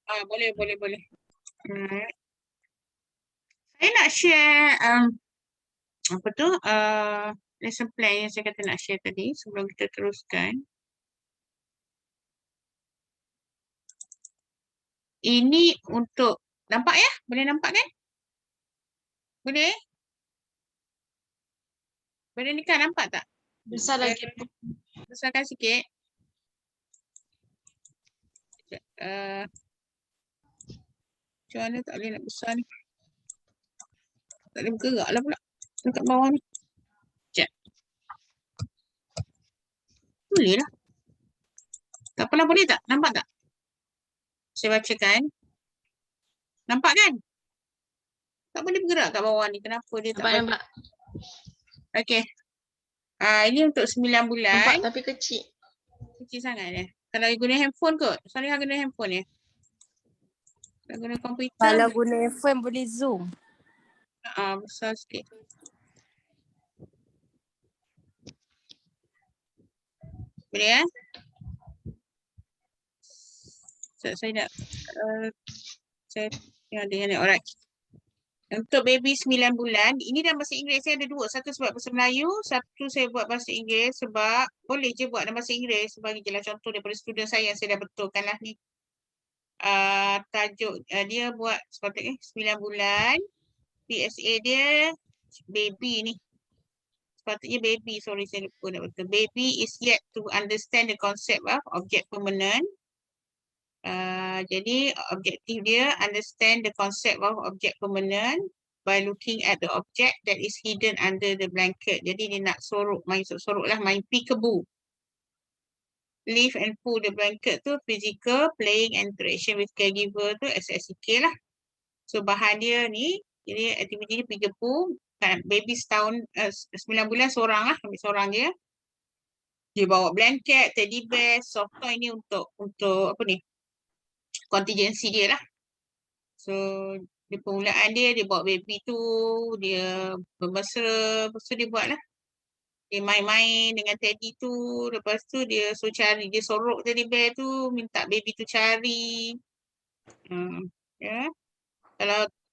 Boleh, boleh, boleh. Saya nak share apa tu lesson plan yang saya kata nak share tadi sebelum kita teruskan. Ini untuk nampak ya? Boleh nampak kan? Boleh? Boleh ni kan nampak tak? Besar lagi. Besarkan sikit. Sekejap. Macam mana tak boleh nak besar ni? Tak boleh bergerak lah pula. Dekat bawah ni. Sekejap. Boleh lah. Tak apalah, boleh tak? Nampak tak? Saya bacakan. Nampak kan? Tak boleh bergerak kat bawah ni. Kenapa dia tak bagi? Nampak. Okey. Ini untuk 9 bulan. Nampak tapi kecil. Kecil sangat ya. Kalau guna handphone kot. Salihah guna handphone ya. Kalau guna komputer. Kalau guna handphone boleh zoom. Besar sikit. Boleh ya? Saya nak saya tengok dia ni. Alright. Untuk baby 9 bulan, ini dalam bahasa Inggeris saya ada dua. Satu sebab bahasa Melayu, satu saya buat bahasa Inggeris sebab boleh je buat dalam bahasa Inggeris sebagai jelas contoh daripada student saya yang saya dah betulkan lah ni. Tajuk dia buat sepatutnya 9 bulan. PSA dia baby ni. Sepatutnya baby, sorry saya lupa nak betul. Baby is yet to understand the concept of object permanent. Jadi objektif dia understand the concept of object permanent by looking at the object that is hidden under the blanket. Jadi dia nak sorok, main sorok lah, main peekaboo. Lift and pull the blanket tu physical, playing and interaction with caregiver tu SSCK lah. So bahan dia ni, jadi aktiviti dia peekaboo. Kan, baby setahun, 9 bulan seorang lah, ambil seorang dia. Dia bawa blanket, teddy bear, soft toy ni untuk apa ni? Kontingensi dia lah. So, di permulaan dia bawa baby tu, dia bermesra, lepas tu dia buat lah. Dia main-main dengan teddy tu, lepas tu dia cari, dia sorok teddy bear tu, minta baby tu cari. Ya.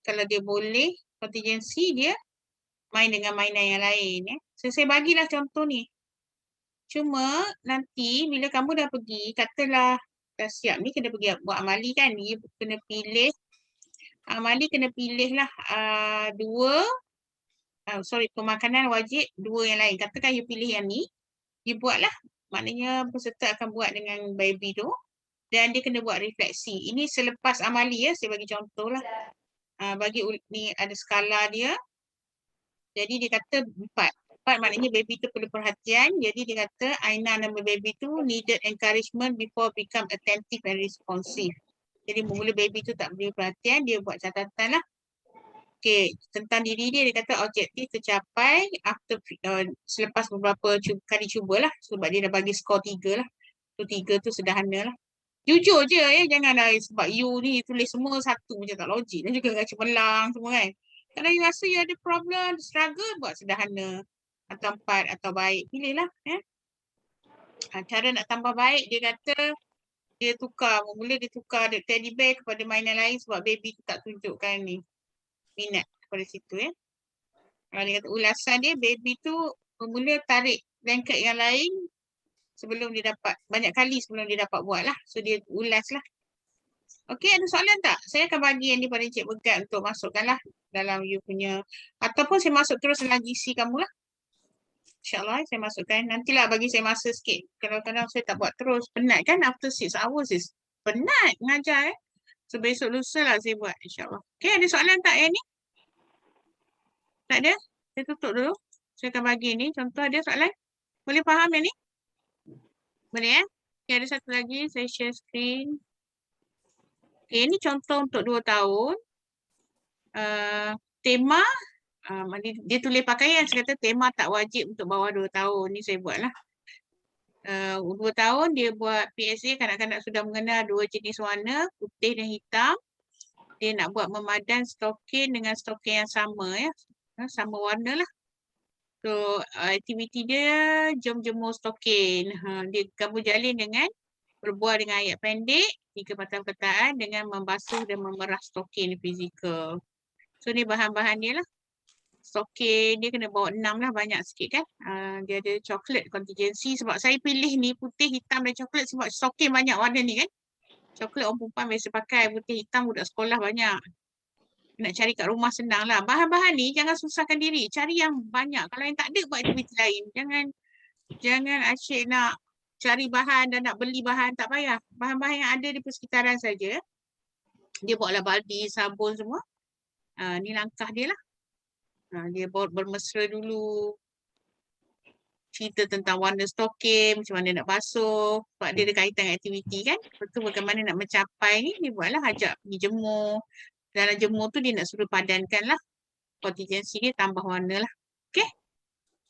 Kalau dia boleh, kontingensi dia main dengan mainan yang lain. Ya. So, saya bagilah contoh ni. Cuma nanti bila kamu dah pergi, katalah dah siap ni kena pergi buat amali kan, dia kena pilih. Amali kena pilih lah pemakanan wajib dua yang lain. Katakan you pilih yang ni, you buat lah. Maknanya peserta akan buat dengan baby tu. Dan dia kena buat refleksi. Ini selepas amali ya, saya bagi contoh lah. Bagi ni ada skala dia. Jadi dia kata 4. 4 maknanya baby tu perlu perhatian. Jadi dia kata Aina nama baby tu needed encouragement before become attentive and responsive. Jadi mula baby tu tak beri perhatian, dia buat catatan lah. Okay, tentang diri dia, dia kata objektif tercapai after selepas beberapa kali cubalah. Sebab dia dah bagi skor 3 lah. So 3 tu sederhana lah. Jujur je ya, janganlah sebab you ni tulis semua satu macam tak logik. Dan juga dengan cemerlang semua kan. Kalau you rasa you ada problem, struggle, buat sederhana. Atau 4 atau baik, pilihlah. Cara nak tambah baik, dia kata dia tukar. Mula dia tukar teddy bear kepada mainan lain sebab baby tu tak tunjukkan ni minat pada situ ya. Dia kata ulasan dia, baby tu mula tarik blanket yang lain sebelum dia dapat, banyak kali sebelum dia dapat buat lah. So dia ulas lah. Okey, ada soalan tak? Saya akan bagi yang ni pada Encik Begat untuk masukkan lah dalam you punya, ataupun saya masuk terus dalam GC kamu lah. InsyaAllah saya masukkan. Nantilah bagi saya masa sikit. Kadang-kadang saya tak buat terus. Penat kan after 6 hours is penat mengajar So besok lusa lah saya buat insyaAllah. Okey, ada soalan tak yang ni? Tak ada? Saya tutup dulu. Saya akan bagi ni. Contoh ada soalan? Boleh faham yang ni? Boleh ya? Okay, ada satu lagi. Saya share screen. Okay, ini contoh untuk 2 tahun. Tema. Dia tulis pakaian. Saya kata tema tak wajib untuk bawah 2 tahun. Ni saya buat lah. 2 tahun dia buat PSA. Kanak-kanak sudah mengenal 2 jenis warna. Putih dan hitam. Dia nak buat memadan stokin dengan stokin yang sama ya. Sama warna lah. So, aktiviti dia jom jemur stokin. Dia kamu jalin dengan berbual dengan ayat pendek, 3 perkataan dengan membasuh dan memerah stokin fizikal. So ni bahan-bahan dia lah. Stokin dia kena bawa 6 lah, banyak sikit kan. Dia ada coklat contingency sebab saya pilih ni putih, hitam dan coklat sebab stokin banyak warna ni kan. Coklat orang perempuan biasa pakai, putih hitam budak sekolah banyak. Nak cari kat rumah senang lah. Bahan-bahan ni jangan susahkan diri. Cari yang banyak. Kalau yang tak ada buat aktiviti lain. Jangan asyik nak cari bahan dan nak beli bahan. Tak payah. Bahan-bahan yang ada di persekitaran saja. Dia buatlah baldi, sabun semua. Ni langkah dia lah. Dia bermesra dulu. Cerita tentang warna stokin, macam mana nak basuh. Sebab dia ada kaitan dengan aktiviti kan. Lepas tu bagaimana nak mencapai ni. Dia buatlah ajak pergi jemur. Dalam jemur tu dia nak suruh padankan lah. Contingency dia tambah warna lah. Okay.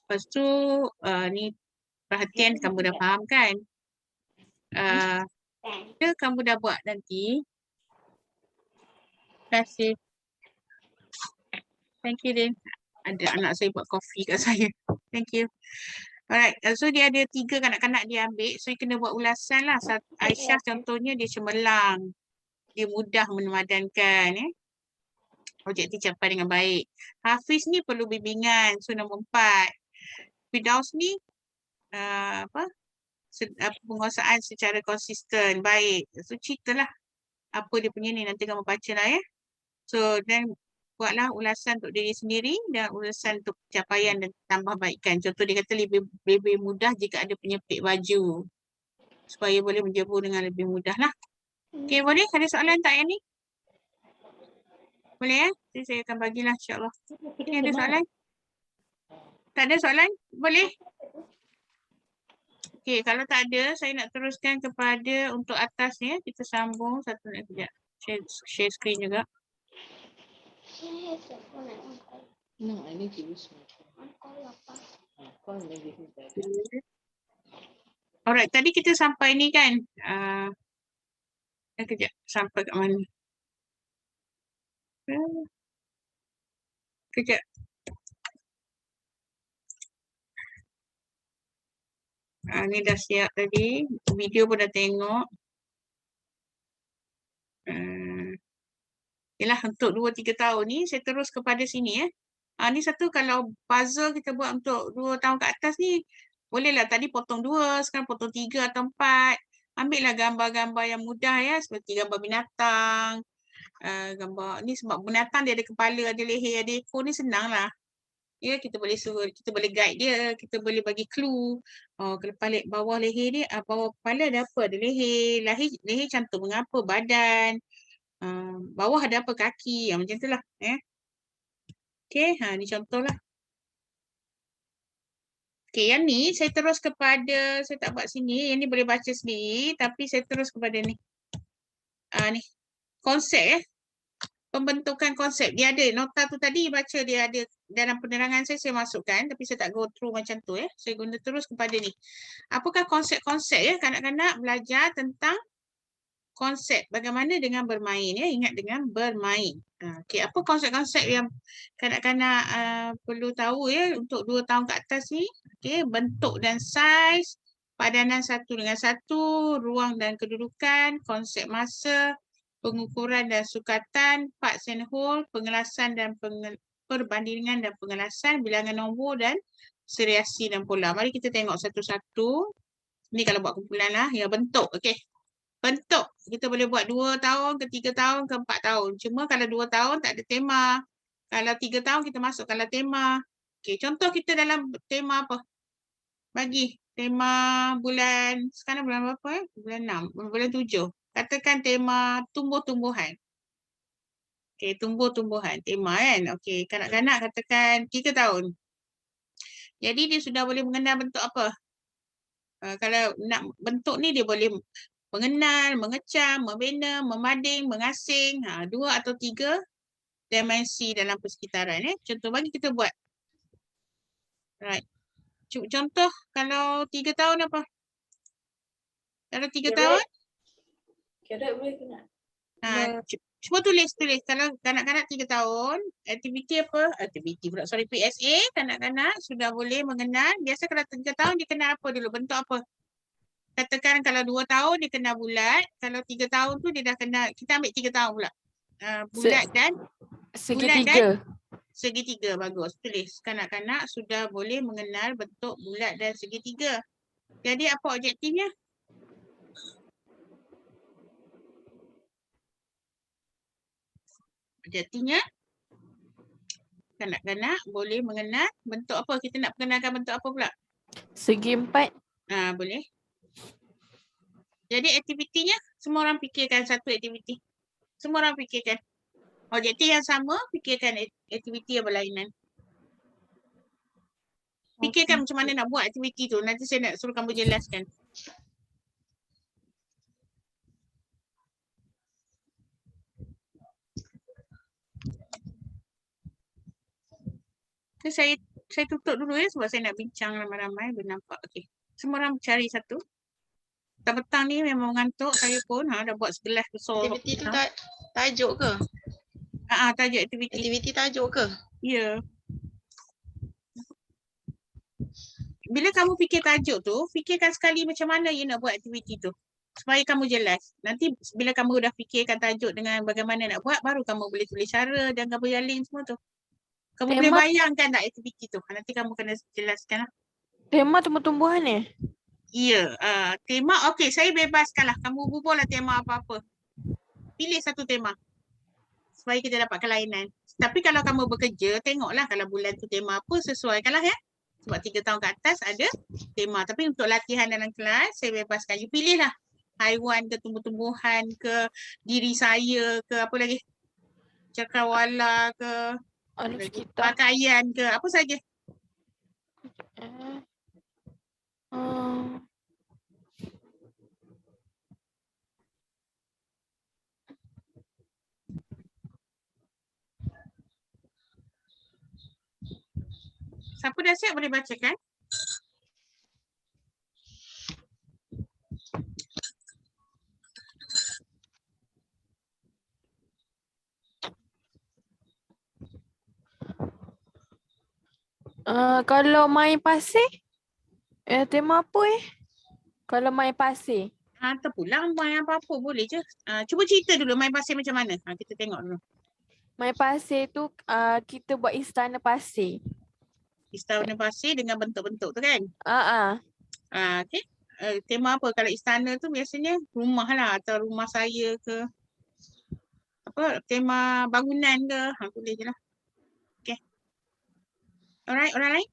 Lepas tu ni perhatian kamu dah faham kan? Kamu dah buat nanti. Terima kasih. Thank you, Din. Ada anak saya buat kopi kat saya. Thank you. Alright, so dia ada 3 kanak-kanak dia ambil. So, dia kena buat ulasan lah. Aisyah contohnya dia cemerlang. Dia mudah memadankan. Objektif capai dengan baik. Hafiz ni perlu bimbingan. So, nombor 4. Firdaus ni penguasaan secara konsisten. Baik. So, ceritalah apa dia punya ni. Nanti kamu baca lah ya. So, dan buatlah ulasan untuk diri sendiri dan ulasan untuk pencapaian dan tambah baikkan. Contoh dia kata lebih mudah jika ada penyepit baju. Supaya boleh menjemur dengan lebih mudah lah. Okay, boleh? Ada soalan tak yang ni? Boleh ya? Jadi saya akan bagilah insyaAllah. Okay, ada soalan? Tak ada soalan? Boleh? Okay, kalau tak ada, saya nak teruskan kepada untuk atas ni. Kita sambung satu lagi sekejap. Share screen juga. No, I need to use my phone. Alright, tadi kita sampai ni kan. Kejap, sampai kat mana? Kejap. Ni dah siap tadi. Video pun dah tengok. Yalah, untuk 2-3 tahun ni, saya terus kepada sini. Ni satu kalau puzzle kita buat untuk 2 tahun ke atas ni, bolehlah tadi potong 2, sekarang potong 3 atau 4. Ambillah gambar-gambar yang mudah ya, seperti gambar binatang. Gambar ni sebab binatang dia ada kepala, ada leher, ada ekor ni senang lah. Ya, kita boleh suruh, kita boleh guide dia, kita boleh bagi clue. Kalau bawah leher ni, bawah kepala ada apa? Ada leher. Leher cantum mengapa? Badan. Bawah ada apa? Kaki. Macam tu lah. Okay, ni contoh lah. Okay, yang ni saya terus kepada, saya tak buat sini. Yang ni boleh baca sendiri, tapi saya terus kepada ni. Ni, konsep pembentukan konsep. Dia ada, nota tu tadi baca dia ada dalam penerangan saya masukkan, tapi saya tak go through macam tu Saya guna terus kepada ni. Apakah konsep-konsep kanak-kanak belajar tentang konsep bagaimana dengan bermain ingat dengan bermain. Okey, apa konsep-konsep yang kanak-kanak perlu tahu untuk 2 tahun ke atas ni? Okey, bentuk dan saiz, padanan satu dengan satu, ruang dan kedudukan, konsep masa, pengukuran dan sukatan, parts and whole, pengelasan dan perbandingan dan pengelasan, bilangan nombor dan seriasi dan pola. Mari kita tengok satu-satu. Ni kalau buat kumpulan lah, ya bentuk. Okey. Bentuk, kita boleh buat 2 tahun ke 3 tahun ke 4 tahun. Cuma kalau 2 tahun tak ada tema. Kalau 3 tahun kita masukkanlah tema. Okey, contoh kita dalam tema apa? Bagi tema bulan, sekarang bulan berapa Bulan 6, bulan 7. Katakan tema tumbuh-tumbuhan. Okey, tumbuh-tumbuhan. Tema kan? Okey, kanak-kanak katakan 3 tahun. Jadi dia sudah boleh mengenal bentuk apa? Kalau nak bentuk ni dia boleh mengenal, mengecam, membina, memading, mengasing. 2 atau 3 dimensi dalam persekitaran. Contoh bagi kita buat. Right. Contoh kalau 3 tahun apa? Kalau 3 tahun? Carrot boleh ke nak? Cuma tulis. Kalau kanak-kanak 3 tahun, aktiviti apa? PSA, kanak-kanak sudah boleh mengenal. Biasa kalau 3 tahun dia kenal apa dulu? Bentuk apa? katakan kalau 2 tahun dia kena bulat, kalau 3 tahun tu dia dah kena, kita ambil 3 tahun pula. Bulat dan Segitiga. segitiga. Bagus. Tulis. Kanak-kanak sudah boleh mengenal bentuk bulat dan segitiga. Jadi apa objektifnya? Objektifnya kanak-kanak boleh mengenal bentuk apa? Kita nak perkenalkan bentuk apa pula? Segi empat. Boleh. Jadi aktivitinya semua orang fikirkan satu aktiviti. Semua orang fikirkan. Objektif yang sama, fikirkan aktiviti yang berlainan. Fikirkan macam mana nak buat aktiviti tu. Nanti saya nak suruh kamu jelaskan. So, saya tutup dulu ya sebab saya nak bincang ramai-ramai. Bernampak. Okey. Semua orang cari satu. Petang-petang ni memang mengantuk. Saya pun dah buat segelas besar. Aktiviti tu tajuk ke? Tajuk aktiviti. Aktiviti tajuk ke? Ya. Bila kamu fikir tajuk tu, fikirkan sekali macam mana you nak buat aktiviti tu. Supaya kamu jelas. Nanti bila kamu dah fikirkan tajuk dengan bagaimana nak buat, baru kamu boleh tulis cara dan gambar jalin semua tu. Kamu boleh bayangkan tak aktiviti tu. Nanti kamu kena jelaskan lah. Tema tumbuh-tumbuhan ni? Ya. Tema, okey, saya bebaskanlah. Kamu bubuh lah tema apa-apa. Pilih satu tema. Supaya kita dapat kelainan. Tapi kalau kamu bekerja, tengoklah kalau bulan tu tema apa, sesuaikanlah ya. Sebab 3 tahun ke atas ada tema. Tapi untuk latihan dalam kelas, saya bebaskan. You pilihlah. Haiwan ke, tumbuh-tumbuhan ke, diri saya ke, apa lagi? Cakrawala ke, pakaian ke, apa saja. Siapa dah siap boleh bacakan? Kalau main pasir, tema apa Kalau main pasir? Terpulang main apa-apa boleh je. Cuba cerita dulu main pasir macam mana. Kita tengok dulu. Main pasir tu kita buat istana pasir. Istana pasir dengan bentuk-bentuk tu kan? Okey. Tema apa? Kalau istana tu biasanya rumah lah atau rumah saya ke. Apa? Tema bangunan ke. Boleh je lah. Okey. Alright, orang lain?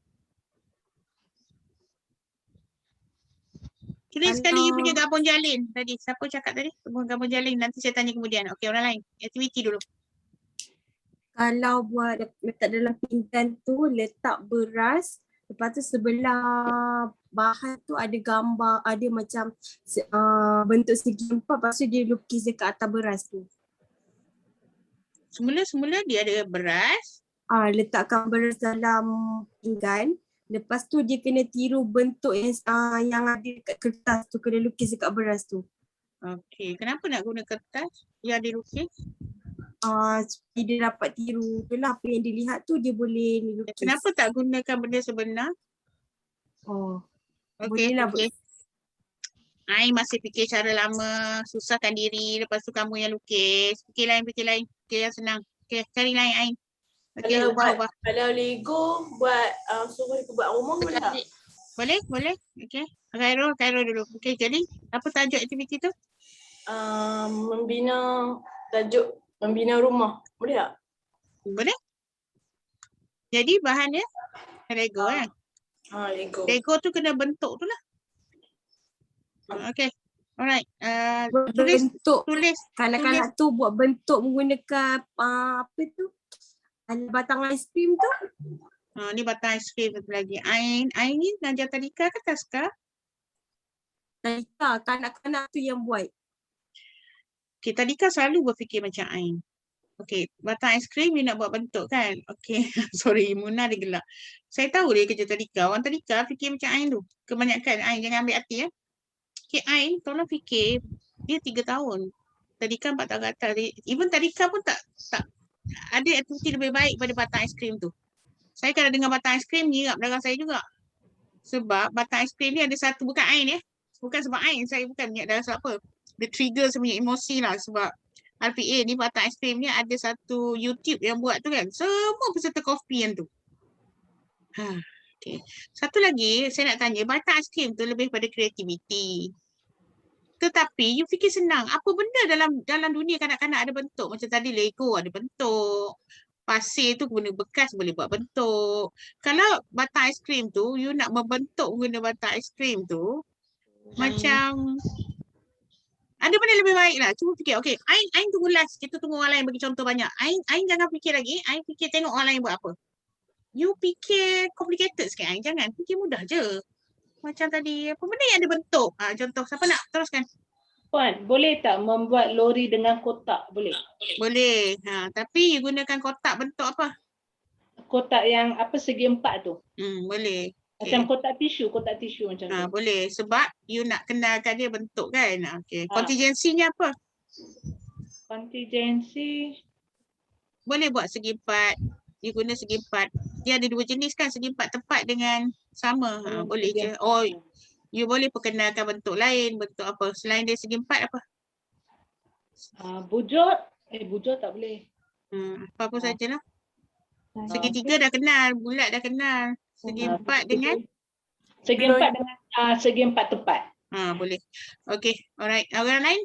Tulis sekali you punya gabung jalin tadi. Siapa cakap tadi? Gabung jalin. Nanti saya tanya kemudian. Okey, orang lain. Aktiviti dulu. Kalau buat letak dalam pinggan tu, letak beras. Lepas tu sebelah bahan tu ada gambar, ada macam bentuk segi empat. Lepas tu dia lukis dekat atas beras tu. Semula dia ada beras. Letakkan beras dalam pinggan. Lepas tu dia kena tiru bentuk yang ada dekat kertas tu, kena lukis dekat beras tu. Okey, kenapa nak guna kertas yang dilukis? Supaya dia dapat tiru tu lah, apa yang dilihat tu dia boleh lukis. Kenapa tak gunakan benda sebenar? Boleh lah. Ain masih fikir cara lama, susahkan diri, lepas tu kamu yang lukis. Fikir lain. Fikir yang senang. Okey, cari lain Ain. Okay, kalau Lego buat suruh dia buat rumah boleh tak? Boleh. Okey. Khairul dulu. Okey, jadi apa tajuk aktiviti tu? Membina rumah. Boleh tak? Boleh. Jadi bahannya Lego kan? Lego. Lego tu kena bentuk tu lah. Okey. Alright. Tulis. Kanak-kanak tu buat bentuk menggunakan apa tu? Batang aiskrim tu. Ni batang aiskrim tu lagi. Ain ni Najah Tadika ke Taska? Tadika, kanak-kanak tu yang buat. Okay, Tadika selalu berfikir macam Ain. Okay, batang aiskrim you nak buat bentuk kan? Okay, sorry, Muna dia gelak. Saya tahu dia kerja Tadika. Orang Tadika fikir macam Ain tu. Kebanyakan Ain, jangan ambil hati ya. Okay, Ain tolong fikir. Dia 3 tahun. Tadika 4 tahun ke atas. Even Tadika pun tak ada aktiviti lebih baik pada batang aiskrim tu. Saya kalau dengar batang aiskrim, nyirap darah saya juga. Sebab batang aiskrim ni ada satu, bukan Ain ya. Bukan sebab Ain. Saya bukan niat dah sebab apa. Dia trigger saya punya emosi lah sebab RPA ni batang aiskrim ni ada satu YouTube yang buat tu kan. Semua peserta kopi yang tu. Okay. Satu lagi saya nak tanya, batang aiskrim tu lebih pada kreativiti. Tetapi you fikir senang. Apa benda dalam dunia kanak-kanak ada bentuk. Macam tadi Lego ada bentuk. Pasir tu guna bekas boleh buat bentuk. Kalau batang aiskrim tu, you nak membentuk guna batang aiskrim tu, macam ada benda lebih baik lah. Cuba fikir. Okay, Ain tunggu last. Kita tunggu orang lain bagi contoh banyak. Ain jangan fikir lagi. Ain fikir tengok orang lain buat apa. You fikir complicated sikit Ain. Jangan. Fikir mudah je. Macam tadi, apa benda yang ada bentuk? Contoh, siapa nak teruskan? Puan, boleh tak membuat lori dengan kotak? Boleh. Boleh. Tapi you gunakan kotak bentuk apa? Kotak yang apa segi 4 tu. Boleh. Macam kotak tisu macam tu. Boleh. Sebab you nak kenalkan dia bentuk kan? Okay. Kontingensinya apa? Kontingensi. Boleh buat segi 4. You guna segi 4. Dia ada 2 jenis kan? Segi 4 tepat dengan sama. Boleh je. Oh, you boleh perkenalkan bentuk lain. Bentuk apa? Selain dia segi 4 apa? Bujur. Bujur tak boleh. Apa-apa sajalah. Segi 3 dah kenal. Bulat dah kenal. Segi 4 dengan? Segi 4 dengan segi 4 tepat. Boleh. Okay. Alright. Orang lain?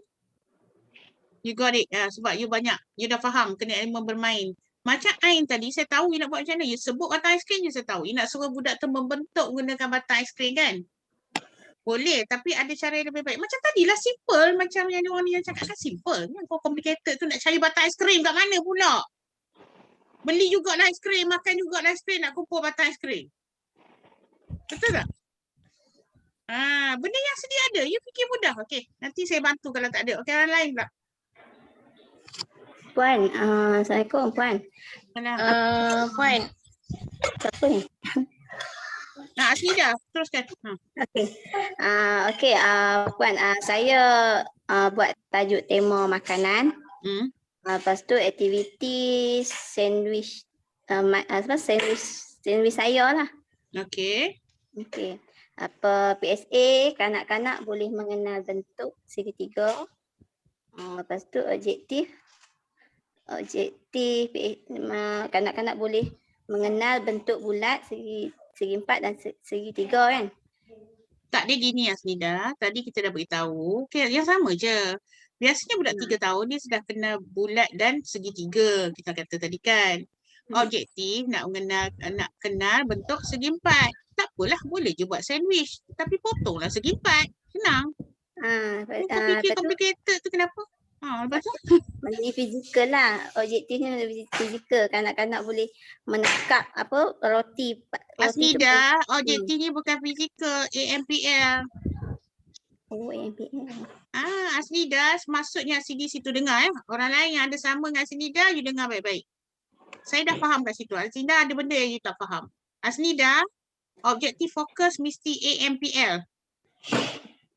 You got it. Sebab you banyak. You dah faham kena ilmu bermain. Macam Ain tadi, saya tahu you nak buat macam mana. You sebut batang aiskrim je saya tahu. You nak suruh budak tu membentuk gunakan batang aiskrim kan? Boleh. Tapi ada cara yang lebih baik. Macam tadilah simple. Macam yang orang ni yang cakap kan simple. Yang kau complicated tu nak cari batang aiskrim kat mana pula? Beli jugalah aiskrim. Makan jugalah aiskrim. Nak kumpul batang aiskrim. Betul tak? Benda yang sedia ada. You fikir mudah. Okay. Nanti saya bantu kalau tak ada. Okay, orang lain pula. Puan, Assalamualaikum Puan. Puan, siapa ni? Asnida, teruskan. Okey, Puan, saya buat tajuk tema makanan. Lepas tu aktiviti sandwich, sandwich saya lah. Okey. Okey. Apa PSA, kanak-kanak boleh mengenal bentuk segitiga. Lepas tu objektif kanak-kanak boleh mengenal bentuk bulat segi 4 dan segi 3 kan? Tak, dia gini Asnida. Tadi kita dah beritahu. Okay, yang sama je. Biasanya budak 3 tahun dia sudah kenal bulat dan segitiga. Kita kata tadi kan. Objektif nak kenal bentuk segi 4. Tak apalah, boleh je buat sandwich. Tapi potonglah segi 4. Senang. Kau fikir complicated tu kenapa? Lepas tu? Menjadi fizikal lah. Objektifnya menjadi fizikal. Kanak-kanak boleh menekap roti. Asnida, objektifnya bukan fizikal. AMPL. Oh, AMPL. Asnida, maksudnya Asnida situ dengar. Orang lain yang ada sama dengan Asnida, you dengar baik-baik. Saya dah faham kat situ. Asnida ada benda yang you tak faham. Asnida, objektif fokus mesti AMPL.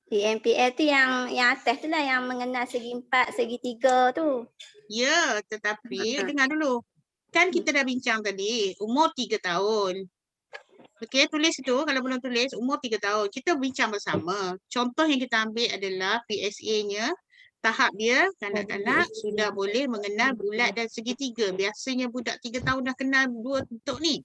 AMPL tu yang atas tu lah yang mengenal segi 4, segi 3 tu. Ya, tetapi dengar dulu. Kan kita dah bincang tadi, umur 3 tahun. Okey, tulis itu. Kalau belum tulis, umur 3 tahun. Kita bincang bersama. Contoh yang kita ambil adalah PSA-nya. Tahap dia, kanak-kanak sudah boleh mengenal bulat dan segitiga. Biasanya budak 3 tahun dah kenal 2 bentuk ni.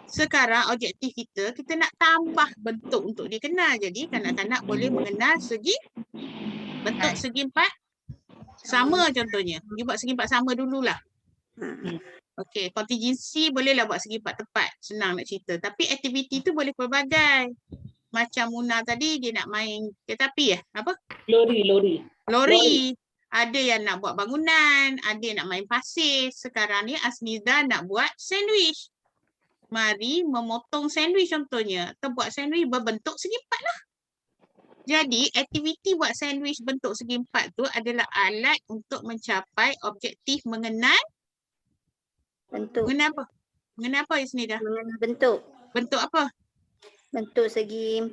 Sekarang objektif kita nak tambah bentuk untuk dia kenal. Jadi kanak-kanak boleh mengenal bentuk segi 4 sama contohnya. You buat segi 4 sama dululah. Okey, kontingensi bolehlah buat segi 4 tepat. Senang nak cerita. Tapi aktiviti tu boleh pelbagai. Macam Muna tadi dia nak main kereta api apa? Lori. Ada yang nak buat bangunan, ada yang nak main pasir. Sekarang ni Asnida nak buat sandwich. Mari memotong sandwich contohnya. Atau buat sandwich berbentuk segi 4 lah. Jadi aktiviti buat sandwich bentuk segi 4 tu adalah alat untuk mencapai objektif mengenal bentuk. Mengenal apa Asnida? Mengenal bentuk. Bentuk apa? Bentuk segi 4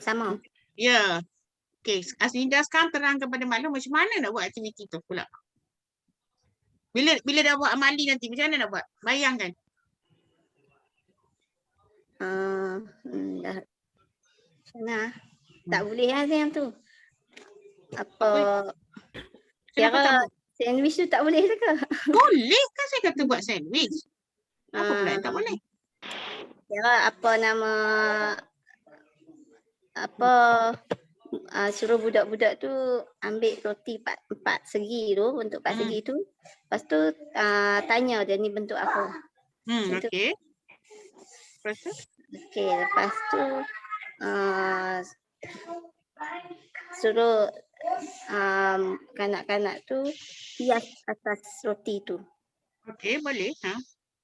sama. Ya. Okey, Asnida sekarang terang kepada maklum macam mana nak buat aktiviti tu pula. Bila dah buat amali nanti macam mana nak buat? Bayangkan. Dah. Sana. Tak boleh lah yang tu. Apa? Kenapa tak Kira boleh? sandwich tu tak boleh ke? Boleh kan saya kata buat sandwich. Apa pula yang tak boleh? Kira apa nama apa suruh budak-budak tu ambil roti empat segi tu, bentuk empat segi tu. Lepas tu tanya dia ni bentuk apa. Macam tu. Okey. Lepas tu? Okey, lepas tu suruh kanak-kanak tu hias atas roti tu. Okey, boleh. Ha.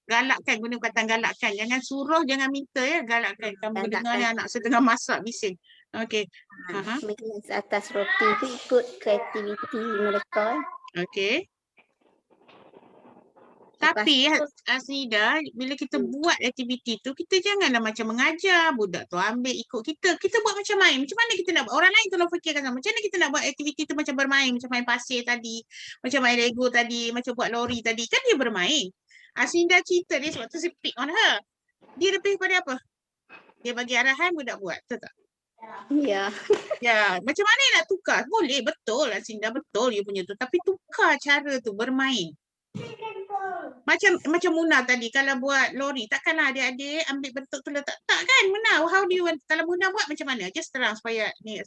Galakkan, guna perkataan galakkan. Jangan suruh, jangan minta ya. Galakkan. Kamu dengar ni anak saya tengah masak bising. Okey. Hias atas roti tu ikut kreativiti mereka. Okey. Lepas Tapi tu, Asnida, bila kita buat aktiviti tu, kita janganlah macam mengajar budak tu ambil ikut kita. Kita buat macam main. Macam mana kita nak buat? Orang lain tolong fikirkan sama. Macam mana kita nak buat aktiviti tu macam bermain. Macam main pasir tadi. Macam main Lego tadi. Macam buat lori tadi. Kan dia bermain. Asnida cerita dia sebab tu saya pick on her. Dia lebih pada apa? Dia bagi arahan budak buat. Betul tak? ya. Ya, macam mana nak tukar? Boleh, betul Asnida, betul you punya tu. Tapi tukar cara tu bermain. Macam Muna tadi kalau buat lori takkanlah adik-adik ambil bentuk tu letak tak kan Muna, how do you want, kalau Muna buat macam mana, just terang supaya ni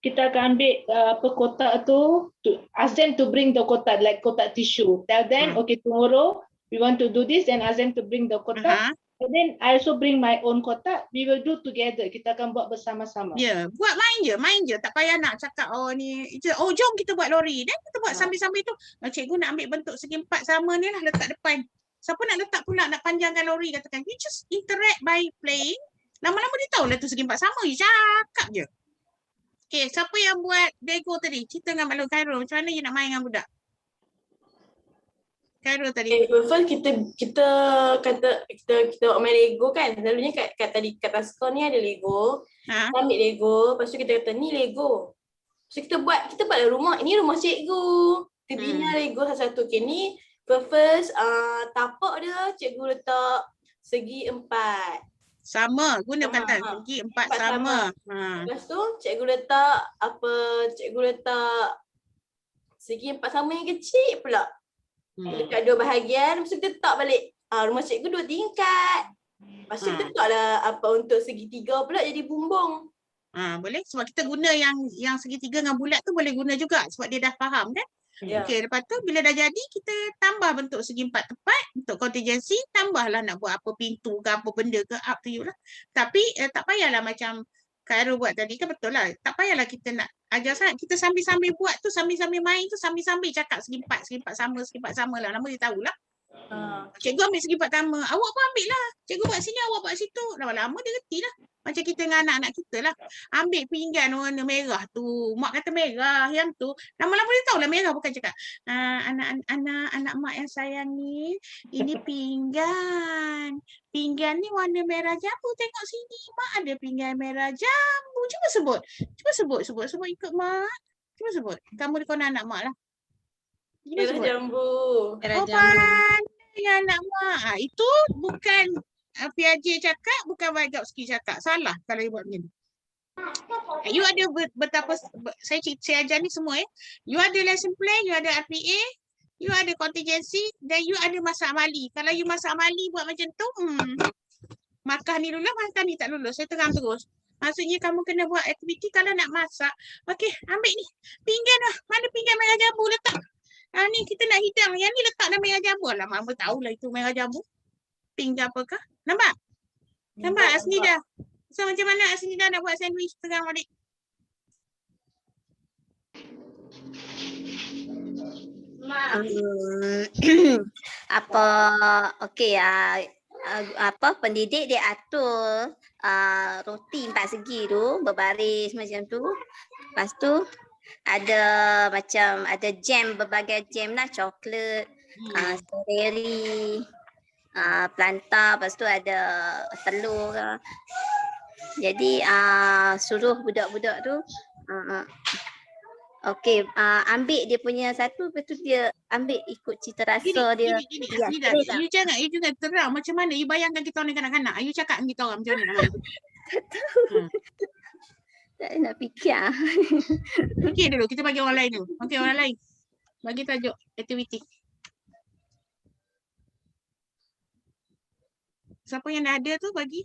kita akan ambil apa kotak tu, ask them to bring the kotak, like kotak tissue. Tell them, okay, tomorrow we want to do this, and ask them to bring the kotak. And then I also bring my own kotak. We will do together. Kita akan buat bersama-sama. Ya, buat main je. Tak payah nak cakap oh ni je. Oh jom kita buat lori. Dan kita buat sambil-sambil tu. Cikgu nak ambil bentuk segi empat sama ni lah letak depan. Siapa nak letak pula nak panjangkan lori katakan. You just interact by playing. Lama-lama dia tahu lah tu segi empat sama. You cakap je. Okay, siapa yang buat Lego tadi? Cerita dengan Maklum Khairul. Macam mana you nak main dengan budak? Khairul tadi. First kita kata kita main Lego kan. Selalunya kat tadi kat Taskon ni ada Lego. Kita ambil Lego, lepas tu kita kata ni Lego. So kita buatlah rumah. Ini rumah cikgu. Kita bina Lego satu-satu. Okay, ni first tapak dia cikgu letak segi 4. Sama, guna perkataan segi 4 sama. Lepas tu cikgu letak segi 4 sama yang kecil pula. Dekat 2 bahagian, lepas tu kita letak balik. Rumah cikgu 2 tingkat. Lepas tu kita letaklah apa untuk segi 3 pula jadi bumbung. Boleh sebab kita guna yang segitiga dengan bulat tu boleh guna juga sebab dia dah faham kan. Okey, lepas tu bila dah jadi kita tambah bentuk segi 4 tepat untuk contingency, tambahlah nak buat apa pintu ke apa benda ke up to you lah. Tapi tak payahlah macam Khairul buat tadi kan, betul lah. Tak payahlah kita nak ajar sangat. Kita sambil-sambil buat tu, sambil-sambil main tu, sambil-sambil cakap segi 4 sama lah. Nama dia tahulah. Cikgu ambil segi 4 sama. Awak pun ambil lah. Cikgu buat sini, awak buat situ. Lama-lama dia reti lah. Macam kita dengan anak-anak kita lah. Ambil pinggan warna merah tu. Mak kata merah yang tu. Lama-lama dia tahulah merah, bukan cakap anak mak yang sayang ni, ini pinggan. Pinggan ni warna merah jambu. Tengok sini. Mak ada pinggan merah jambu. Cuba sebut ikut mak. Cuba sebut. Kamu dikona anak mak lah. Merah jambu. Oh, pandai anak mak. Itu bukan Piaget cakap, bukan Vygotsky cakap. Salah kalau you buat macam ni. You ada betapa, saya ajar ni semua You ada lesson plan, you ada RPA, you ada contingency, dan you ada masak amali. Kalau you masak amali buat macam tu, markah ni lulus, markah ni tak lulus. Saya terang terus. Maksudnya kamu kena buat aktiviti kalau nak masak. Okey, ambil ni. Pinggan lah. Mana pinggan merah jambu letak? Ni kita nak hidang. Yang ni letak dalam merah jambu. Alah, mama tahulah itu merah jambu. Pinggan apakah? Nampak? Nampak Asnida? So macam mana Asnida nak buat sandwich terang balik? Pendidik dia atur roti 4 segi tu berbaris macam tu. Lepas tu ada macam ada jam, berbagai jam lah, coklat, strawberry, planta, lepas tu ada telur. Jadi suruh budak-budak tu okey, ambil dia punya satu, lepas tu dia ambil ikut cita rasa dia. You jangan terang macam mana. You bayangkan kita orang kanak-kanak. You cakap dengan kita orang macam mana nak main. Tak nak fikir. Fikir dulu, kita bagi orang lain dulu. Okey, orang lain. Bagi tajuk aktiviti. Siapa yang dah ada tu bagi?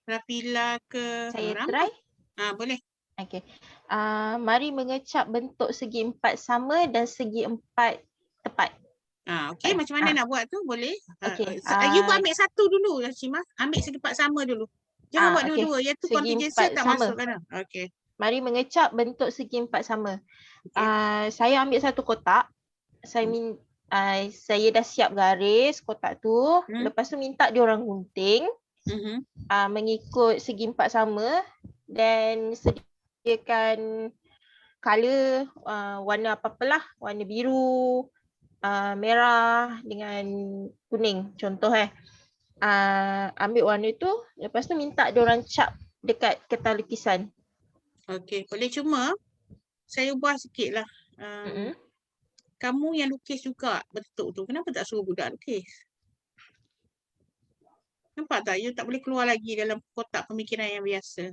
Rafila ke Saya Ram? try. Boleh. Okey. Mari mengecap bentuk segi 4 sama dan segi 4 tepat. Okey, macam mana nak buat tu? Boleh. Okey. You ambil satu dulu, Hashimah. Ambil segi 4 sama dulu. Jangan buat okey. dua-dua. Iaitu Segi contingency 4 tak sama. masuk kan? Okey. Mari mengecap bentuk segi 4 sama. Okey. Saya ambil satu kotak. Saya dah siap garis kotak tu. Lepas tu minta dia orang gunting. Mengikut segi 4 sama. Dan sediakan color warna apa-apalah. Warna biru, merah dengan kuning. Contoh ambil warna tu. Lepas tu minta dia orang cap dekat kertas lukisan. Okey, boleh cuma saya ubah sikit lah. Kamu yang lukis juga bentuk tu. Kenapa tak suruh budak lukis? Nampak tak? You tak boleh keluar lagi dalam kotak pemikiran yang biasa.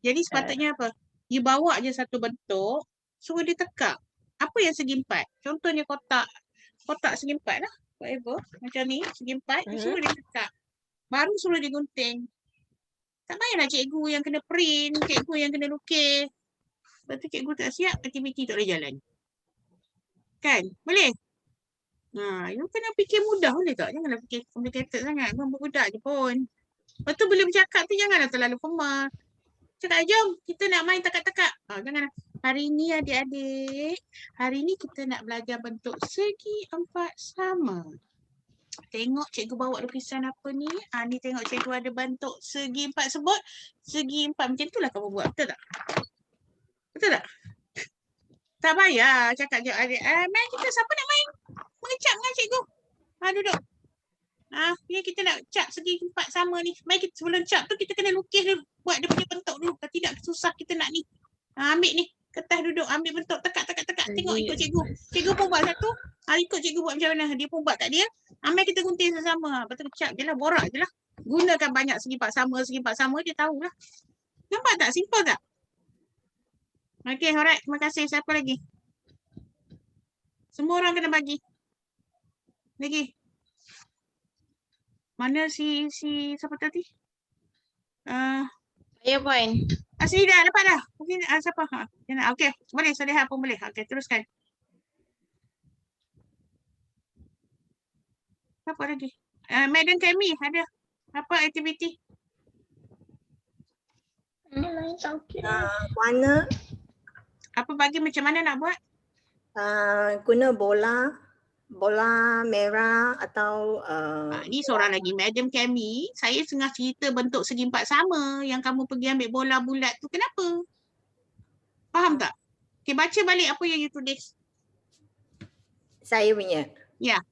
Jadi sepatutnya apa? You bawa je satu bentuk, suruh dia tekak. Apa yang segi 4? Contohnya kotak segi 4 lah. Whatever. Macam ni, segi 4. You suruh dia tekak. Baru suruh dia gunting. Tak payahlah cikgu yang kena print, cikgu yang kena lukis. Lepas tu cikgu tak siap, aktiviti tak boleh jalan. Kan? Boleh? You kena fikir mudah boleh tak? Janganlah fikir complicated sangat. Budak je pun. Lepas tu bila bercakap tu janganlah terlalu formal. Cakap, jom kita nak main tekak-tekak. Janganlah. Hari ni adik-adik, hari ni kita nak belajar bentuk segi 4 sama. Tengok cikgu bawa lukisan apa ni. Ni tengok cikgu ada bentuk segi 4 sebut. Segi 4 macam itulah kamu buat. Betul tak? Betul tak? Tak payah cakap je adik. Main kita siapa nak main? Mengecap dengan cikgu. Duduk. Ni kita nak cap segi 4 sama ni. Mari kita sebelum cap tu kita kena lukis dulu. Buat dia punya bentuk dulu. Kalau tidak susah kita nak ni. Ambil ni. Kertas duduk. Ambil bentuk. Tekak. Tengok ikut cikgu. Cikgu pun buat satu. Ikut cikgu buat macam mana. Dia pun buat kat dia. Ambil kita gunting sama-sama. Lepas tu cap je lah. Borak je lah. Gunakan banyak segi 4 sama. Dia tahulah. Nampak tak? Simple tak? Okey, alright. Terima kasih. Siapa lagi? Semua orang kena bagi. Lagi. Mana si siapa tadi? Saya pun. Sini dah dapat dah. Mungkin siapa? Okey, boleh Saliha pun boleh. Okey, teruskan. Siapa lagi? Madam Kemi ada apa aktiviti? Warna. Apa bagi macam mana nak buat? Guna bola merah atau ni seorang lagi Madam Kemi. Saya tengah cerita bentuk segi 4 sama yang kamu pergi ambil bola bulat tu. Kenapa? Faham tak? Okey, baca balik apa yang you tulis. Saya punya. Ya.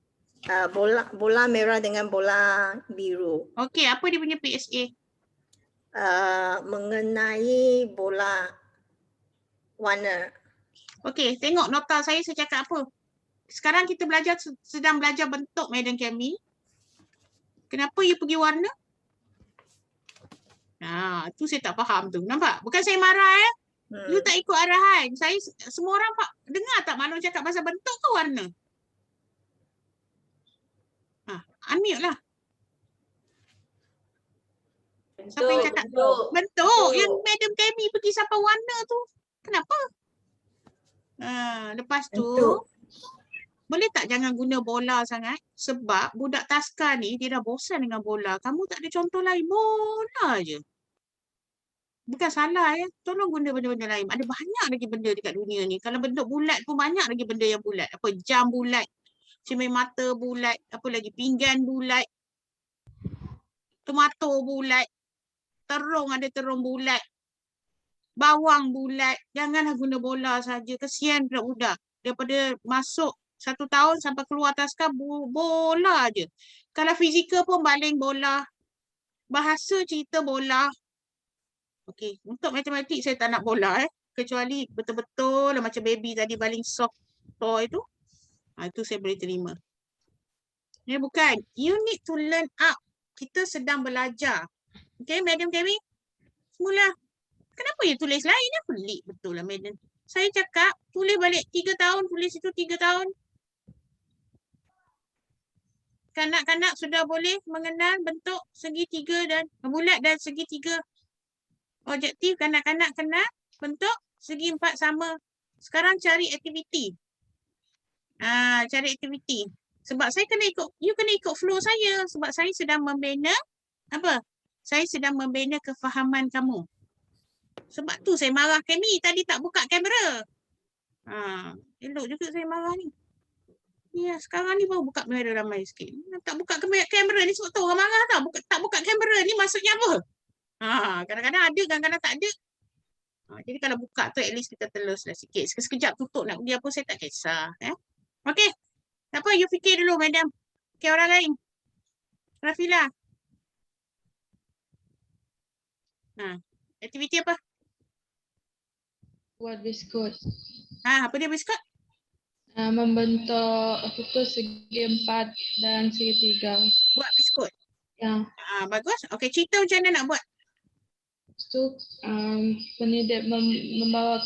Bola merah dengan bola biru. Okey, apa dia punya PSA? Mengenai bola warna. Okey, tengok nota saya cakap apa. Sekarang kita sedang belajar bentuk Madam Kemi. Kenapa you pergi warna? Tu saya tak faham tu. Nampak? Bukan saya marah You tak ikut arahan. Semua orang dengar tak Mano cakap pasal bentuk ke warna? Unmute lah. Siapa yang cakap? Bentuk. Yang Madam Kemi pergi sampai warna tu. Kenapa? Lepas tu, boleh tak jangan guna bola sangat? Sebab budak taska ni dia dah bosan dengan bola. Kamu tak ada contoh lain. Bola je. Bukan salah Tolong guna benda-benda lain. Ada banyak lagi benda dekat dunia ni. Kalau bentuk bulat pun banyak lagi benda yang bulat. Apa jam bulat. Cermin mata bulat. Apa lagi pinggan bulat. Tomato bulat. Terung ada terung bulat. Bawang bulat. Janganlah guna bola saja. Kesian budak-budak. Daripada masuk 1 tahun sampai keluar taska bola je. Kalau fizikal pun baling bola. Bahasa cerita bola. Okey, untuk matematik saya tak nak bola kecuali betul-betul macam baby tadi baling soft toy tu. Itu saya boleh terima. Ini bukan. You need to learn up. Kita sedang belajar. Okay, Madam Kemi? Mula. Kenapa you tulis lain? Apa pelik betul lah Madam. Saya cakap tulis balik 3 tahun, tulis itu 3 tahun. Kanak-kanak sudah boleh mengenal bentuk segitiga dan bulat dan segitiga. Objektif kanak-kanak kenal bentuk segi empat sama. Sekarang cari aktiviti. Cari aktiviti. Sebab saya kena ikut, you kena ikut flow saya. Sebab saya sedang membina, apa? Saya sedang membina kefahaman kamu. Sebab tu saya marah Kemi tadi tak buka kamera. Elok juga saya marah ni. Ya, sekarang ni baru buka kamera ramai sikit. Tak buka kamera ni sebab tu orang marah tau. Tak buka kamera ni maksudnya apa? Kadang-kadang ada, kadang-kadang tak ada. Jadi kalau buka tu at least kita teluslah sikit. Sekejap tutup nak pergi apa saya tak kisah. Okey. Tak apa, you fikir dulu madam. Okey, orang lain. Rafila. Aktiviti apa? Buat biskut. Apa dia biskut? Membentuk apa tu segi 4 dan segi 3. Buat biskut? Ya. Bagus. Okey, cerita macam mana nak buat? Tu pendidik membawa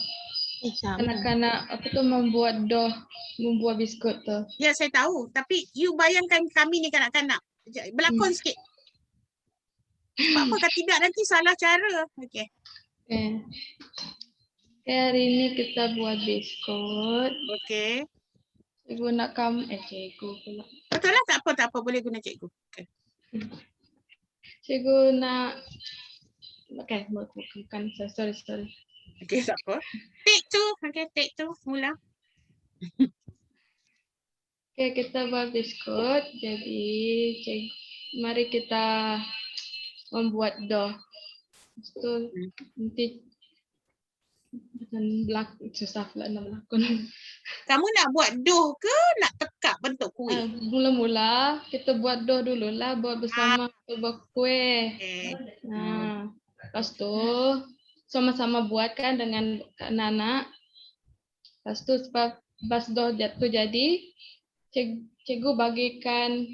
anak-anak apa tu membuat dough, membuat biskut tu. Ya, saya tahu. Tapi you bayangkan kami ni kanak-kanak. Berlakon sikit. Sebab apa kalau tidak nanti salah cara. Okey. Hari ini kita buat biskut. Okey. Cikgu nak cikgu pula. Betul lah, tak apa. Boleh guna cikgu. Okay. Cikgu nak bukan. Sorry. Okey, tak apa. Take 2. Okey, take 2. Mula. Okey, kita buat biskut. Jadi, mari kita membuat dough. Itu nanti susah pula nak berlakon. Kamu nak buat dough ke nak tekak bentuk kuih? Mula-mula kita buat dough dululah, buat bersama buat kuih. Lepas tu sama-sama buatkan dengan anak-anak. Lepas tu pas dough jatuh jadi, cikgu bagikan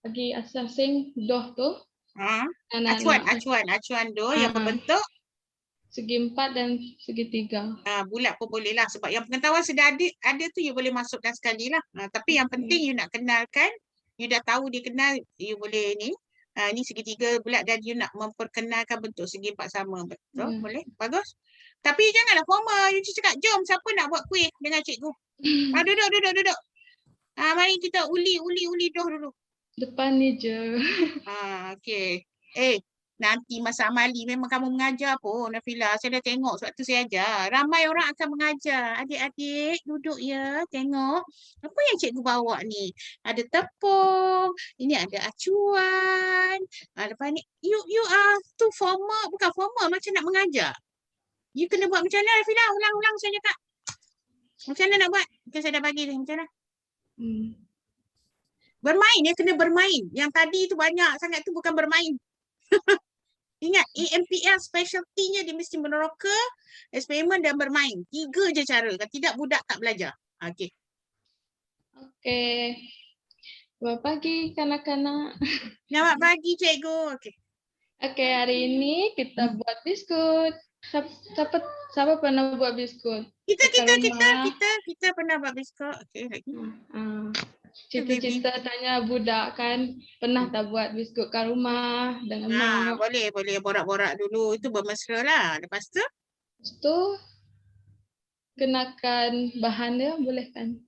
bagi asing dough tu. Acuan dough yang berbentuk segi 4 dan segi 3. Bulat pun boleh lah. Sebab yang pengetahuan sudah ada tu you boleh masukkan sekali lah. Tapi yang penting you nak kenalkan. You dah tahu dia kenal, you boleh ni. Ni segitiga bulat dan you nak memperkenalkan bentuk segi 4 sama. Betul? Boleh? Bagus. Tapi janganlah formal. You cakap, jom siapa nak buat kuih dengan cikgu. Duduk. Mari kita uli doh dulu. Depan ni je. Okey. Nanti masa amali memang kamu mengajar pun, Nafila. Saya dah tengok sebab tu saya ajar. Ramai orang akan mengajar. Adik-adik duduk ya, tengok. Apa yang cikgu bawa ni? Ada tepung, ini ada acuan. Lepas ni, you tu formal, bukan formal macam nak mengajar. You kena buat macam mana, Nafila? Ulang saya cakap. Macam mana nak buat? Okay, saya dah bagi ni. Macam mana? Bermain, dia kena bermain. Yang tadi tu banyak sangat tu bukan bermain. Ingat, EMPL specialty-nya dia mesti meneroka, eksperimen dan bermain. 3 je cara. Kalau tidak, budak tak belajar. Okey. Selamat pagi kanak-kanak. Selamat pagi cikgu. Okey, hari ini kita buat biskut. Siapa pernah buat biskut? Kita pernah buat biskut. Okey, lagi. Cita-cita tanya budak kan, pernah tak buat biskut kat rumah dengan mak? Boleh borak-borak dulu, itu bermesra lah. Lepas tu kenakan bahan dia, boleh kan?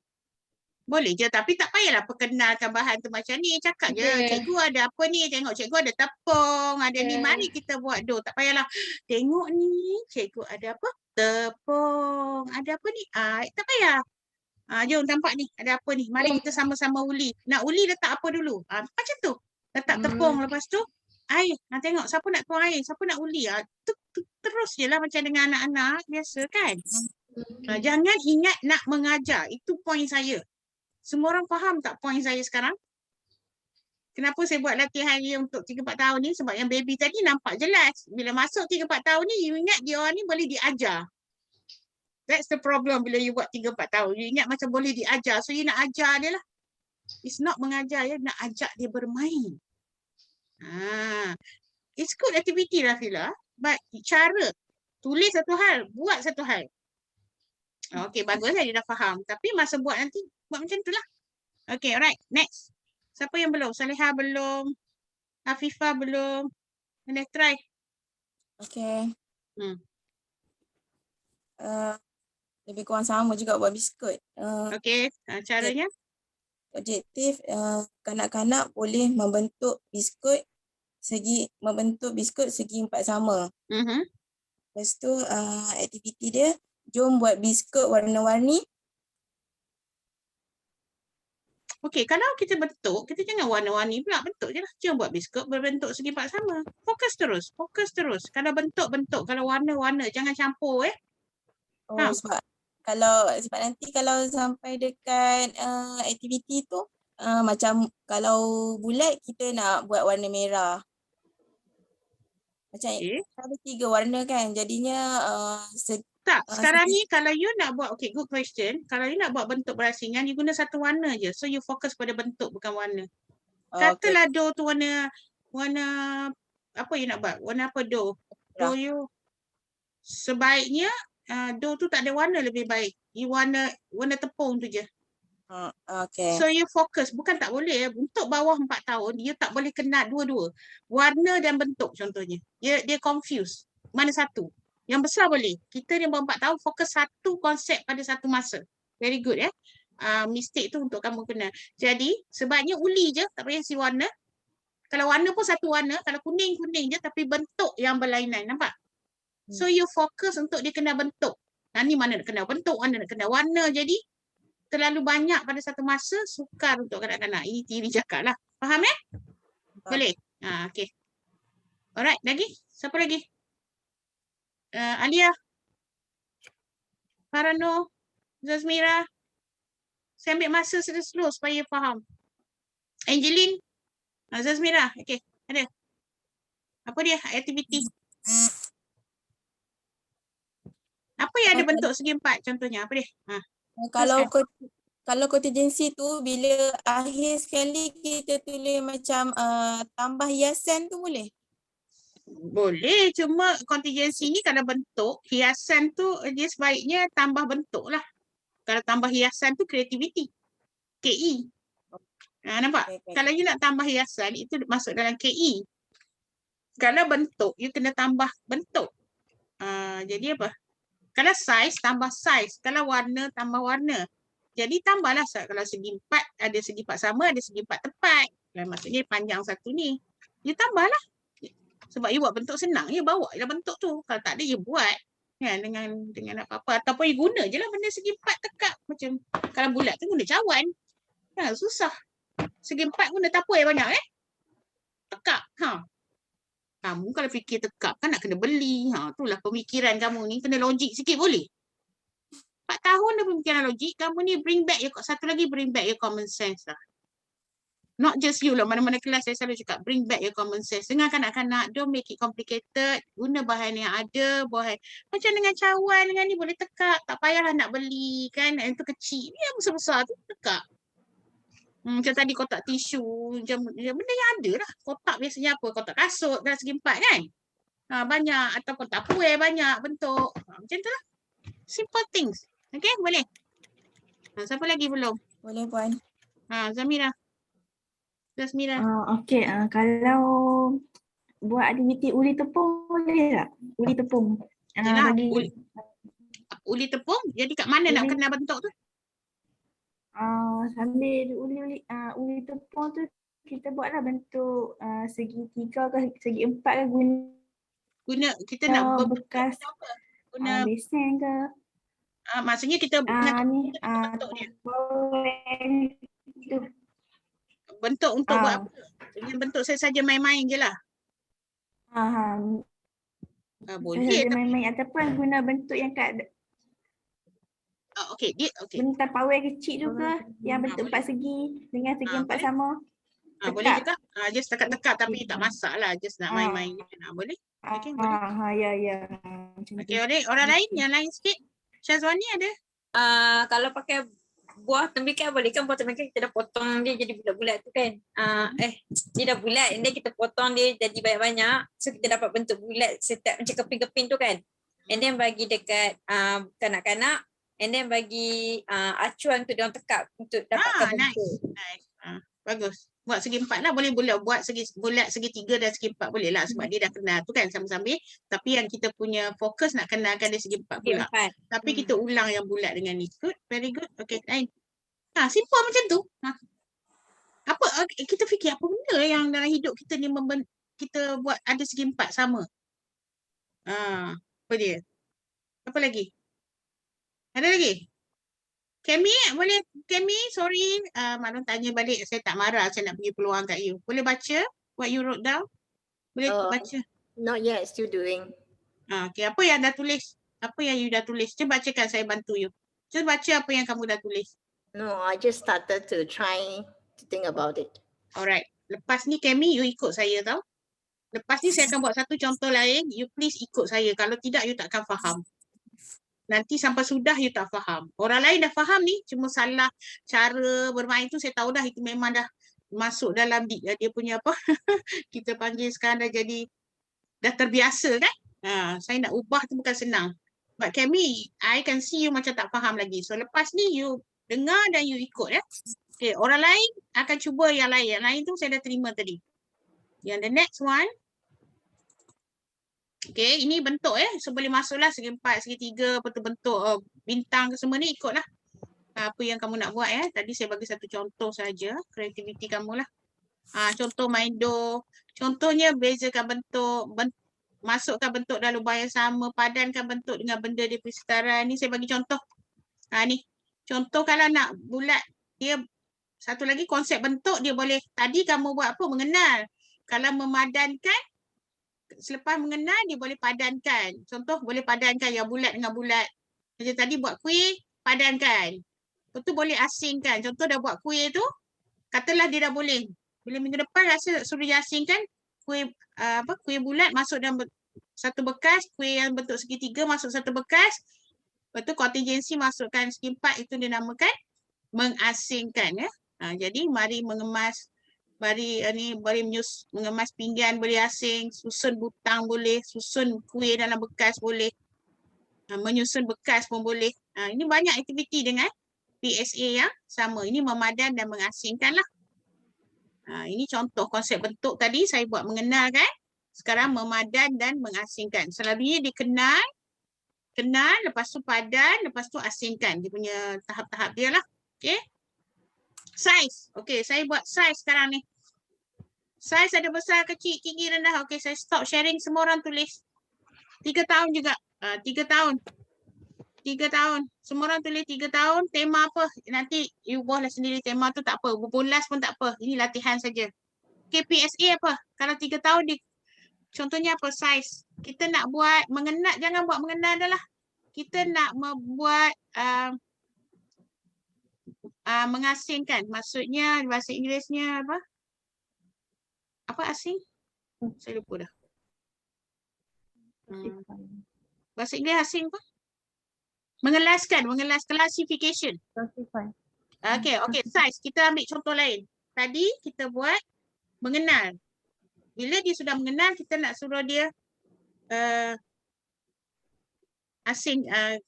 Boleh je, tapi tak payahlah perkenalkan bahan tu macam ni. Cakap je, cikgu ada apa ni, tengok cikgu ada tepung, ada ni, mari kita buat dough. Tak payahlah, tengok ni, cikgu ada apa? Tepung, ada apa ni? Tak payah. Jom tampak ni, ada apa ni? Mari kita sama-sama uli. Nak uli letak apa dulu? Macam tu. Letak tepung, lepas tu air. Tengok siapa nak tuang air, siapa nak uli. Terus je lah macam dengan anak-anak biasa kan. Jangan ingat nak mengajar. Itu poin saya. Semua orang faham tak poin saya sekarang? Kenapa saya buat latihan ni untuk 3-4 tahun ni? Sebab yang baby tadi nampak jelas. Bila masuk 3-4 tahun ni, you ingat dia orang ni boleh diajar. That's the problem bila you buat 3-4 tahun. You ingat macam boleh diajar. So you nak ajar dia lah. It's not mengajar ya. Nak ajak dia bermain. It's good activity Rafila. cara. Tulis satu hal, buat satu hal. Okay, baguslah dia dah faham. Tapi masa buat nanti, buat macam tu lah. Okay, alright. Next. Siapa yang belum? Saleha belum. Afifah belum. Mana try? Okay. Lebih kurang sama juga buat biskut. Okay, caranya? Objektif, kanak-kanak boleh membentuk biskut segi 4 sama. Lepas tu aktiviti dia, jom buat biskut warna-warni. Okey, kalau kita bentuk, kita jangan warna-warni pula. Bentuk je lah. Jom buat biskut berbentuk segi 4 sama. Fokus terus. Kalau bentuk. Kalau warna-warna, jangan campur Sebab nanti kalau sampai dekat aktiviti tu, macam kalau bulat kita nak buat warna merah. Macam ada 3 warna kan, jadinya sekarang ni kalau you nak buat, okay, good question. Kalau you nak buat bentuk berasingan, you guna satu warna je. So you fokus pada bentuk bukan warna. Katalah dough tu warna apa you nak buat? Warna apa dough? Dough you sebaiknya dough tu tak ada warna lebih baik. You warna tepung tu je. So you fokus, bukan tak boleh untuk bawah 4 tahun dia tak boleh kena dua-dua. Warna dan bentuk contohnya. Dia confuse. Mana satu? Yang besar boleh. Kita yang bawah 4 tahun fokus satu konsep pada satu masa. Very good mistake tu untuk kamu kena. Jadi sebabnya uli je, tak payah si warna. Kalau warna pun satu warna, kalau kuning-kuning je tapi bentuk yang berlainan, nampak? So you fokus untuk dia kena bentuk. Ni mana nak kena bentuk, mana nak kena warna. Jadi terlalu banyak pada satu masa, sukar untuk kanak-kanak. Ini teori cakap lah. Faham Boleh? Okay. Alright, lagi? Siapa lagi? Alia? Farano? Zazmira? Saya ambil masa slow supaya faham. Angeline? Zazmira? Okay, ada. Apa dia aktiviti? Apa yang ada bentuk segi 4 contohnya? Apa dia? Kalau kontingensi tu bila akhir sekali kita tulis macam tambah hiasan tu boleh? Boleh, cuma kontingensi ni kalau bentuk, hiasan tu dia sebaiknya tambah bentuk lah. Kalau tambah hiasan tu kreativiti. KE. Nampak? Okay. Kalau you nak tambah hiasan, itu masuk dalam KE. Kalau bentuk, you kena tambah bentuk. Jadi apa? Kalau saiz, tambah saiz. Kalau warna, tambah warna. Jadi tambahlah. Kalau segi 4, ada segi 4 sama, ada segi 4 tepat. Maksudnya panjang satu ni. You tambahlah. Sebab you buat bentuk senang, you bawa je bentuk tu. Kalau tak ada, you buat dengan apa-apa. Ataupun you guna je lah benda segi 4 tekak. Macam kalau bulat tu guna cawan. Susah. Segi 4 guna tapoi banyak tekak. Kamu kalau fikir tekak kan nak kena beli. Itulah pemikiran kamu ni. Kena logik sikit boleh. 4 tahun dah pemikiran logik. Kamu ni bring back your common sense lah. Not just you lah, mana-mana kelas saya selalu cakap, bring back your common sense. Dengan kanak-kanak, don't make it complicated. Guna bahan yang ada, macam dengan cawan, dengan ni boleh tekak. Tak payahlah nak beli kan, yang tu kecil. Yang besar-besar tu tekak. Macam tadi kotak tisu, benda yang ada lah. Kotak biasanya apa? Kotak kasut dalam segi 4 kan? Banyak, atau kotak puai banyak bentuk. Macam tu lah. Simple things. Okay, boleh? Siapa lagi belum? Boleh Puan. Zamira. Okey, kalau buat aktiviti uli tepung boleh tak? Uli tepung. Uli tepung, jadi kat mana nak kena bentuk tu? Sambil uli tepung tu kita buatlah bentuk segi 3 ke segi 4 ke guna kita nak bekas guna besen ke. Maksudnya kita nak bentuk dia. Bentuk untuk buat apa? Dengan bentuk saya saja main-main je lah. Boleh. Main-main ataupun guna bentuk yang kat okey. Bentuk power kecil tu ke yang bentuk 4 segi dengan segi 4 sama. Boleh juga. Just tekak-tekak tapi tak masak lah. Just nak main-main je. Boleh? Okey, boleh. Ya. Okey, orang lain yang lain sikit. Syazwani ada? Kalau pakai buah tembikai boleh kan? Buah tembikai kita dah potong dia jadi bulat-bulat tu kan. Dia dah bulat, and then kita potong dia jadi banyak-banyak. So kita dapat bentuk bulat setiap macam keping-keping tu kan. And then bagi dekat kanak-kanak, and then bagi acuan untuk dia orang tekap untuk dapatkan bentuk. Nice. Bagus. Buat segi 4 lah, boleh buat segi bulat, segi 3 dan segi 4 boleh lah sebab dia dah kenal tu kan sama-sama. Tapi yang kita punya fokus nak kenalkan dia segi 4 pula. Tapi kita ulang yang bulat dengan ni. Good, very good. Okay, lain. Simple macam tu. Apa kita fikir apa benda yang dalam hidup kita ni kita buat ada segi 4 sama. Apa dia? Apa lagi? Ada lagi? Kemi, boleh? Kemi, sorry. Maklum tanya balik. Saya tak marah. Saya nak bagi peluang kat you. Boleh baca what you wrote down? Boleh baca? Not yet, still doing. Okay, apa yang dah tulis? Apa yang you dah tulis? Cuba bacakan, saya bantu you. Cuba baca apa yang kamu dah tulis. No, I just started to try to think about it. Alright. Lepas ni Kemi, you ikut saya tau. Lepas ni saya akan buat satu contoh lain. You please ikut saya. Kalau tidak, you takkan faham. Nanti sampai sudah you tak faham. Orang lain dah faham ni, cuma salah cara bermain tu saya tahu dah itu memang dah masuk dalam dia punya apa. Kita panggil sekarang dah terbiasa kan? Saya nak ubah tu bukan senang. But Kemi, I can see you macam tak faham lagi. So lepas ni you dengar dan you ikut ya. Okay, orang lain akan cuba yang lain. Yang lain tu saya dah terima tadi. Yang the next one. Okay, ini bentuk so boleh masuklah segi 4, segi 3, bentuk bintang ke semua ni ikutlah. Apa yang kamu nak buat Tadi saya bagi satu contoh saja, kreativiti kamu lah. Contoh main do. Contohnya bezakan bentuk, masukkan bentuk dalam lubang yang sama, padankan bentuk dengan benda di persekitaran. Ni saya bagi contoh. Ni. Contoh kalau nak bulat, dia satu lagi konsep bentuk dia boleh, tadi kamu buat apa? Mengenal. Kalau memadankan, selepas mengenal dia boleh padankan. Contoh boleh padankan yang bulat dengan bulat. Macam tadi buat kuih, padankan. Lepas tu boleh asingkan. Contoh dah buat kuih tu, katalah dia dah boleh. Bila minggu depan rasa suruh dia asingkan, kuih bulat masuk dalam satu bekas, kuih yang bentuk segitiga masuk satu bekas. Lepas tu kontingensi masukkan segi 4, itu dinamakan mengasingkan jadi mari mengemas. Bari mengemas pinggan boleh asing, susun butang boleh, susun kuih dalam bekas boleh, menyusun bekas pun boleh. Ini banyak aktiviti dengan PSA yang sama. Ini memadan dan mengasingkan lah. Ini contoh konsep bentuk tadi saya buat mengenal kan. Sekarang memadan dan mengasingkan. Selalunya dikenal, lepas tu padan, lepas tu asingkan. Dia punya tahap-tahap dia lah. Okay. Size. Okay, saya buat size sekarang ni. Size ada besar, kecil, tinggi, rendah. Okay, saya stop sharing. Semua orang tulis. 3 tahun juga. 3 tahun. 3 tahun. Semua orang tulis 3 tahun. Tema apa? Nanti you buatlah sendiri tema tu tak apa. Berbulas pun tak apa. Ini latihan saja. Okay, PSA apa? Kalau 3 tahun, contohnya apa? Size. Kita nak buat mengenal. Jangan buat mengenal dah lah. Kita nak membuat mengasingkan. Maksudnya bahasa Inggerisnya apa? Apa asing? Saya lupa dah. Bahasa Inggeris asing apa? Mengelaskan, classification. Okay, size. Kita ambil contoh lain. Tadi kita buat mengenal. Bila dia sudah mengenal, kita nak suruh dia asingkan.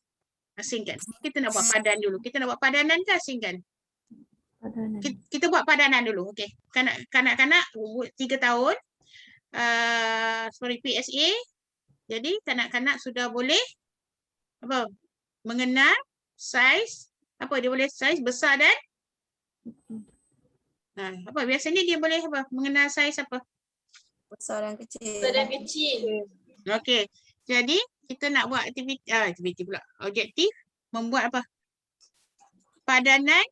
Kita nak buat padan dulu. Kita nak buat padanan ke asingkan? Padanan. Kita buat padanan dulu. Okey. Kanak-kanak 3 tahun. PSA. Jadi kanak-kanak sudah boleh apa? Mengenal saiz. Apa dia boleh saiz besar dan apa biasanya dia boleh apa? Mengenal saiz apa? Besar dan kecil. Besar dan kecil. Okey. Jadi kita nak buat aktiviti pula. Objektif membuat apa? Padanan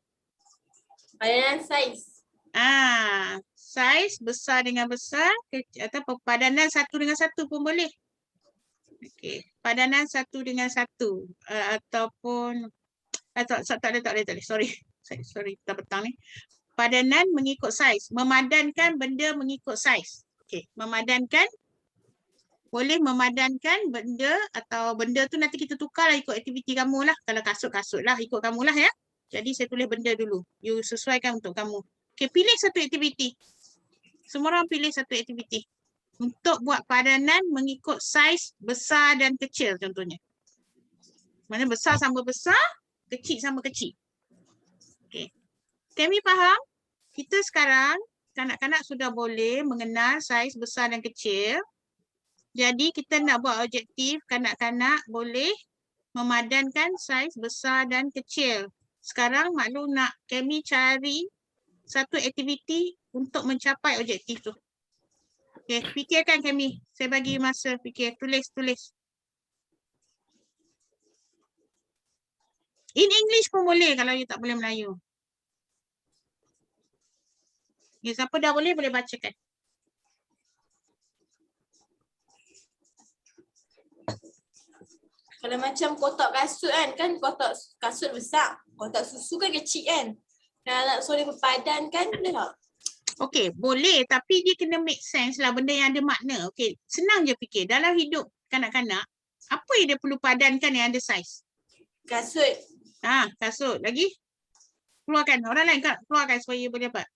saiz. Saiz besar dengan besar atau padanan 1 dengan 1 pun boleh. Okey, padanan 1 dengan 1 ataupun tak boleh. Sorry, petang ni. Padanan mengikut saiz, memadankan benda mengikut saiz. Okey, boleh memadankan benda atau benda tu nanti kita tukarlah ikut aktiviti kamu lah. Kalau kasut-kasut lah ikut kamu lah ya. Jadi saya tulis benda dulu. You sesuaikan untuk kamu. Okay, pilih satu aktiviti. Semua orang pilih satu aktiviti. Untuk buat padanan mengikut saiz besar dan kecil contohnya. Mana besar sama besar, kecil sama kecil. Okay. Kami faham? Kita sekarang, kanak-kanak sudah boleh mengenal saiz besar dan kecil. Jadi kita nak buat objektif, kanak-kanak boleh memadankan saiz besar dan kecil. Sekarang maklum nak kami cari satu aktiviti untuk mencapai objektif tu. Okay, fikirkan kami. Saya bagi masa fikir. Tulis. In English pun boleh kalau you tak boleh Melayu. Ya, siapa dah boleh bacakan. Kalau macam kotak kasut kan kotak kasut besar. Kotak susu kan kecil kan. Kalau nak suruh berpadan kan boleh tak? Okey, boleh tapi dia kena make sense lah, benda yang ada makna. Okey, senang je fikir. Dalam hidup kanak-kanak, apa yang dia perlu padankan yang ada saiz? Kasut. Kasut. Lagi? Keluarkan. Orang lain keluarkan supaya boleh dapat.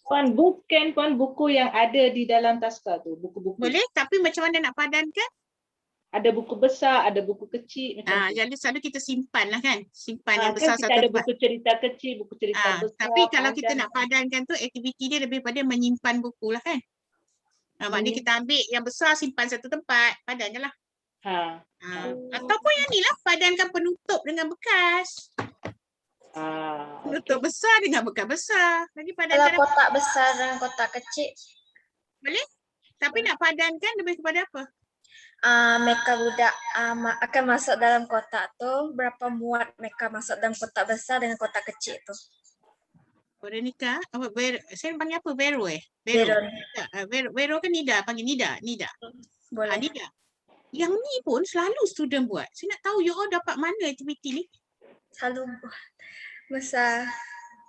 Puan bukan buku yang ada di dalam taska tu, buku-buku. Boleh, tapi macam mana nak padankan? Ada buku besar, ada buku kecil macam tu. Jadi selalu kita simpan lah kan. Simpan yang besar kita satu ada tempat. buku cerita kecil, buku cerita besar. Tapi kalau kita nak padankan tu, aktiviti dia lebih pada menyimpan buku lah kan. Maknanya kita ambil yang besar simpan satu tempat, padan je lah. Ataupun yang ni lah, padankan penutup dengan bekas. Penutup besar dengan bekas besar. Lagi padankan. Kalau kotak besar dan kotak kecil. Boleh? Tapi nak padankan lebih kepada apa? Mereka budak akan masuk dalam kotak tu, berapa muat mereka masuk dalam kotak besar dengan kotak kecil tu. Veronica, saya panggil apa? Vero Vero kan Nida, panggil Nida. Boleh. Nida. Yang ni pun selalu student buat. Saya nak tahu you all dapat mana aktiviti ni? Selalu buat. Besar.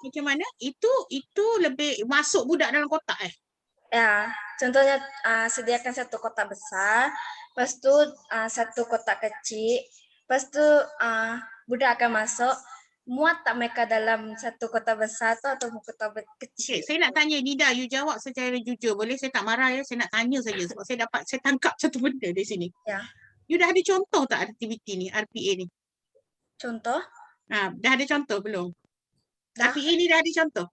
Macam mana? Itu lebih masuk budak dalam kotak Ya, contohnya sediakan satu kotak besar, lepas tu satu kotak kecil, lepas tu budak akan masuk, muat tak mereka dalam satu kotak besar tu atau kotak kecil? Saya nak tanya Nida, you jawab secara jujur. Boleh saya tak marah ya? Saya nak tanya saja sebab saya tangkap satu benda di sini. Ya. You dah ada contoh tak aktiviti ni, RPA ni? Contoh? Dah ada contoh belum? RPA ni dah ada contoh?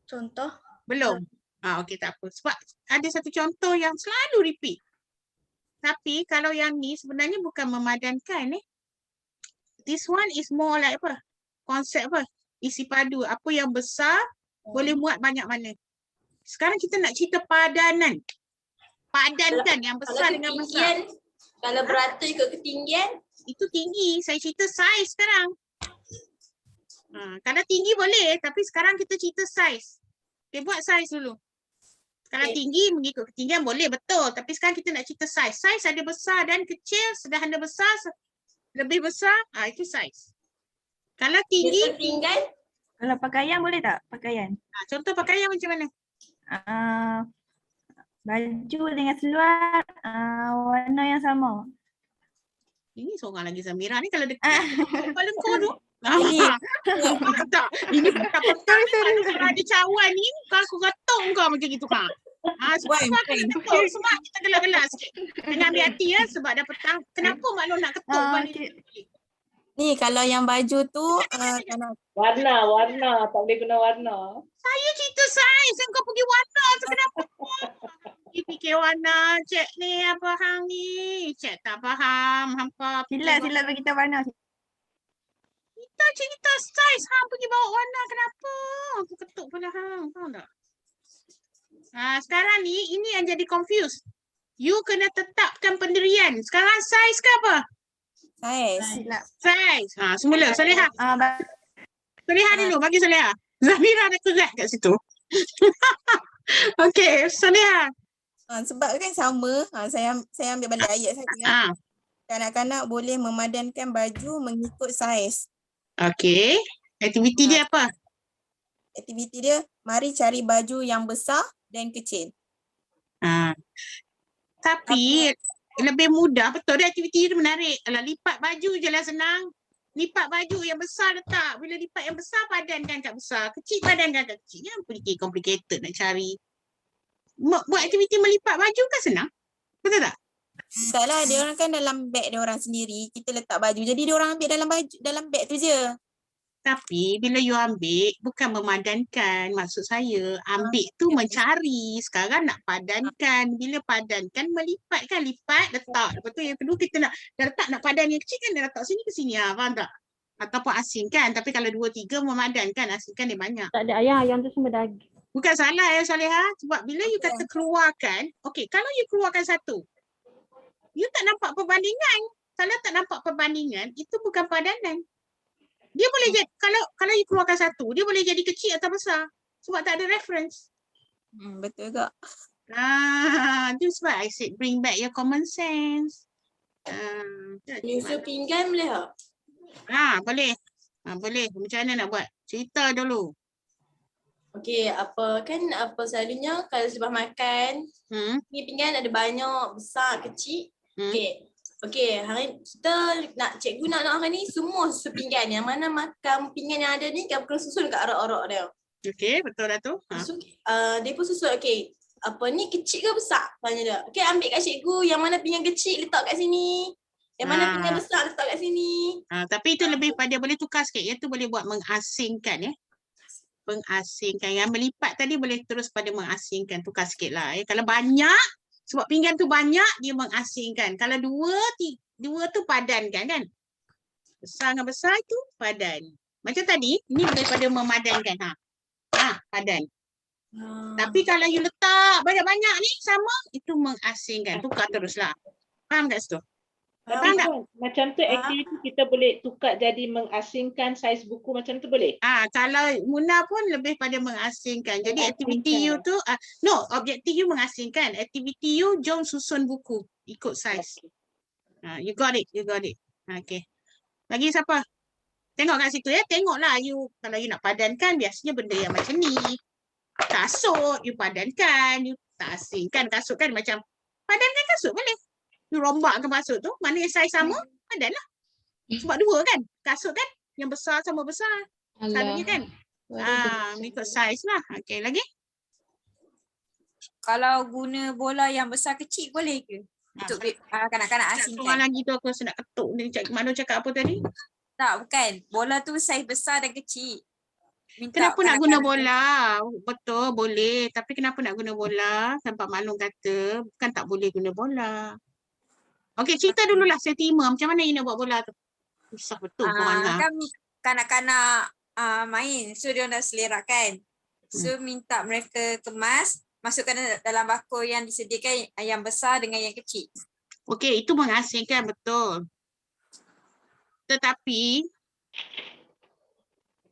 Contoh? Belum? Okey, tak apa. Sebab ada satu contoh yang selalu repeat. Tapi kalau yang ni sebenarnya bukan memadankan. This one is more like apa? Konsep apa? Isi padu. Apa yang besar boleh muat banyak mana. Sekarang kita nak cerita padanan. Padankan yang besar dengan besar. Kalau beratur ikut ketinggian. Itu tinggi. Saya cerita saiz sekarang. Kalau tinggi boleh. Tapi sekarang kita cerita saiz. Okay, buat saiz dulu. Kalau tinggi mengikut ketinggian boleh, betul. Tapi sekarang kita nak cerita saiz. Saiz ada besar dan kecil, sederhana besar, lebih besar. Itu saiz. Kalau tinggi. Kalau pakaian boleh tak? Pakaian. Contoh pakaian macam mana? Baju dengan seluar warna yang sama. Ini seorang lagi Zamira ni kalau dekat kepala kau tu. Tak. Ini petang-petang ni kalau ada cawan ni aku gatung kau macam gitu kan. Sebab kita gelak-gelak sikit. Dengan ambil hati ya sebab dah petang. Kenapa maklum nak ketuk balik? Ni kalau yang baju tu warna tak boleh guna warna. Saya cerita saiz kau pergi warna tu kenapa? Dia fikir warna cik ni apa hang ni? Cik tak faham hampa. Silat bagi kita warna. Kita cerita saiz hang pergi bawa warna kenapa? Aku ketuk pada hang, tahu tak? Sekarang ni ini yang jadi confused. You kena tetapkan pendirian. Sekarang saiz ke apa? Saiz. Semula Soleha. Soleha dulu, bagi Soleha. Zamira dah kerat kat situ. Okey, Soleha. Sebab kan sama, saya ambil balik ayat saya. Kanak-kanak boleh memadankan baju mengikut saiz. Okey. Aktiviti dia apa? Aktiviti dia, mari cari baju yang besar dan kecil. Tapi lebih mudah, betul dia aktiviti dia menarik. Kalau lipat baju je lah senang. Lipat baju yang besar letak. Bila lipat yang besar, padankan kat besar. Kecil, padankan kat kecil. Jangan fikir complicated nak cari. Buat aktiviti melipat baju kan senang. Betul tak? Tak lah, dia orang kan dalam beg dia orang sendiri. Kita letak baju. Jadi dia orang ambil dalam beg tu je. Tapi bila you ambil, bukan memadankan. Maksud saya, ambil tu mencari. Sekarang nak padankan. Bila padankan, melipat kan. Lipat, letak. Lepas tu yang kedua kita dah letak nak padan yang kecil kan. Dah letak sini ke sini. Faham tak? Ataupun asingkan. Tapi kalau 2, 3 memadankan. Asingkan dia banyak. Tak ada ayam tu semua daging. Bukan salah ya Saleha. Sebab bila you kata keluarkan. Okay, kalau you keluarkan satu. You tak nampak perbandingan. Kalau tak nampak perbandingan, itu bukan padanan. Dia boleh jadi, kalau you keluarkan satu, dia boleh jadi kecil atau besar. Sebab tak ada reference. Betul tak? That's why I said bring back your common sense. Nyusul pinggan boleh tak? Boleh. Boleh. Macam mana nak buat? Cerita dulu. Okey, apa selalunya kalau selepas makan, ni pinggan ada banyak, besar, kecil. Okey, hari kita cikgu nak hari ni semua susu pinggan. Yang mana makan pinggan yang ada ni kena susun kat arak-arak dia. Okey, betul dah tu. Dia pun susun, okey. Apa ni kecil ke besar? Tanya dia. Okey, ambil kat cikgu yang mana pinggan kecil letak kat sini. Yang mana pinggan besar letak kat sini. Tapi itu lebih pada boleh tukar sikit. Itu boleh buat mengasingkan ya. Mengasingkan. Yang melipat tadi boleh terus pada mengasingkan. Tukar sikit lah. Kalau banyak, sebab pinggan tu banyak, dia mengasingkan. Kalau dua tu padankan kan. Besar dengan besar itu padan. Macam tadi, ini daripada memadankan. Padan. Tapi kalau you letak banyak-banyak ni sama, itu mengasingkan. Tukar teruslah. Faham tak situ? Faham tak? Macam tu aktiviti kita boleh tukar jadi mengasingkan saiz buku macam tu boleh? Kalau Muna pun lebih pada mengasingkan. Jadi aktiviti you tu, objektif you mengasingkan. Aktiviti you jom susun buku ikut saiz. You got it. Okay. Lagi siapa? Tengok kat situ ya. Tengoklah you, kalau you nak padankan biasanya benda yang macam ni. Kasut, you padankan. You tak asingkan kasut kan macam, padankan kasut boleh. You rombakkan kasut tu, mana yang saiz sama, padan lah. Sebab dua kan, kasut kan, yang besar sama besar. Selalunya kan. Ikut saiz lah. Okay, lagi? Kalau guna bola yang besar kecil boleh ke? Untuk kanak-kanak asingkan. Soalan lagi tu aku rasa nak ketuk ni. Mana cakap apa tadi? Tak, bukan. Bola tu saiz besar dan kecil. Kenapa nak guna bola? Betul, boleh. Tapi kenapa nak guna bola? Sampai Maklum kata, bukan tak boleh guna bola. Okey, cerita dululah Setima. Macam mana you nak buat bola tu? Susah betul korang. Kan kanak-kanak main. So, dia nak selerakan. So, minta mereka kemas. Masukkan dalam bakul yang disediakan yang besar dengan yang kecil. Okey, itu mengasingkan betul. Tetapi,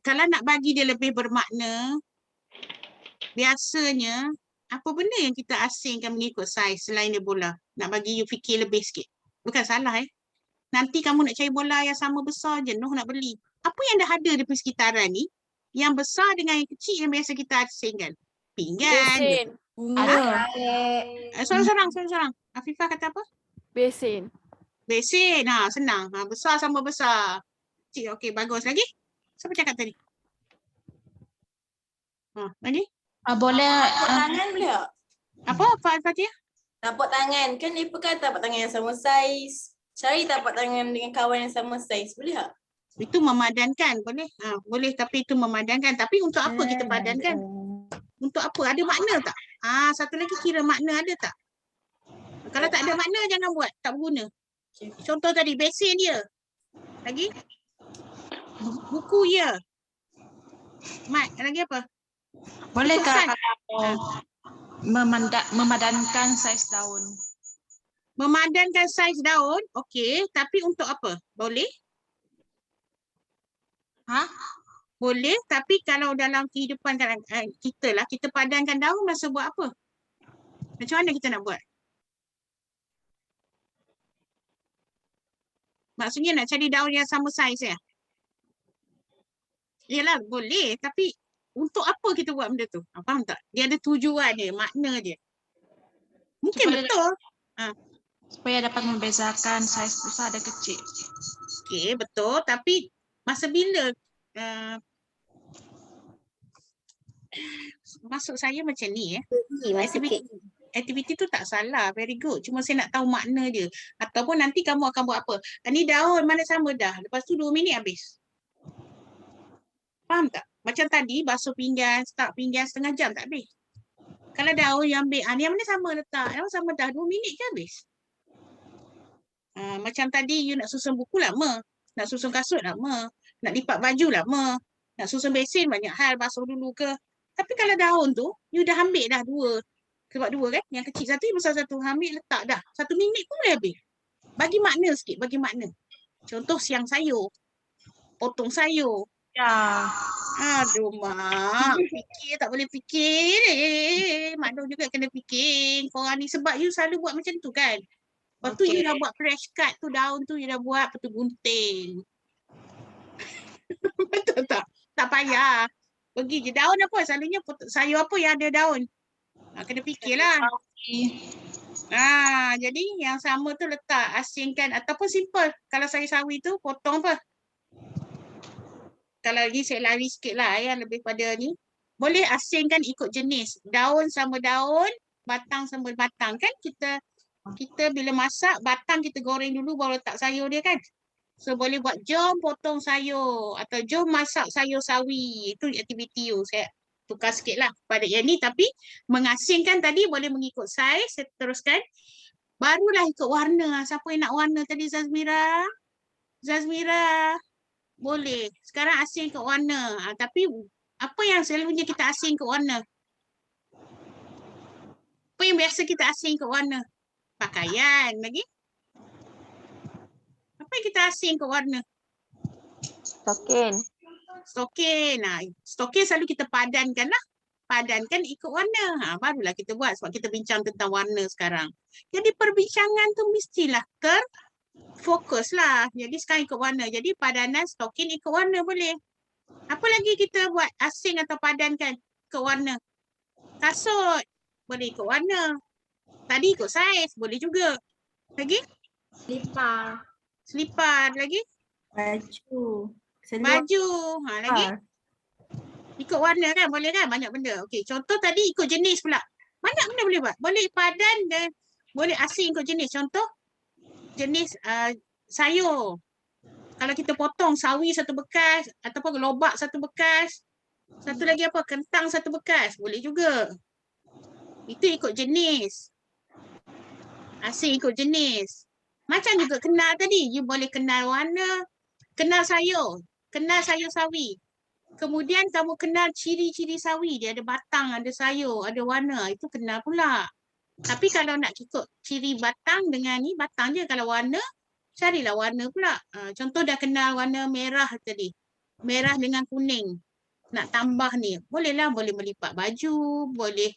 kalau nak bagi dia lebih bermakna, biasanya, apa benda yang kita asingkan mengikut saiz selain dia bola? Nak bagi you fikir lebih sikit. Bukan salah Nanti kamu nak cari bola yang sama besar, jenuh nak beli. Apa yang dah ada di sekitaran ni, yang besar dengan yang kecil yang biasa kita asingkan? Pinggan. Sorang. Afifah kata apa? Besin. Senang. Besar sama besar. Kecil, okey, bagus. Lagi? Siapa cakap tadi? Lagi? Boleh. Tapak tangan boleh tak? Apa Fatihah? Tapak tangan. Kan dia pakai tapak tangan yang sama saiz. Cari tapak tangan dengan kawan yang sama saiz. Boleh tak? Itu memadankan. Boleh. Boleh tapi itu memadankan. Tapi untuk apa kita padankan? Untuk apa? Ada makna tak? Satu lagi kira makna ada tak? Kalau tak ada makna jangan buat. Tak berguna. Contoh tadi besin dia. Lagi? Buku dia. Mat, lagi apa? Bolehkah memadankan saiz daun? Memadankan saiz daun, okey. Tapi untuk apa? Boleh? Boleh, tapi kalau dalam kehidupan kita lah, kita padankan daun masa buat apa? Macam mana kita nak buat? Maksudnya nak cari daun yang sama saiz ya? Yalah, boleh. Tapi untuk apa kita buat benda tu? Faham tak? Dia ada tujuan dia, makna dia. Mungkin betul. Supaya dapat membezakan saiz besar dan kecil. okey, betul. Tapi masa bila maksud saya macam ni aktiviti tu tak salah, very good. Cuma saya nak tahu makna dia. Ataupun nanti kamu akan buat apa? Ni daun mana sama dah. Lepas tu 2 minit habis. Faham tak? Macam tadi basuh pinggan, start pinggan setengah jam tak habis. Kalau daun yang ambil, ni yang mana sama letak. Yang mana sama dah 2 minit je habis. Macam tadi you nak susun buku lama. Nak susun kasut lama. Nak lipat baju lama. Nak susun besin banyak hal, basuh dulu ke. Tapi kalau daun tu, you dah ambil dah 2. Sebab 2 kan? Yang kecil satu, yang besar satu. Ambil letak dah. 1 minit pun boleh habis. Bagi makna sikit, bagi makna. Contoh siang sayur. Potong sayur. Ya. Aduh mak, fikir tak boleh fikir. Mak Dong juga kena fikir. Korang ni sebab you selalu buat macam tu kan? Lepas tu you dah buat fresh cut tu, daun tu you dah buat, lepas tu gunting. Betul tak? Tak payah. Pergi je. Daun apa? Selalunya sayur apa yang ada daun? Kena fikirlah. Jadi yang sama tu letak, asingkan ataupun simple. Kalau sayur sawi tu potong apa? Kalau lagi saya lari sikit lah yang lebih pada ni. Boleh asingkan ikut jenis. Daun sama daun, batang sama batang. Kan kita bila masak, batang kita goreng dulu baru letak sayur dia kan. So boleh buat jom potong sayur atau jom masak sayur sawi. Itu aktiviti you. Saya tukar sikit lah pada yang ni. Tapi mengasingkan tadi boleh mengikut saiz. Saya teruskan. Barulah ikut warna. Siapa yang nak warna tadi Zazmira? Zazmira. Boleh. Sekarang asing ke warna. Tapi apa yang selalunya kita asing ke warna? Apa yang biasa kita asing ke warna? Pakaian. Lagi? Apa yang kita asing ke warna? Stokin. Stokin selalu kita padankan lah. Padankan ikut warna. Barulah kita buat sebab kita bincang tentang warna sekarang. Jadi perbincangan tu mestilah fokus lah. Jadi sekarang ikut warna. Jadi padanan stokin ikut warna boleh. Apa lagi kita buat asing atau padankan ikut warna? Kasut. Boleh ikut warna. Tadi ikut saiz. Boleh juga. Lagi? Selipar. Lagi? Baju. Baju. Lagi? Ikut warna kan? Boleh kan? Banyak benda. Okey. Contoh tadi ikut jenis pula. Banyak benda boleh buat. Boleh padan dan boleh asing ikut jenis. Contoh jenis sayur. Kalau kita potong sawi satu bekas ataupun lobak satu bekas. Satu lagi apa? Kentang satu bekas. Boleh juga. Itu ikut jenis. Asing ikut jenis. Macam juga kenal tadi. You boleh kenal warna. Kenal sayur. Kenal sayur sawi. Kemudian kamu kenal ciri-ciri sawi. Dia ada batang, ada sayur, ada warna. Itu kenal pula. Tapi kalau nak ikut ciri batang dengan ni, batang je. Kalau warna, carilah warna pula. Contoh dah kenal warna merah tadi. Merah dengan kuning. Nak tambah ni. Bolehlah, boleh melipat baju. Boleh,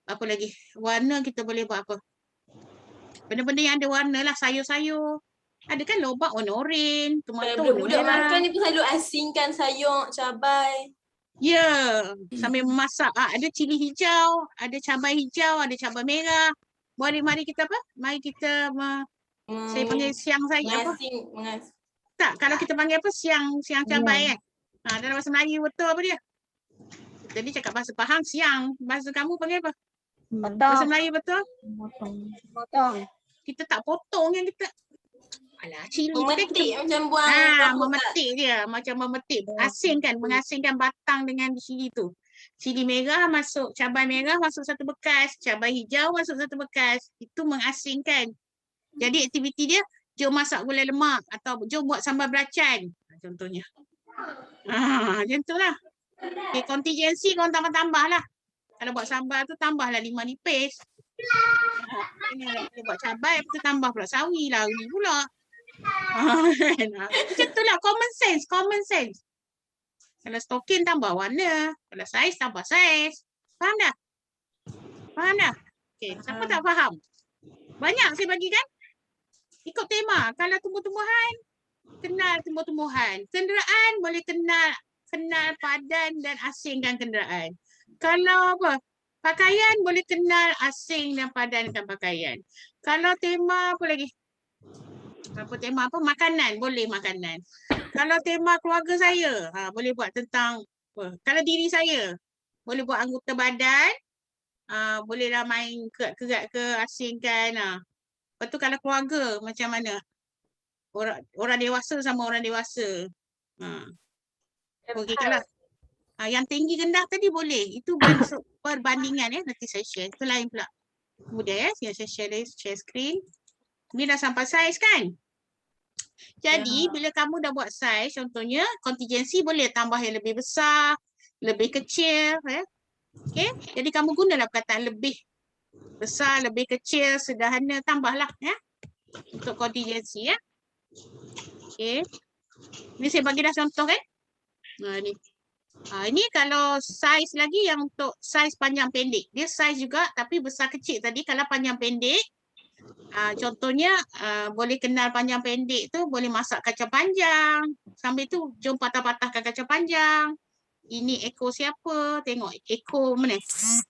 apa lagi? Warna kita boleh buat apa? Benda-benda yang ada warna lah. Sayur-sayur. Ada kan lobak warna oranye. Tomato warna budak merah. makan ni pun selalu asingkan sayur, cabai. Ya, sambil memasak. Ada cili hijau, ada cabai hijau, ada cabai merah. Mari kita apa? Mari kita saya panggil siang saya apa? Tak, kalau kita panggil apa? Siang cabai kan. Dalam bahasa Melayu betul apa dia? Jadi cakap bahasa Pahang siang. Bahasa kamu panggil apa? Bahasa Melayu betul? Potong. Kita tak potong yang kita. Alah, cili memetik macam buang memetik dia, macam memetik, asingkan, mengasingkan batang dengan cili tu. Cili merah masuk, cabai merah masuk satu bekas, cabai hijau masuk satu bekas. Itu mengasingkan. Jadi aktiviti dia, jom masak gulai lemak atau jom buat sambal belacan. Contohnya. Macam tu lah. Okay, kontingensi korang tambah-tambah lah. Kalau buat sambal tu tambahlah 5 nipis. Kita buat cabai, lepas tu tambah pula sawi, lari pula. Macam tu lah, common sense. Kalau stokin tambah warna, kalau saiz tambah saiz. Faham dah? Okay, siapa tak faham? Banyak saya bagi kan? Ikut tema. Kalau tumbuh-tumbuhan, kenal tumbuh-tumbuhan. Kenderaan boleh kenal padan dan asingkan kenderaan. Kalau apa? Pakaian boleh kenal asing dan padankan pakaian. Kalau tema apa lagi? Apa tema apa? Makanan, boleh makanan. Kalau tema keluarga saya, boleh buat tentang kalau diri saya, boleh buat anggota badan, bolehlah main kerat-kerat ke, asingkan. Lepas tu kalau keluarga macam mana? Orang dewasa sama orang dewasa. Okey, kalau yang tinggi rendah tadi boleh. Itu perbandingan ya, nanti saya share. Itu lain pula. Kemudian ya, saya share screen. Ni dah sampai saiz kan? Jadi bila kamu dah buat saiz, contohnya kontingensi boleh tambah yang lebih besar, lebih kecil. Okay? Jadi kamu gunalah perkataan lebih besar, lebih kecil, sederhana, tambahlah ya. Untuk kontingensi ya. Okay. Ni saya bagi dah contoh kan? Ni. Ini kalau saiz lagi yang untuk saiz panjang pendek. Dia saiz juga tapi besar kecil tadi. Kalau panjang pendek, contohnya boleh kenal panjang pendek tu boleh masak kacang panjang. Sambil tu jom patah-patahkan kacang panjang. Ini ekor siapa? Tengok ekor mana?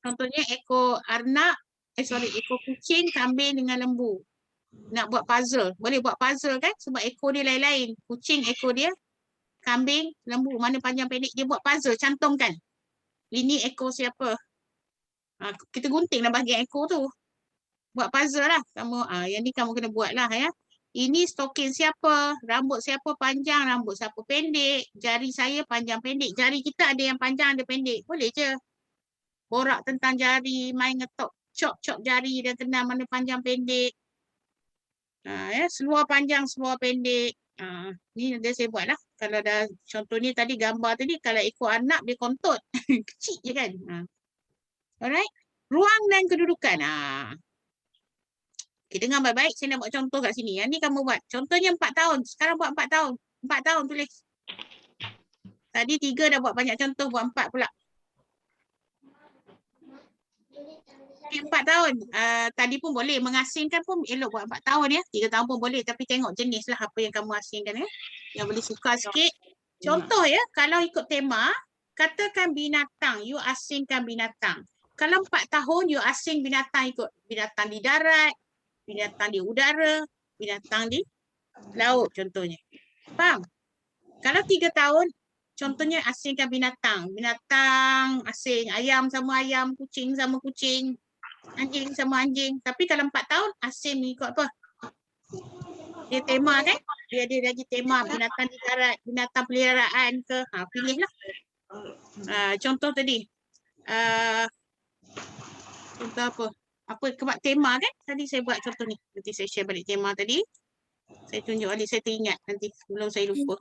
Contohnya ekor arnab, ekor kucing, kambing dengan lembu. Nak buat puzzle. Boleh buat puzzle kan? Sebab ekor dia lain-lain. Kucing ekor dia, kambing, lembu, mana panjang pendek. Dia buat puzzle, cantumkan. Ini ekor siapa? Kita guntinglah bahagian ekor tu. Buat puzzle lah. Yang ni kamu kena buat lah ya. Ini stokin siapa? Rambut siapa panjang, rambut siapa pendek. Jari saya panjang pendek. Jari kita ada yang panjang, ada pendek. Boleh je. Borak tentang jari, main ngetok, cop-cop jari dan kenal mana panjang pendek. Seluar panjang, seluar pendek. Ni nanti saya buat lah. Kalau dah contoh ni tadi gambar tadi, kalau ekor anak dia kontot. Kecil je kan. Alright. Ruang dan kedudukan. Okay, dengar baik-baik. Saya nak buat contoh kat sini. Yang ni kamu buat. Contohnya 4 tahun. Sekarang buat 4 tahun. 4 tahun tulis. Tadi 3 dah buat banyak contoh. Buat 4 pula. 4 tahun. Tadi pun boleh. Mengasingkan pun elok buat 4 tahun ya. 3 tahun pun boleh. Tapi tengok jenis lah apa yang kamu asingkan ya. Yang boleh suka sikit. Contoh ya. Kalau ikut tema. Katakan binatang. You asingkan binatang. Kalau 4 tahun you asing binatang ikut. Binatang di darat. Binatang di udara. Binatang di laut contohnya. Faham? Kalau 3 tahun. Contohnya asingkan binatang. Binatang asing. Ayam sama ayam. Kucing sama kucing. Anjing sama anjing. Tapi kalau 4 tahun asing ikut apa? Dia tema kan? Dia ada lagi tema binatang di darat, binatang peliharaan ke. Pilihlah. Contoh tadi. Contoh apa? Apa tema kan? Tadi saya buat contoh ni. Nanti saya share balik tema tadi. Saya tunjuk balik, saya teringat nanti sebelum saya lupa.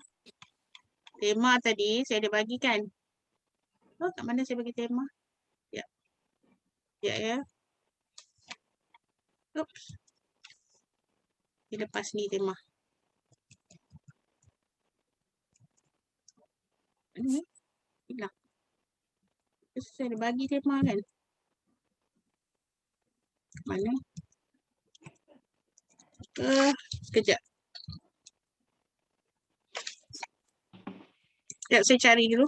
Tema tadi saya ada bagikan. Kat mana saya bagi tema? Ya. Ya. Oops. Dia lepas ni tema. Ini hilang. Saya ada bagi tema kan? Mana? Sekejap. Sekejap saya cari dulu.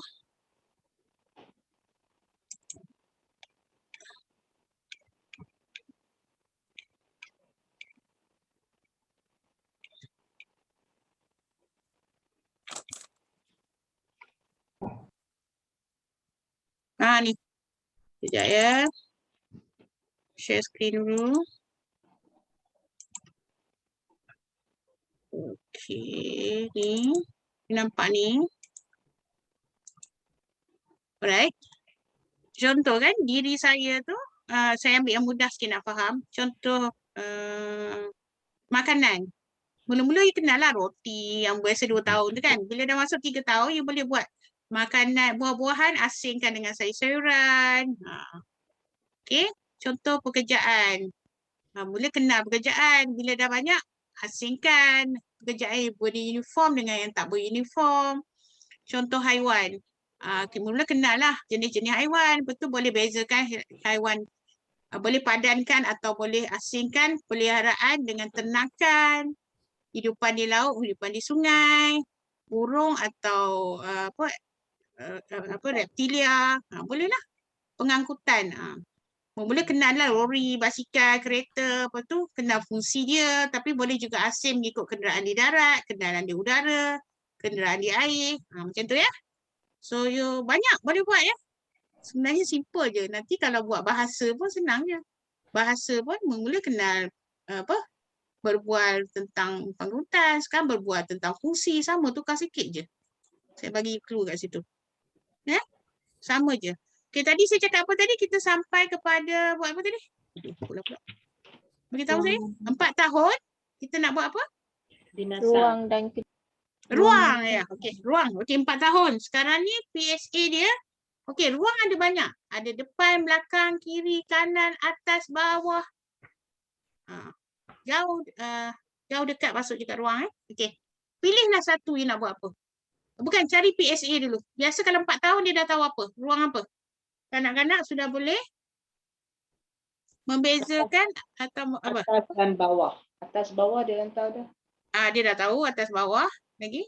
Ni. Sekejap ya. Share screen dulu. Okey, ni. Nampak ni. Alright. Contoh kan, diri saya tu, saya ambil yang mudah sikit nak faham. Contoh, makanan. Mula-mula you kenal lah roti yang biasa 2 tahun tu kan. Bila dah masuk 3 tahun, you boleh buat makanan, buah-buahan asingkan dengan sayur-sayuran. Okey, contoh pekerjaan. Mula kenal pekerjaan. Bila dah banyak, asingkan pekerjaan yang beruniform dengan yang tak beruniform. Contoh haiwan. Mula kenal lah jenis-jenis haiwan. Lepas tu boleh bezakan haiwan. Boleh padankan atau boleh asingkan peliharaan dengan ternakan. Hidupan di laut, hidupan di sungai. Burung atau reptilia. Bolehlah. Pengangkutan. Mula kenal lah lori, basikal, kereta, apa tu, kenal fungsi dia. Tapi boleh juga asing mengikut kenderaan di darat, kenderaan di udara, kenderaan di air. Macam tu ya. So you banyak boleh buat ya. Sebenarnya simple je. Nanti kalau buat bahasa pun senang je. Bahasa pun mula kenal apa, berbual tentang pangrutan, sekarang berbual tentang fungsi, sama tukar sikit je. Saya bagi clue kat situ. Ya? Sama je. Okey, tadi saya cakap apa tadi? Kita sampai kepada buat apa tadi? Pula. Beritahu saya. 4 tahun kita nak buat apa? Ruang dan ruang ya. Okey, ruang. Okey, 4 tahun. Sekarang ni PSA dia. Okey, ruang ada banyak. Ada depan, belakang, kiri, kanan, atas, bawah. Jauh dekat masuk dekat ruang Okey. Pilihlah satu yang nak buat apa. Bukan, cari PSA dulu. Biasa kalau 4 tahun dia dah tahu apa, ruang apa. Kanak-kanak sudah boleh membezakan atau apa? Atas dan bawah. Atas bawah dia dah tahu dah. Dia dah tahu atas bawah lagi.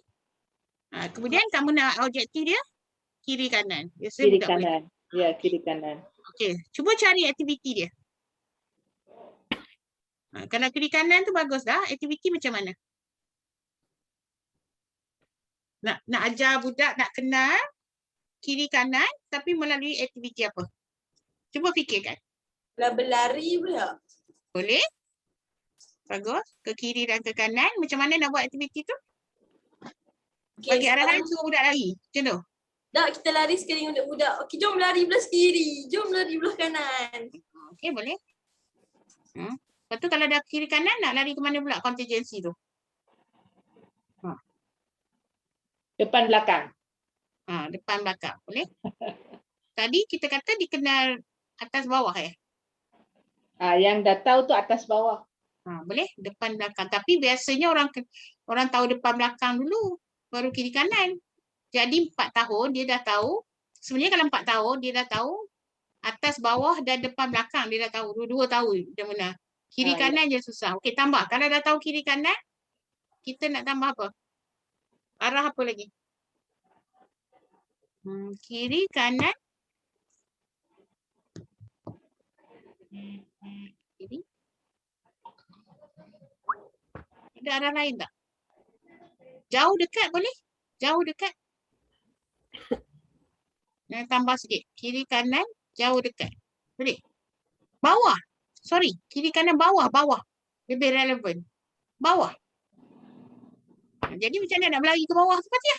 Kemudian kamu nak objektif dia kiri kanan. Biasa Kiri budak kanan. Ya, kiri kanan. Okey, cuba cari aktiviti dia. Kalau kiri kanan tu bagus dah. Aktiviti macam mana? Nak ajar budak nak kenal kiri kanan tapi melalui aktiviti apa? Cuba fikirkan. Berlari pula. Boleh? Bagus. Ke kiri dan ke kanan. Macam mana nak buat aktiviti tu? Bagi arahan suruh budak lari. Macam tu? Tak, kita lari sekali untuk budak. Okey, jom lari belah kiri. Jom lari belah kanan. Okey, boleh. Lepas tu kalau dah kiri kanan, nak lari ke mana pula kontingensi tu? Depan belakang. Depan belakang. Boleh? Tadi kita kata dikenal atas bawah ya? Yang dah tahu tu atas bawah. Boleh? Depan belakang. Tapi biasanya orang tahu depan belakang dulu. Baru kiri kanan. Jadi 4 tahun dia dah tahu. Sebenarnya kalau 4 tahun dia dah tahu atas bawah dan depan belakang dia dah tahu. Dua-dua tahu macam mana. Kiri kanan je susah. Okey, tambah. Kalau dah tahu kiri kanan, kita nak tambah apa? Arah apa lagi? Kiri kanan. Kiri. Ada arah lain tak? Jauh dekat boleh? Jauh dekat. Tambah sikit. Kiri kanan, jauh dekat. Boleh? Bawah. Sorry. Kiri kanan bawah. Bawah. Lebih relevan. Bawah. Jadi macam mana nak berlari ke bawah tu Fatia?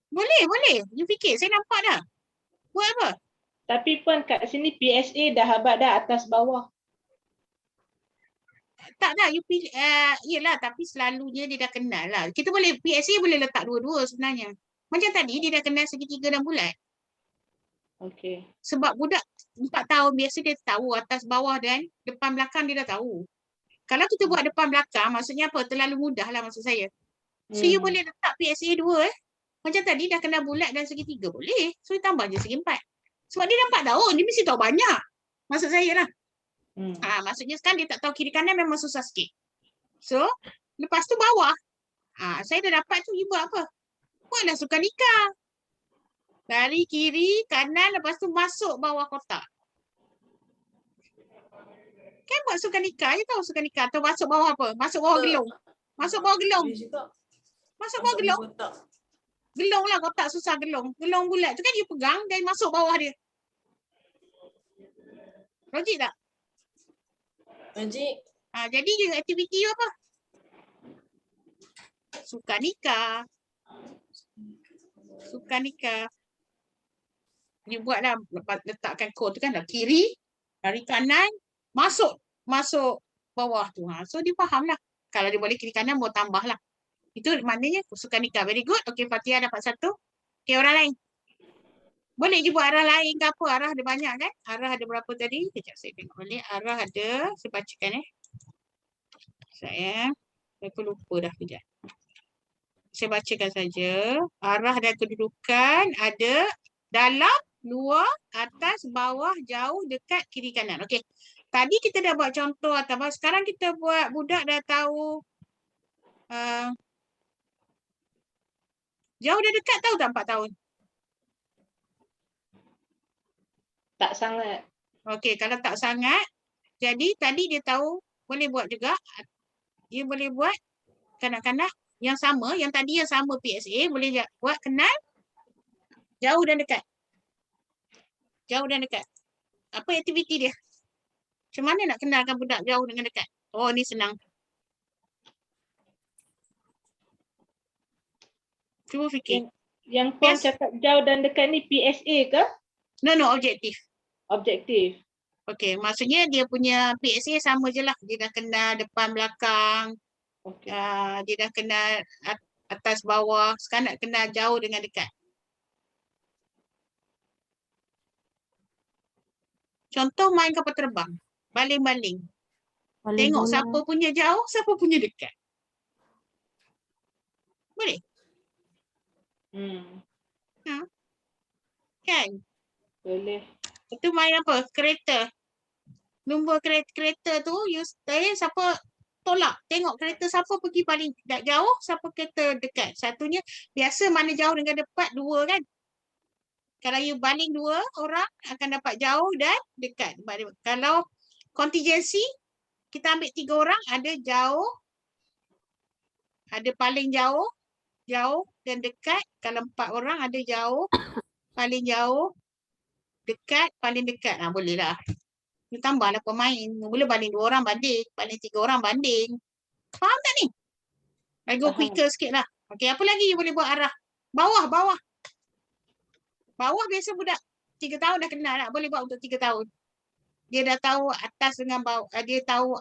Boleh, boleh. You fikir. Saya nampak dah. Buat apa? Tapi pun kat sini PSA dah habaq dah atas bawah. Tak dah. You pilih. Yelah, tapi selalunya dia dah kenal lah. Kita boleh, PSA boleh letak dua-dua sebenarnya. Macam tadi, dia dah kenal segitiga dan bulat. Okey. Sebab budak 4 tahun biasa dia tahu atas bawah dan depan belakang dia dah tahu. Kalau kita buat depan belakang, maksudnya apa? Terlalu mudah lah maksud saya. So you boleh letak PSA 2 Macam tadi dah kena bulat dan segitiga. Boleh. So you tambah je segi 4. Sebab dia dah 4 tahun. Dia mesti tahu banyak. Maksud saya lah. Maksudnya sekarang dia tak tahu kiri kanan memang susah sikit. So lepas tu bawah. Saya dah dapat tu you buat apa? Buatlah sukan nikah. Dari kiri, kanan, lepas tu masuk bawah kotak. Kan buat sukan nikah, you tahu sukan nikah. Atau masuk bawah apa? Masuk bawah gelong. Masuk bawah gelong. Masuk bawah gelong. Gelong lah, kotak susah gelong. Gelong bulat tu kan you pegang dan masuk bawah dia. Logik tak? Logik. Jadi aktiviti you apa? Sukan nikah. Sukan nikah. You buatlah, letakkan kod tu kan dah kiri, dari kanan, masuk bawah tu. So dia faham lah. Kalau dia boleh kiri kanan, mau tambah lah. Itu maknanya sukan nikah. Very good. Okay, Fatia dapat 1. Okay, orang lain. Boleh je buat arah lain ke apa. Arah ada banyak kan? Arah ada berapa tadi? Sekejap saya tengok balik. Arah ada, saya bacakan Saya pun lupa dah kejap. Saya bacakan saja. Arah dan kedudukan ada dalam, luar, atas, bawah, jauh, dekat, kiri, kanan. Okey. Tadi kita dah buat contoh atas. Sekarang kita buat budak dah tahu jauh dan dekat tahu tak 4 tahun? Tak sangat. Okey, kalau tak sangat, jadi tadi dia tahu boleh buat juga. Dia boleh buat kanak-kanak yang sama, yang tadi yang sama PSA, boleh buat kenal jauh dan dekat. Jauh dan dekat. Apa aktiviti dia? Macam mana nak kenalkan budak jauh dengan dekat? Oh, ni senang. Cuba fikir. Yang Puan cakap jauh dan dekat ni PSA ke? No, objektif. Objektif. Okey, maksudnya dia punya PSA sama je lah. Dia dah kenal depan belakang. Okay. Dia dah kenal atas bawah. Sekarang nak kenal jauh dengan dekat. Contoh main kapal terbang. Baling-baling. Tengok siapa punya jauh, siapa punya dekat. Boleh? Kan? Boleh. Itu main apa? Kereta. Nombor kereta tu, siapa tolak. Tengok kereta siapa pergi paling jauh, siapa kereta dekat. Satunya, biasa mana jauh dengan dekat, dua kan? Kalau you baling dua orang, akan dapat jauh dan dekat. Kalau kontingensi, kita ambil 3 orang, ada jauh, ada paling jauh, jauh dan dekat. Kalau 4 orang, ada jauh, paling jauh, dekat, paling dekat. Boleh lah. You tambahlah pemain. Mula baling 2 orang banding. Baling 3 orang banding. Faham tak ni? I go quicker sikit lah. Okay, apa lagi you boleh buat arah? Bawah. Bawah biasa budak 3 tahun dah kenal lah. Boleh buat untuk 3 tahun. Dia dah tahu atas dengan bawah. Dia tahu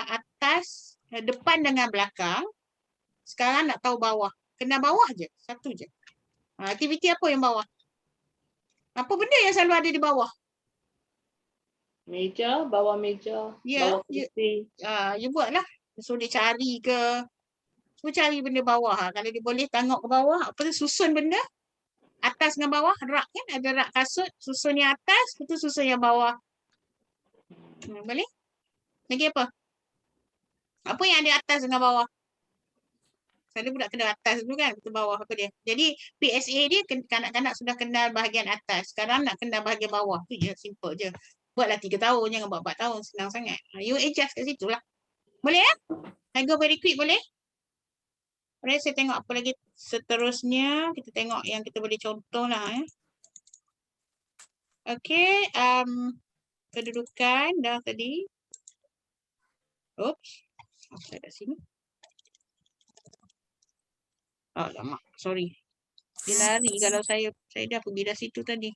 atas, depan dengan belakang. Sekarang nak tahu bawah. Kenal bawah je. Satu je. Aktiviti apa yang bawah? Apa benda yang selalu ada di bawah? Meja, bawah meja, bawah kursi. You buat lah. So dia cari ke. So cari benda bawah. Kalau dia boleh tengok ke bawah. Apa tu susun benda. Atas dengan bawah. Rak kan. Ada rak kasut. Susun yang atas. Betul susun yang bawah. Boleh? Lagi apa? Apa yang ada atas dengan bawah? Selalu budak kena atas dulu kan. Betul bawah apa dia. Jadi PSA dia kanak-kanak sudah kenal bahagian atas. Sekarang nak kenal bahagian bawah. Tu je. Simple je. Buatlah 3 tahun. Jangan buat 4 tahun. Senang sangat. You adjust kat situ lah. Boleh ya? I go very quick boleh? Boleh saya tengok apa lagi seterusnya. Kita tengok yang kita boleh contoh lah. Okay. Kedudukan dah tadi. Oops. Saya kat sini. Alamak. Sorry. Dia lari kalau saya dah pergi dah situ tadi.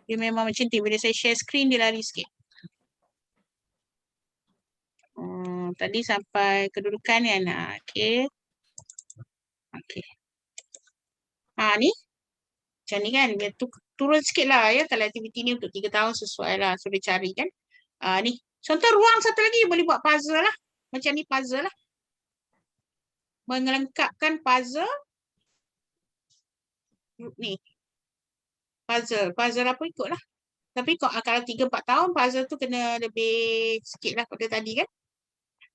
Dia memang macam tu. Bila saya share screen, dia lari sikit. Tadi sampai kedudukan kan. Okay. Okay. Ni. Macam ni kan. Dia turun sikit lah ya. Kalau aktiviti ni untuk 3 tahun sesuai lah. So dia cari kan. Ni. Contoh ruang satu lagi. Boleh buat puzzle lah. Macam ni puzzle lah. Melengkapkan puzzle. Ni. Puzzle apa ikutlah. Tapi kalau 3-4 tahun, puzzle tu kena lebih sikit lah pada tadi kan.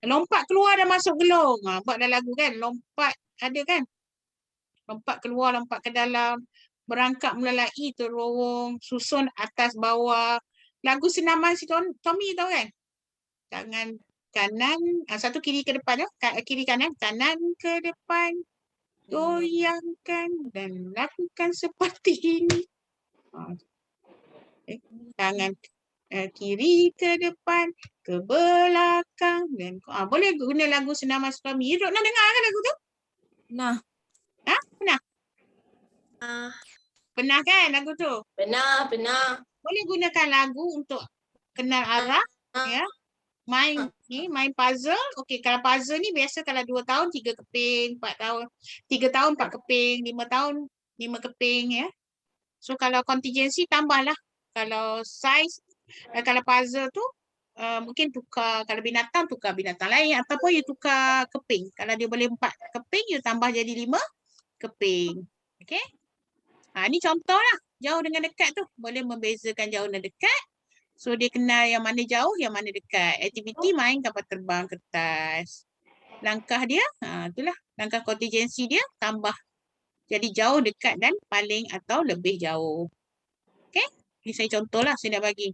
Lompat keluar dan masuk gelong. Buat dalam lagu kan. Lompat ada kan. Lompat keluar, lompat ke dalam. Berangkap melalui terowong. Susun atas bawah. Lagu senaman si Tommy tahu kan. Tangan kanan. Satu kiri ke depan. Kiri kanan. Kanan ke depan. Goyangkan dan lakukan seperti ini. Tangan kiri ke depan, ke belakang dan boleh guna lagu senaman suami. You nak dengar kan lagu tu? Nah. Pernah? Pernah kan lagu tu? Pernah. Boleh gunakan lagu untuk kenal arah ya. Main puzzle. Okey, kalau puzzle ni biasa kalau 2 tahun 3 keping, 4 tahun 3 tahun 4 keping, 5 tahun 5 keping ya. So kalau kontingensi tambahlah. Kalau size, kalau puzzle tu mungkin tukar, kalau binatang tukar binatang lain ataupun you tukar keping. Kalau dia boleh 4 keping, you tambah jadi 5 keping. Okey? Ni contoh lah. Jauh dengan dekat tu. Boleh membezakan jauh dan dekat. So dia kenal yang mana jauh, yang mana dekat. Aktiviti main kapal terbang kertas. Langkah dia, itulah. Langkah kontingensi dia tambah. Jadi jauh, dekat dan paling atau lebih jauh. Okay? Ini saya contohlah, saya dah bagi.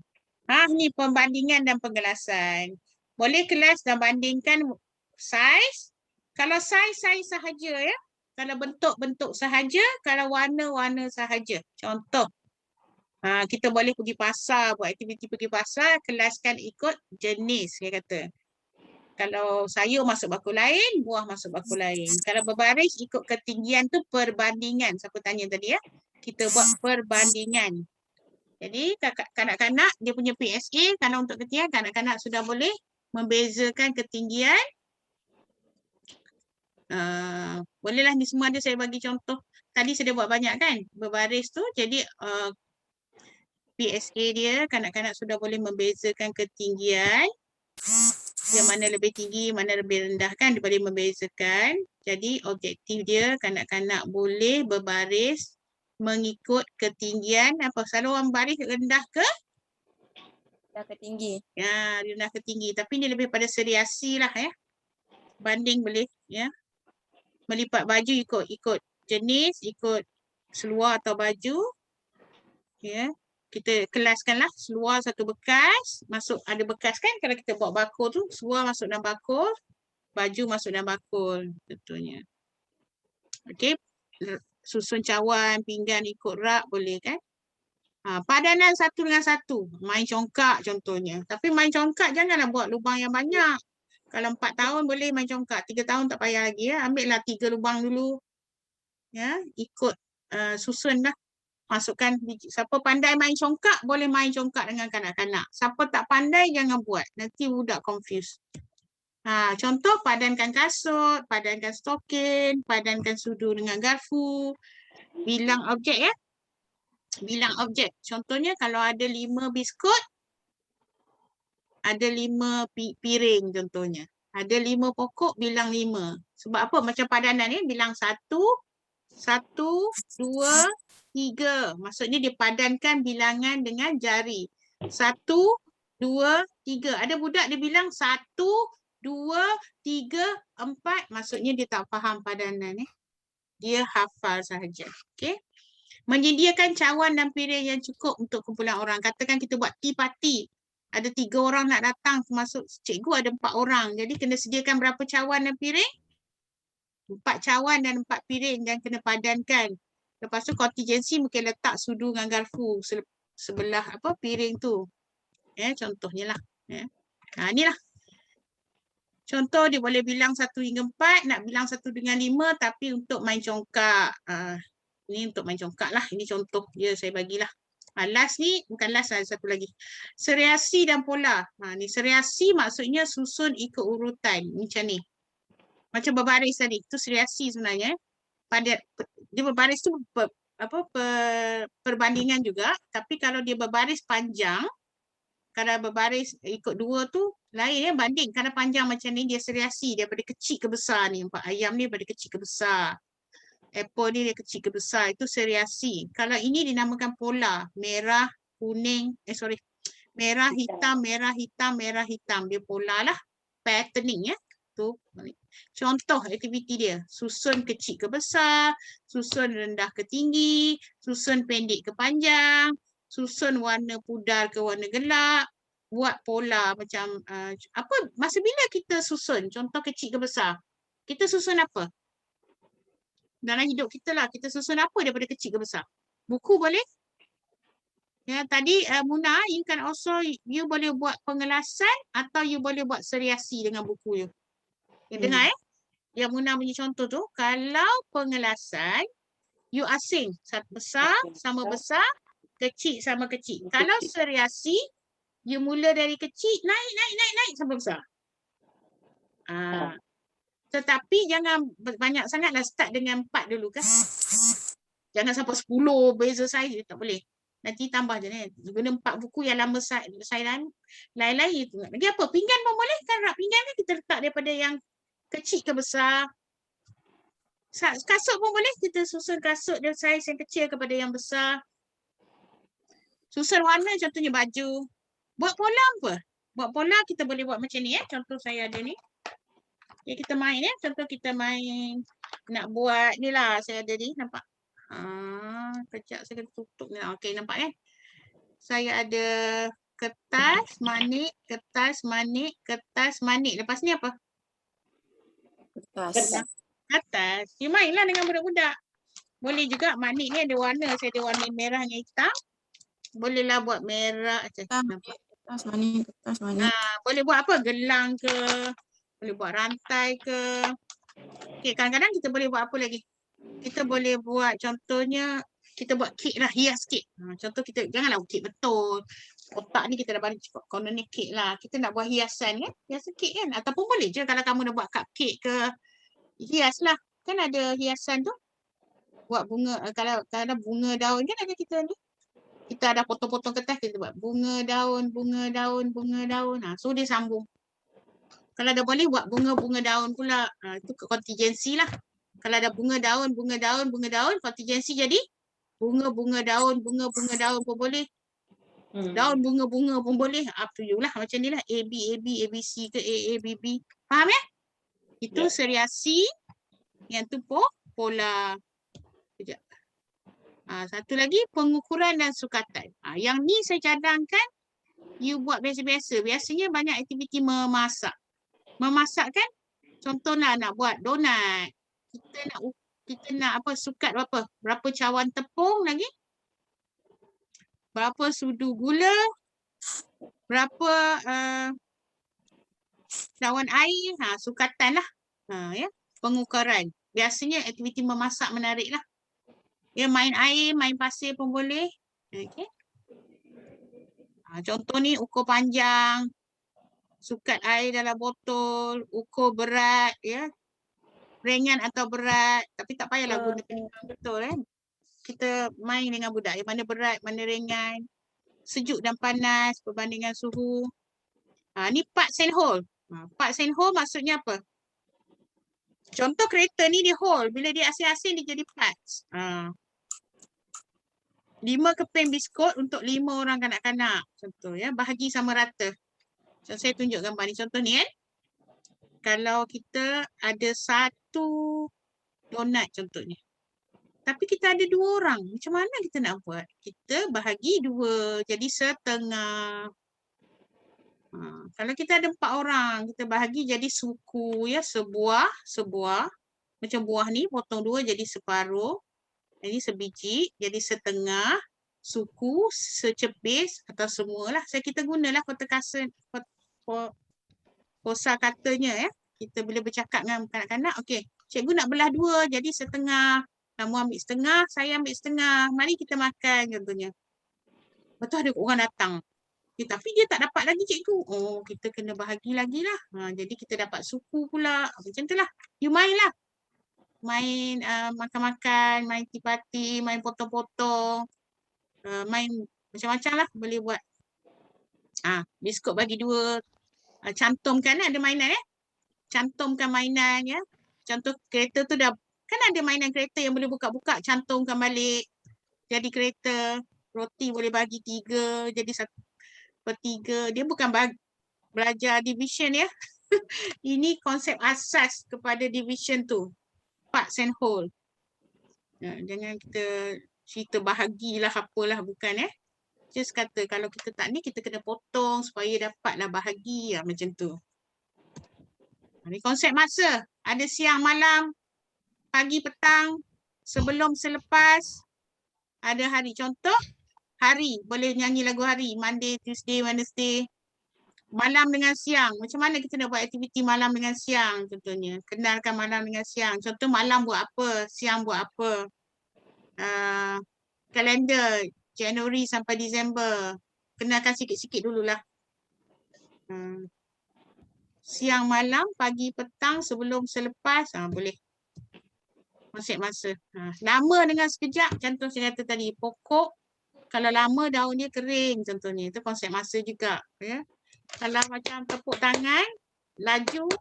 Ni pembandingan dan pengelasan. Boleh kelas dan bandingkan saiz. Kalau saiz sahaja ya. Kalau bentuk-bentuk sahaja, kalau warna-warna sahaja. Contoh. Kita boleh pergi pasar, buat aktiviti pergi pasar, kelaskan ikut jenis, dia kata. Kalau sayur masuk bakul lain, buah masuk bakul lain. Kalau berbaris ikut ketinggian tu perbandingan. Siapa tanya tadi ya? Kita buat perbandingan. Jadi kanak-kanak dia punya PSA, kalau untuk ketinggian kanak-kanak sudah boleh membezakan ketinggian. Bolehlah ni semua ada saya bagi contoh. Tadi saya dah buat banyak kan? Berbaris tu. Jadi PSA dia kanak-kanak sudah boleh membezakan ketinggian. Yang mana lebih tinggi, mana lebih rendah kan, dia boleh membezakan. Jadi objektif dia kanak-kanak boleh berbaris mengikut ketinggian apa? Selalu orang baris rendah ke? Rendah ke tinggi. Ya, rendah ke tinggi. Tapi dia lebih pada seriasi lah ya. Banding boleh ya. Melipat baju ikut jenis, ikut seluar atau baju. Ya. Kita kelaskanlah seluar satu bekas, masuk ada bekas kan kalau kita buat bakul tu, seluar masuk dalam bakul, baju masuk dalam bakul tentunya. Okey, susun cawan, pinggan ikut rak boleh kan? Padanan satu dengan satu, main congkak contohnya. Tapi main congkak janganlah buat lubang yang banyak. Kalau 4 tahun boleh main congkak, 3 tahun tak payah lagi ya. Ambillah 3 lubang dulu. Ya, ikut susun dah. Masukkan biji. Siapa pandai main congkak, boleh main congkak dengan kanak-kanak. Siapa tak pandai, jangan buat. Nanti budak confuse. Contoh, padankan kasut, padankan stokin, padankan sudu dengan garfu. Bilang objek ya. Bilang objek. Contohnya, kalau ada 5 biskut, ada 5 piring contohnya. Ada 5 pokok, bilang 5. Sebab apa? Macam padanan ni, bilang 1, 2, 3. Maksudnya dia padankan bilangan dengan jari. 1, 2, 3. Ada budak dia bilang 1, 2, 3, 4. Maksudnya dia tak faham padanan. Dia hafal sahaja. Okay? Menyediakan cawan dan piring yang cukup untuk kumpulan orang. Katakan kita buat tea party. Ada 3 orang nak datang, termasuk cikgu ada 4 orang. Jadi kena sediakan berapa cawan dan piring? 4 cawan dan 4 piring dan kena padankan. Lepas tu kontingensi mungkin letak sudu dengan garfu sebelah apa piring tu. Contohnya lah. Inilah. Contoh dia boleh bilang 1 hingga 4, nak bilang 1 dengan 5 tapi untuk main congkak. Ini untuk main congkak lah. Ini contoh dia saya bagilah. Last ni, bukan last lah, satu lagi. Seriasi dan pola. Ni seriasi maksudnya susun ikut urutan. Macam ni. Macam berbaris tadi. Itu seriasi sebenarnya. Dia berbaris tu perbandingan juga, tapi kalau dia berbaris panjang, kalau berbaris ikut 2 tu lain ya, banding. Kalau panjang macam ni dia seriasi daripada kecil ke besar ni. Ayam ni daripada kecil ke besar. Apple ni dia kecil ke besar, itu seriasi. Kalau ini dinamakan pola, merah, kuning, merah, hitam, merah, hitam, merah, hitam. Dia pola lah, patterning ya. Tu. Contoh aktiviti dia, susun kecil ke besar, susun rendah ke tinggi, susun pendek ke panjang, susun warna pudar ke warna gelap, buat pola macam apa, masa bila kita susun, contoh kecil ke besar, kita susun apa? Dalam hidup kita lah, kita susun apa daripada kecil ke besar? Buku boleh? Ya, tadi Muna, you can also, you boleh buat pengelasan atau you boleh buat seriasi dengan buku you. Dengar yang Muna punya contoh tu, kalau pengelasan, you asing, besar sama besar, kecil sama kecil. Kalau seriasi, you mula dari kecil, naik sampai besar. Tetapi jangan banyak sangatlah, start dengan 4 dulu kan. Jangan sampai 10 beza saiz, tak boleh. Nanti tambah je ni. Guna 4 buku yang lama saiz lain-lain itu. Lagi apa? Pinggan pun boleh kan? Rak pinggan ni kita letak daripada yang kecil ke besar. Kasut pun boleh. Kita susun kasut dan saiz yang kecil kepada yang besar. Susun warna contohnya baju. Buat pola apa? Buat pola kita boleh buat macam ni. Contoh saya ada ni. Ya, kita main Contoh kita main. Nak buat ni lah. Saya ada ni. Nampak? Kejap saya kena tutup ni. Okey, nampak kan? saya ada kertas, manik, kertas, manik, kertas, manik. Lepas ni apa? Kertas. Kertas. You mainlah dengan budak-budak. Boleh juga manik ni ada warna. Saya ada warna merah dengan hitam. Bolehlah buat merah. Kertas, manik, kertas, manik. Boleh buat apa? Gelang ke? Boleh buat rantai ke? Okay, kadang-kadang kita boleh buat apa lagi? Kita boleh buat contohnya, kita buat kek lah, hias kek. Contoh kita, janganlah kek betul. Kotak ni kita dah balik cakap, corner ni kek lah. Kita nak buat hiasan kan? Hiasan kek kan? Ataupun boleh je kalau kamu nak buat cupcake ke, hias lah. Kan ada hiasan tu. Buat bunga, kalau bunga daun kan ada kita tu. Kita ada potong-potong kertas, kita buat bunga daun, bunga daun, bunga daun. So dia sambung. Kalau dah boleh buat bunga-bunga daun pula. Itu kontingensi lah. Kalau ada bunga daun, kontingensi jadi bunga-bunga daun pun boleh. Daun bunga-bunga pun boleh. Up to you lah. Macam ni lah. A, B, A, B, A, B, C ke A, A, B, B. Faham ya? Itu seriasi. Yang tu pola. Sekejap. Satu lagi pengukuran dan sukatan. Yang ni saya cadangkan you buat biasa-biasa. Biasanya banyak aktiviti memasak. Memasak kan? Contohlah nak buat donat. Kita nak apa sukat berapa? Berapa cawan tepung lagi? Berapa sudu gula? Berapa cawan air? Sukatan lah. Ya, pengukuran. Biasanya aktiviti memasak menarik lah. Ya, main air, main pasir pun boleh. Okay. Contoh ni ukur panjang. Sukat air dalam botol, ukur berat, ya. Ringan atau berat. Tapi tak payahlah guna betul kan. Kita main dengan budak. Yang mana berat, mana ringan. Sejuk dan panas, perbandingan suhu. Ni parts and whole. Parts and whole maksudnya apa? Contoh kereta ni dia whole. Bila dia asing-asing dia jadi parts. 5 keping biskut untuk 5 orang kanak-kanak. Contoh ya, bahagi sama rata. So, saya tunjuk gambar ni. Contoh ni kan. Kalau kita ada 1 donat contohnya. Tapi kita ada 2 orang. Macam mana kita nak buat? Kita bahagi 2. Jadi setengah. Kalau kita ada 4 orang. Kita bahagi jadi suku ya. Sebuah. Macam buah ni. Potong 2 jadi separuh. Jadi sebiji. Jadi setengah. Suku. Secepis. Atau semualah. Kita gunalah kosa katanya ya. Kita bila bercakap dengan kanak-kanak, okey, cikgu nak belah 2 jadi setengah. Kamu ambil setengah, saya ambil setengah. Mari kita makan contohnya. Lepas tu ada orang datang. Tapi dia tak dapat lagi cikgu. Oh, kita kena bahagi lagi lah. Jadi kita dapat suku pula. Macam tu lah. You main lah. Main makan-makan, main tipati, main potong-potong. Main macam-macam lah boleh buat. Biskut bagi 2. Cantumkan ada mainan cantumkan mainan ya. Contoh kereta tu dah kan ada mainan kereta yang boleh buka-buka, cantumkan balik jadi kereta. Roti boleh bagi 3 jadi 1/3. Dia bukan belajar division ya. Ini konsep asas kepada division tu. Parts and whole. Jangan kita cerita bahagilah apalah bukan Just kata kalau kita tak ni kita kena potong supaya dapatlah bahagi macam tu. Ini konsep masa. Ada siang malam, pagi petang, sebelum selepas. Ada hari. Contoh hari. Boleh nyanyi lagu hari. Monday, Tuesday, Wednesday. Malam dengan siang. Macam mana kita nak buat aktiviti malam dengan siang contohnya. Kenalkan malam dengan siang. Contoh malam buat apa, siang buat apa. Kalender. Januari sampai Disember. Kenalkan sikit-sikit dululah. Siang malam, pagi petang, sebelum selepas. Boleh. Konsep masa. Lama dengan sekejap. Contoh saya kata tadi. Pokok. Kalau lama daun dia kering contohnya. Itu konsep masa juga. Ya. Kalau macam tepuk tangan. Laju.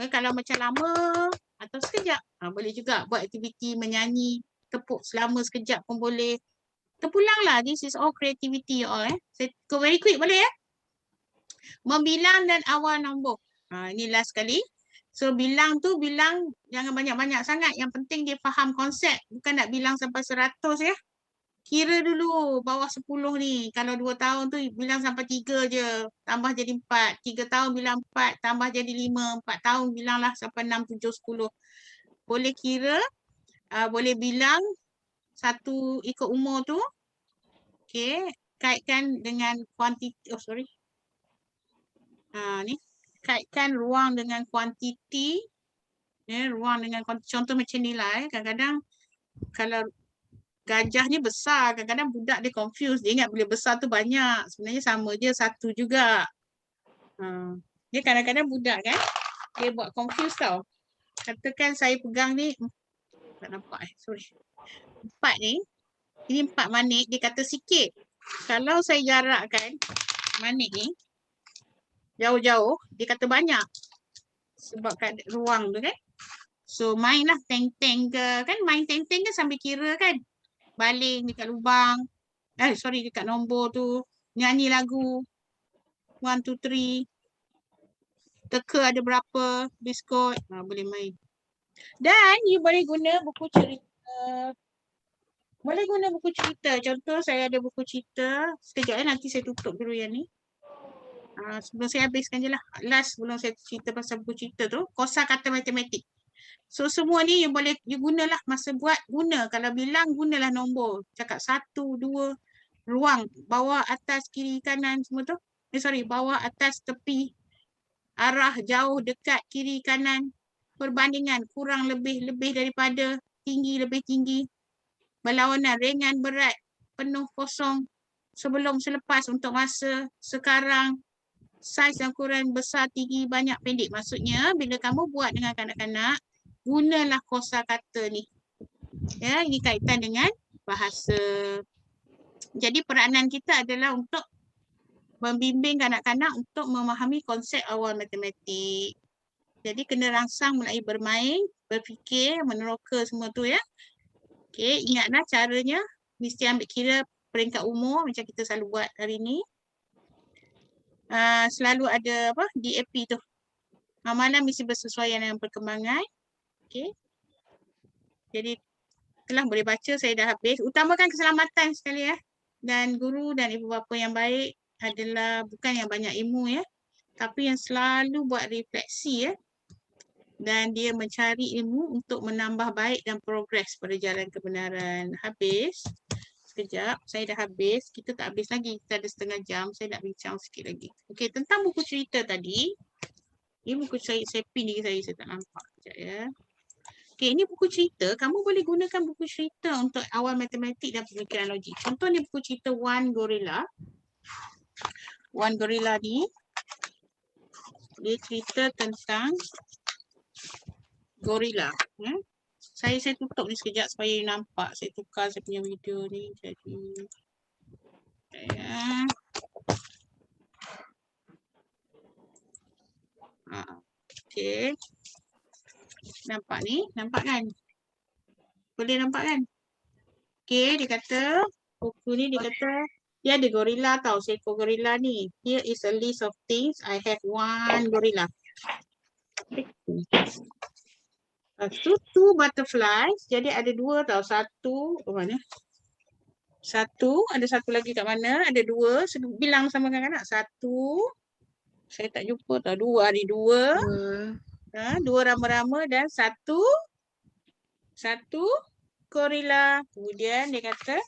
Kalau macam lama. Atau sekejap. Boleh juga buat aktiviti menyanyi. Tepuk selama sekejap pun boleh. Terpulanglah. This is all creativity all. Saya go very quick boleh Membilang dan awal nombor. Ini last kali. So bilang tu bilang jangan banyak-banyak sangat. Yang penting dia faham konsep. Bukan nak bilang sampai 100 ya. Kira dulu bawah 10 ni. Kalau 2 tahun tu bilang sampai 3 je. Tambah jadi 4. 3 tahun bilang 4. Tambah jadi 5. 4 tahun bilanglah sampai 6, 7, 10. Boleh kira. Boleh bilang satu ikut umur tu. Okay. Kaitkan dengan kuantiti. Oh sorry. Ni. Kaitkan ruang dengan kuantiti. Ruang dengan kuantiti. Contoh macam ni lah. Kadang-kadang kalau gajah ni besar, kadang-kadang budak dia confused. Dia ingat bila besar tu banyak. Sebenarnya sama je, satu juga. Dia kadang-kadang budak kan, dia buat confused tau. Katakan saya pegang ni, tak nampak sorry. 4 ni, ini 4 manik, dia kata sikit. Kalau saya jarakkan manik ni, jauh-jauh, dia kata banyak. Sebab kat ruang tu kan. So mainlah teng-teng ke, kan main teng-teng kan sambil kira kan. Baling dekat lubang. Dekat nombor tu. Nyanyi lagu. 1, 2, 3. Teka ada berapa. Biskut. Boleh main. Dan you boleh guna buku cerita. Boleh guna buku cerita. Contoh saya ada buku cerita. Sekejap nanti saya tutup dulu yang ni. Sebelum saya habiskan je lah. Last sebelum saya cerita pasal buku cerita tu. Kosa kata matematik. So semua ni you gunalah masa buat, guna. Kalau bilang gunalah nombor. Cakap 1, 2, ruang, bawah, atas, kiri, kanan semua tu. Bawah, atas, tepi, arah, jauh, dekat, kiri, kanan. Perbandingan, kurang, lebih, lebih daripada, tinggi, lebih tinggi. Berlawanan, ringan, berat, penuh, kosong. Sebelum, selepas, untuk masa, sekarang. Saiz dan ukuran besar, tinggi, banyak, pendek. Maksudnya bila kamu buat dengan kanak-kanak, gunalah kosa kata ni. Ya, ini kaitan dengan bahasa. Jadi peranan kita adalah untuk membimbing kanak-kanak untuk memahami konsep awal matematik. Jadi kena rangsang mulai bermain, berfikir, meneroka semua tu ya. Okey, ingatlah caranya mesti ambil kira peringkat umur macam kita selalu buat hari ni. Selalu ada apa? DAP tu. Amalan mesti bersesuaian dengan perkembangan. Okey. Jadi telah boleh baca, saya dah habis. Utamakan keselamatan sekali ya. Dan guru dan ibu bapa yang baik adalah bukan yang banyak ilmu ya, tapi yang selalu buat refleksi ya. Dan dia mencari ilmu untuk menambah baik dan progres pada jalan kebenaran. Habis. Sekejap, saya dah habis. Kita tak habis lagi. Kita ada setengah jam. Saya nak bincang sikit lagi. Okey, tentang buku cerita tadi. Ini buku cerita saya pin lagi saya tak nampak. Sekejap ya. Okey, ini buku cerita. Kamu boleh gunakan buku cerita untuk awal matematik dan pemikiran logik. Contoh ni buku cerita One Gorilla. One Gorilla ni, dia cerita tentang gorila. Saya tutup ni sekejap supaya you nampak. Saya tukar saya punya video ni. Jadi, okey. Nampak ni? Nampak kan? Boleh nampak kan? Okey, dia kata, buku ni dia kata, dia ada gorila tau, seekor gorila ni. Here is a list of things. I have one gorilla. Lepas tu, 2 butterflies. Jadi ada 2 tau. 1, mana? 1, ada 1 lagi kat mana? Ada 2. Bilang sama kanak-kanak. 1. Saya tak jumpa tau. 2 ada 2. 2 rama-rama dan 1 gorila. Kemudian dia kata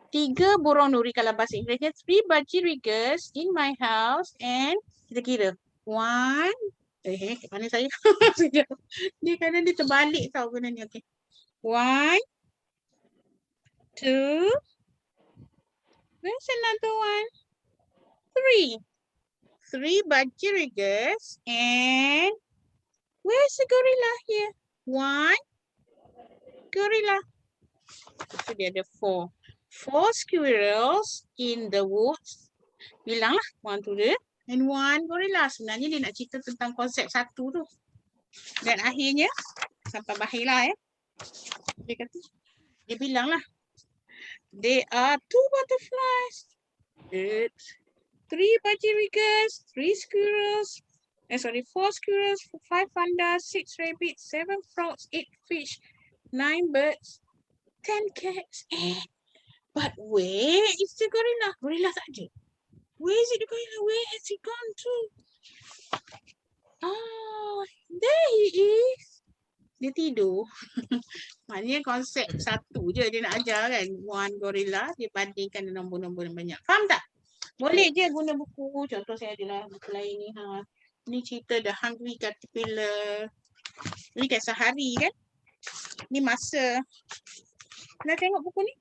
3 burung nuri, kalau bahasa Inggerisnya 3 budgerigars in my house, and kita kira 1. Kat mana saya? Dia kadang dia terbalik tau benda ni. Okay. 1, 2. Where's another one? 3. 3 budgerigars and where's the gorilla here? 1 gorilla. So dia ada 4. 4 squirrels in the woods. Bilanglah 1, 2, and 1 gorilla. Sebenarnya dia nak cerita tentang konsep 1 tu. Dan akhirnya sampai bahir lah ya. Dia kata, dia bilanglah, there are 2 butterflies. It's 3 budgerigars, 3 squirrels. 4 squirrels, 5 pandas, 6 rabbits, 7 frogs, 8 fish, 9 birds, 10 cats, and But where is the gorilla? Gorilla tak ada. Where is it the gorilla? Where has he gone to? Ah, there he is. Dia tidur. Maknanya konsep satu je dia nak ajar kan. One gorilla, dia bandingkan dengan nombor-nombor yang banyak. Faham tak? Boleh je guna buku. Contoh saya adalah buku lain ni. Ni cerita The Hungry Caterpillar. Ni kisah hari kan. Ni masa. Nak tengok buku ni?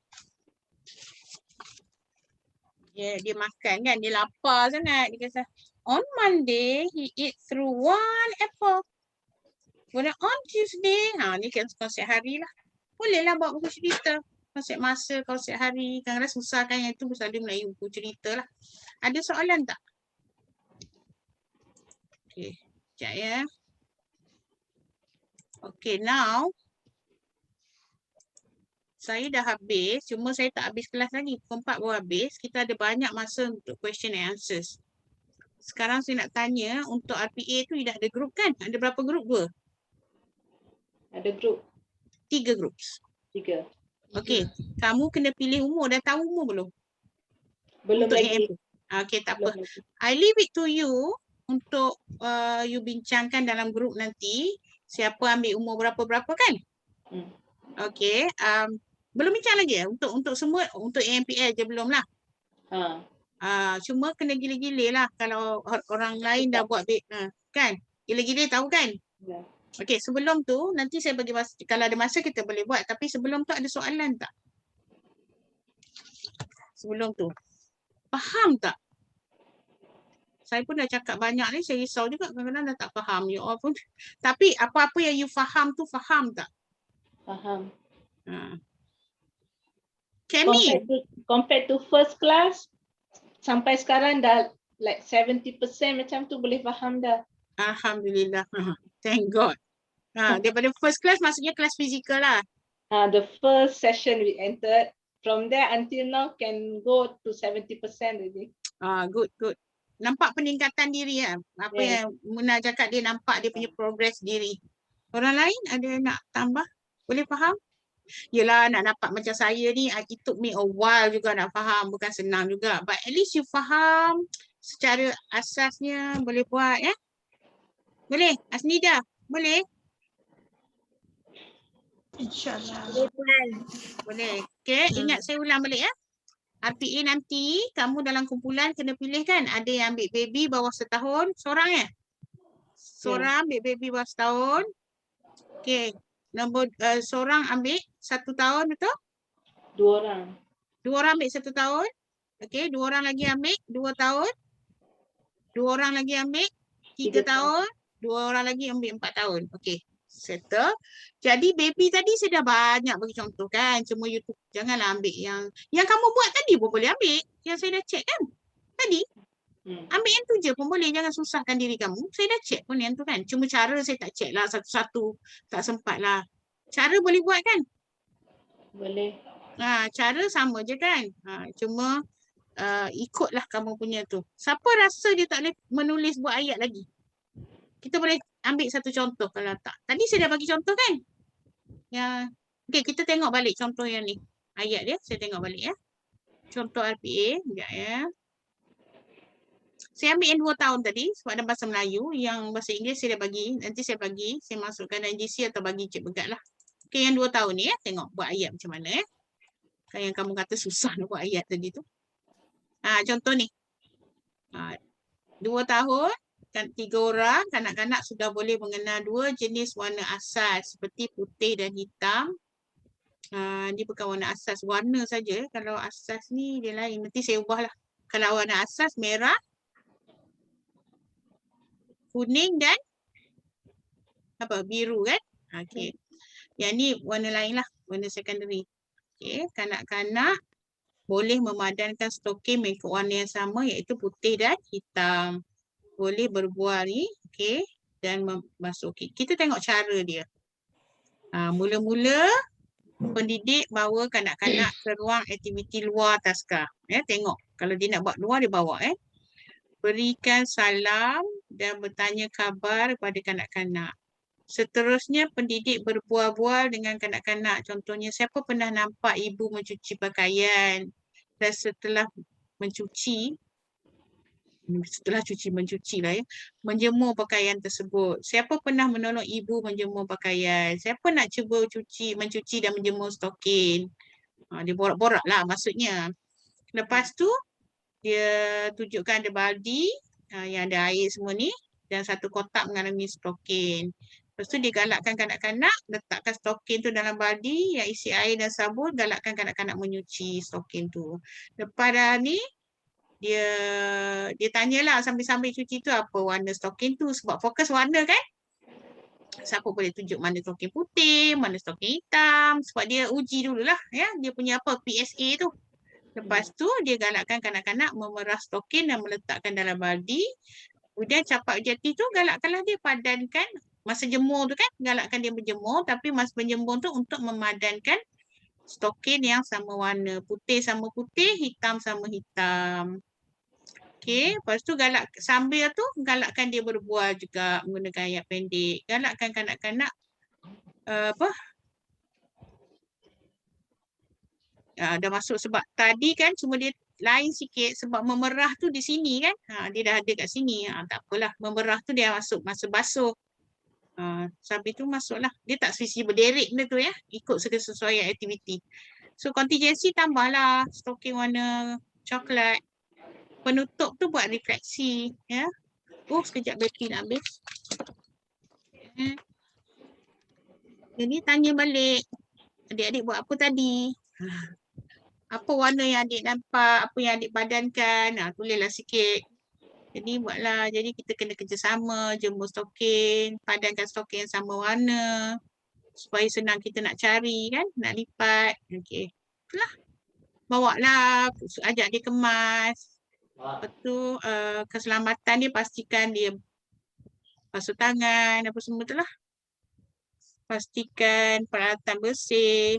Dia makan kan. Dia lapar sangat. Dia kata, on Monday, he eat through one apple. Kemudian on Tuesday, ni kan konsep hari lah. Bolehlah buat buku cerita. Konsep masa, konsep hari. Kadang-kadang susah kan yang tu selalu melalui buku cerita lah. Ada soalan tak? Okay, sekejap ya. Okay, now. Saya dah habis, cuma saya tak habis kelas lagi. Pukul 4 baru habis. Kita ada banyak masa untuk question and answers. Sekarang saya nak tanya, untuk RPA tu dah ada grup kan? Ada berapa grup? 2? Ada grup. 3 grup. 3. Okey, kamu kena pilih umur. Dah tahu umur belum? Belum untuk lagi. Okey, tak apa. I leave it to you untuk you bincangkan dalam grup nanti. Siapa ambil umur berapa-berapa kan? Okey, belum bincang lagi ya? Untuk semua, untuk AMPL je belum lah. Cuma kena gila-gila lah kalau orang lain dah buat kan? Gila-gila tahu kan? Ya. Okey, sebelum tu nanti saya bagi masa, kalau ada masa kita boleh buat, tapi sebelum tu ada soalan tak? Sebelum tu. Faham tak? Saya pun dah cakap banyak ni, saya risau juga kadang-kadang dah tak faham you all pun. Tapi apa-apa yang you faham tu faham tak? Faham. Kemi. Compared to first class, sampai sekarang dah like 70% macam tu boleh faham dah. Alhamdulillah. Thank God. Daripada first class maksudnya kelas fizikal lah. The first session we entered, from there until now can go to 70% already. Good. Nampak peningkatan diri lah. Apa yang Muna cakap, dia nampak dia punya progress diri. Orang lain ada nak tambah? Boleh faham? Yelah, nak dapat macam saya ni, it took me a while juga nak faham. Bukan senang juga. But at least you faham secara asasnya, boleh buat ya? Boleh? Asnida, boleh? InsyaAllah. Boleh. Okay, ingat saya ulang balik ya. RPA nanti kamu dalam kumpulan kena pilih kan. Ada yang ambil baby bawah setahun, seorang ya? Seorang ambil baby bawah setahun. Okay, nombor seorang ambil 1 tahun, betul? 2 orang. 2 orang ambil 1 tahun. Okay, 2 orang lagi ambil 2 tahun. 2 orang lagi ambil 3 tahun. 2 orang lagi ambil 4 tahun. Okay. Settle. Jadi baby tadi saya dah banyak bagi contoh kan. Cuma YouTube janganlah ambil yang kamu buat tadi pun boleh ambil. Yang saya dah check kan. Tadi. Ambil yang tu je pun boleh. Jangan susahkan diri kamu. Saya dah check pun yang tu kan. Cuma cara saya tak check lah satu-satu. Tak sempat lah. Cara boleh buat kan? Boleh. Cara sama je kan. Cuma ikutlah kamu punya tu. Siapa rasa dia tak boleh menulis buat ayat lagi? Kita boleh ambil satu contoh kalau tak. Tadi saya dah bagi contoh kan? Okay, kita tengok balik contoh yang ni. Ayat dia, saya tengok balik ya. Contoh RPA, sekejap ya. Saya ambil yang 2 tahun tadi sebab ada bahasa Melayu. Yang bahasa Inggeris saya dah bagi. Nanti saya bagi, saya masukkan NGC atau bagi Cik Begat lah. Okay, yang 2 tahun ni ya. Tengok buat ayat macam mana ya. Kan yang kamu kata susah nak buat ayat tadi tu. Contoh ni. 2 tahun. 3 orang kanak-kanak sudah boleh mengenal 2 jenis warna asas seperti putih dan hitam. Dia bukan warna asas, warna saja. Kalau asas ni dia lain. Nanti saya ubahlah. Kalau warna asas merah, kuning dan biru kan? Okey. Yang ni warna lain lah, warna secondary. Okey, kanak-kanak boleh memadankan stokin mengikut warna yang sama iaitu putih dan hitam. Boleh berbual ni, okey, dan memasuki. Kita tengok cara dia. Mula-mula pendidik bawa kanak-kanak ke ruang aktiviti luar taska. Tengok kalau dia nak buat luar dia bawa. Berikan salam dan bertanya khabar kepada kanak-kanak. Seterusnya, pendidik berbual-bual dengan kanak-kanak. Contohnya, siapa pernah nampak ibu mencuci pakaian dan setelah mencuci lah ya, menjemur pakaian tersebut. Siapa pernah menolong ibu menjemur pakaian? Siapa nak cuba mencuci dan menjemur stokin? Dia borak-borak lah maksudnya. Lepas tu, dia tunjukkan ada baldi yang ada air semua ni dan satu kotak mengalami stokin. Lepas tu dia galakkan kanak-kanak letakkan stokin tu dalam baldi yang isi air dan sabun, galakkan kanak-kanak menyuci stokin tu. Lepas dah ni, dia tanyalah sambil-sambil cuci tu apa warna stokin tu sebab fokus warna kan. Siapa boleh tunjuk mana stokin putih, mana stokin hitam sebab dia uji dululah ya, dia punya apa PSA tu. Lepas tu dia galakkan kanak-kanak memerah stokin dan meletakkan dalam baldi. Kemudian capak objektif tu galakkanlah dia padankan masa jemur tu kan, galakkan dia berjemur tapi masa berjemur tu untuk memadankan stokin yang sama warna, putih sama putih, hitam sama hitam. Okey, lepas tu sambil tu galakkan dia berbual juga menggunakan ayat pendek. Galakkan kanak-kanak dah masuk sebab tadi kan cuma dia lain sikit sebab memerah tu di sini kan. Dia dah ada kat sini. Tak apalah, memerah tu dia masuk masa basuh. Sambil tu masuklah. Dia tak sisi berderet benda tu ya, ikut sesuai aktiviti. So kontingensi tambahlah stokin warna coklat. Penutup tu buat refleksi ya. Sekejap bateri nak habis. Jadi tanya balik. Adik-adik buat apa tadi? Apa warna yang adik nampak? Apa yang adik padankan? Tulislah sikit. Jadi buatlah. Jadi kita kena kerjasama, jemur stokin, padankan stokin yang sama warna. Supaya senang kita nak cari kan, nak lipat. Okey. Itulah. Bawa lah, ajak dia kemas. Lepas tu keselamatan dia pastikan dia basuh tangan apa semua tu lah. Pastikan peralatan bersih.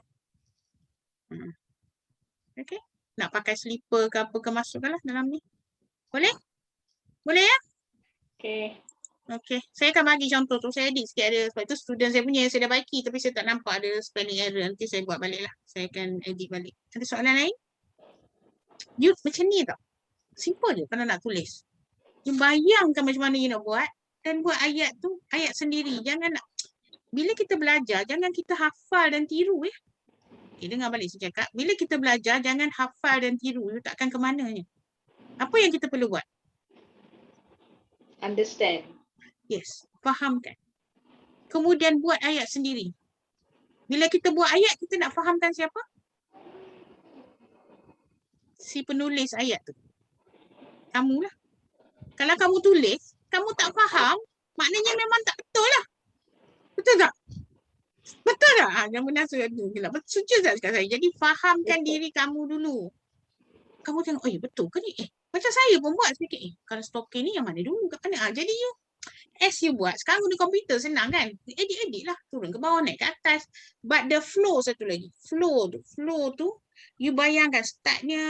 Okey. Nak pakai slipper ke apa ke masukkanlah dalam ni. Boleh? Boleh ya? Okey. Okey. Saya akan bagi contoh tu. Saya edit sikit ada. Sebab itu student saya punya saya dah baiki tapi saya tak nampak ada spelling error. Nanti saya buat balik lah. Saya akan edit balik. Ada soalan lain? You macam ni tau. Simple je kalau nak tulis. You bayangkan macam mana you nak buat dan buat ayat tu, ayat sendiri. Jangan nak, bila kita belajar, jangan kita hafal dan tiru ya. Okay, dengar balik saya cakap. Bila kita belajar, jangan hafal dan tiru. You takkan ke mananya. Apa yang kita perlu buat? Understand. Yes, fahamkan. Kemudian buat ayat sendiri. Bila kita buat ayat, kita nak fahamkan siapa? Si penulis ayat tu. Kamu lah. Kalau kamu tulis, kamu tak faham, maknanya memang tak betul lah. Betul tak? Betul tak? Yang benar saya setuju tak cakap saya? Jadi fahamkan diri kamu dulu. Kamu tengok, betul ke ni? Macam saya pun buat sikit. Kalau stokin ni yang mana dulu? Kat mana? Jadi you, as you buat, sekarang guna komputer senang kan? Edit lah. Turun ke bawah, naik ke atas. But the flow satu lagi. Flow tu, you bayangkan startnya,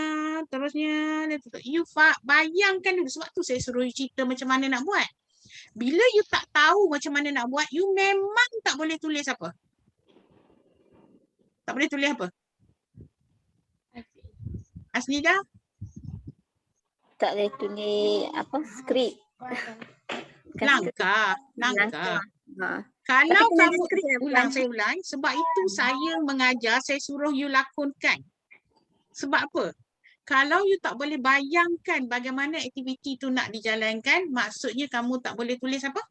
terusnya, you bayangkan dulu. Sebab tu saya suruh you cerita macam mana nak buat. Bila you tak tahu macam mana nak buat, you memang tak boleh tulis apa? Tak boleh tulis apa? Asnida? Tak boleh tulis apa? Skrip. Langkah. Kalau kamu saya ulang, sebab itu saya mengajar, saya suruh you lakonkan. Sebab apa? Kalau you tak boleh bayangkan bagaimana aktiviti tu nak dijalankan, maksudnya kamu tak boleh tulis apa?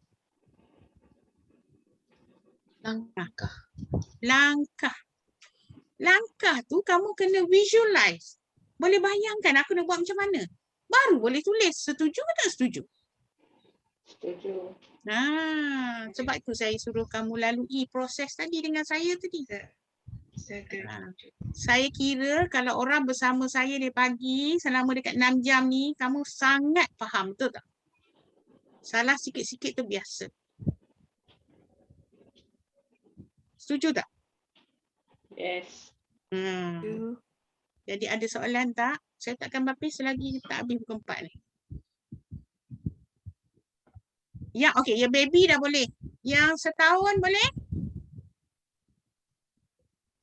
Langkah tu kamu kena visualize. Boleh bayangkan aku nak buat macam mana? Baru boleh tulis. Setuju ke tak setuju? Setuju. Sebab itu saya suruh kamu lalui proses tadi dengan saya tadi. Saya kira kalau orang bersama saya dari pagi selama dekat 6 jam ni, kamu sangat faham, betul tak? Salah sikit-sikit tu biasa. Setuju tak? Yes. Jadi ada soalan tak? Saya takkan habis selagi tak habis pukul 4 ni. Ya, okey. Ya, baby dah boleh. Yang setahun boleh?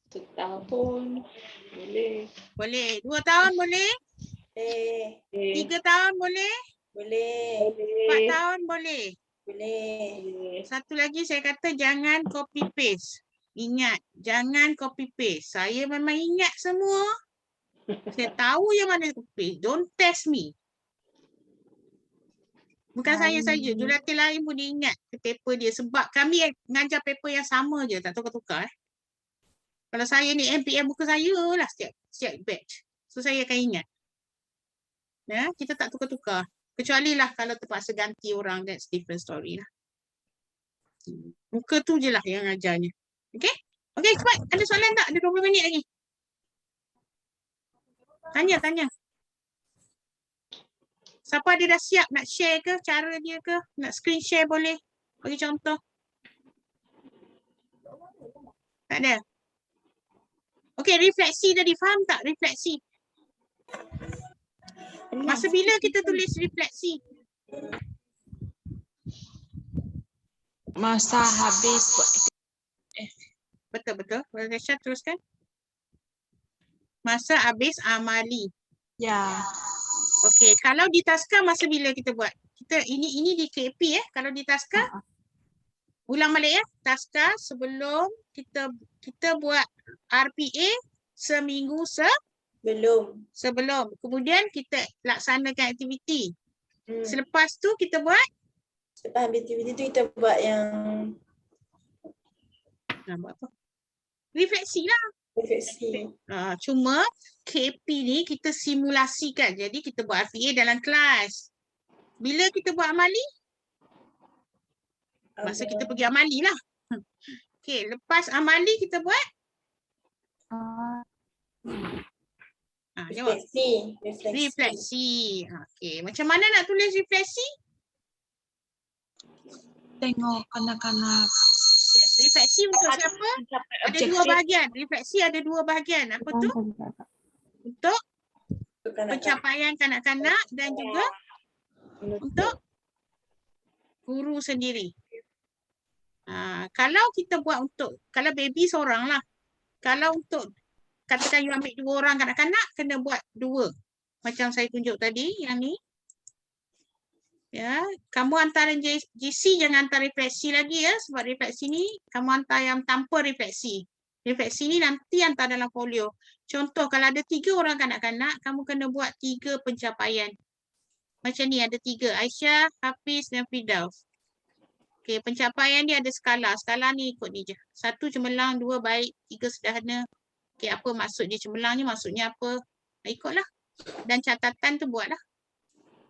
Setahun boleh. Boleh. 2 tahun boleh? Boleh. 3 tahun boleh? Boleh. 4 tahun boleh? Boleh. Satu lagi saya kata jangan copy paste. Ingat, jangan copy paste. Saya memang ingat semua. Saya tahu yang mana copy paste. Don't test me. Bukan saya saja, jurulatih lain pun dia ingat paper dia. Sebab kami mengajar paper yang sama je, tak tukar-tukar. Kalau saya ni MPM buku saya lah setiap batch. So saya akan ingat. Ya, kita tak tukar-tukar. Kecuali lah kalau terpaksa ganti orang, that's different story lah. Muka tu je lah yang ajarnya. Okay? Okay, cepat. Ada soalan tak? Ada 20 minit lagi. Tanya. Siapa ada dah siap nak share ke cara dia ke? Nak screen share boleh? Bagi contoh. Tak ada? Okay, refleksi tadi. Faham tak refleksi? Masa bila kita tulis refleksi? Masa habis. Betul. Resha teruskan. Masa habis amali. Ya. Okey, kalau di taska masa bila kita buat? Ini di KP Kalau di taska ulang balik Taska sebelum kita buat RPA seminggu sebelum. Kemudian kita laksanakan aktiviti. Selepas tu kita buat? Selepas habis aktiviti tu kita buat yang buat apa? Refleksi lah. Refleksi. Cuma KP ni kita simulasikan. Jadi kita buat RPA dalam kelas. Bila kita buat amali? Masa kita pergi amali lah. Okay, lepas amali kita buat? Jawab. Refleksi. Okay, macam mana nak tulis refleksi? Tengok kanak-kanak. Refleksi untuk siapa? Ada 2 bahagian. Refleksi ada 2 bahagian. Apa tu? Untuk pencapaian kanak-kanak dan juga untuk guru sendiri. Kalau kita buat kalau baby seorang lah. Kalau untuk, katakan you ambil 2 orang kanak-kanak, kena buat 2. Macam saya tunjuk tadi, yang ni. Ya, kamu hantar GC jangan hantar refleksi lagi sebab refleksi ni kamu hantar yang tanpa refleksi. Refleksi ni nanti hantar dalam folio. Contoh kalau ada 3 orang kanak-kanak, kamu kena buat 3 pencapaian. Macam ni ada 3, Aisyah, Hafiz dan Firdaus. Okey, pencapaian dia ada skala. Skala ni ikut ni je. 1 cemerlang, 2 baik, 3 sederhana. Okey, apa maksud dia cemerlang ni? Maksudnya apa? Ikutlah. Dan catatan tu buatlah.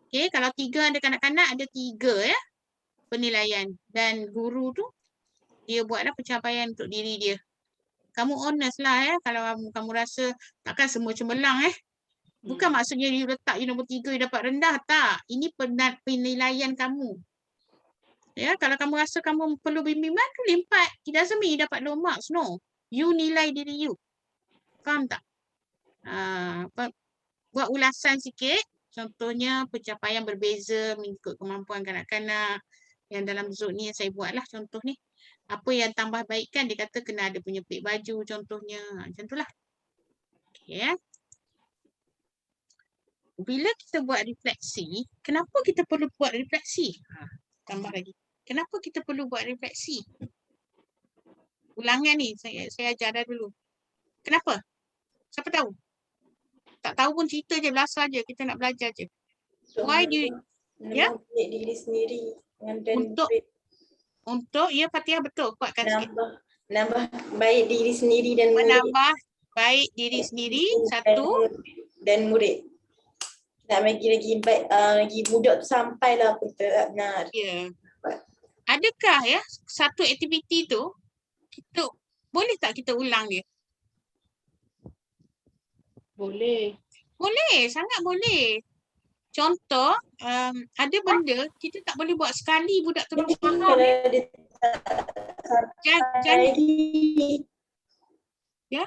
Okay, kalau 3 ada kanak-kanak, ada 3 penilaian. Dan guru tu, dia buatlah pencapaian untuk diri dia. Kamu honest lah kalau kamu rasa takkan semua cemerlang Bukan maksudnya you letak you nombor 3, you dapat rendah. Tak. Ini penilaian kamu. Ya, kalau kamu rasa kamu perlu bimbingan, tulis 4. It doesn't mean you dapat low marks. No. You nilai diri you. Faham tak? Buat ulasan sikit. Contohnya pencapaian berbeza mengikut kemampuan kanak-kanak. Yang dalam zon ni yang saya buatlah contoh ni. Apa yang tambah baikkan dia kata kena ada penyepit baju contohnya. Macam itulah. Okay, Bila kita buat refleksi, kenapa kita perlu buat refleksi? Tambah lagi. Kenapa kita perlu buat refleksi? Ulangan ni saya ajar dah dulu. Kenapa? Siapa tahu? Tak tahu pun cerita je, belasah je. Kita nak belajar je. Why do you... Ya? Diri sendiri. Untuk ya Fatihah betul. Kuatkan sikit. Menambah baik diri sendiri dan murid. Menambah baik diri sendiri. 1. Dan murid. Nak bagi baik, lagi mudah tu sampailah kita nak. Ya. Adakah satu aktiviti tu kita boleh tak kita ulang dia? Boleh. Boleh, sangat boleh. Contoh, ada benda kita tak boleh buat sekali budak terus faham. Ya?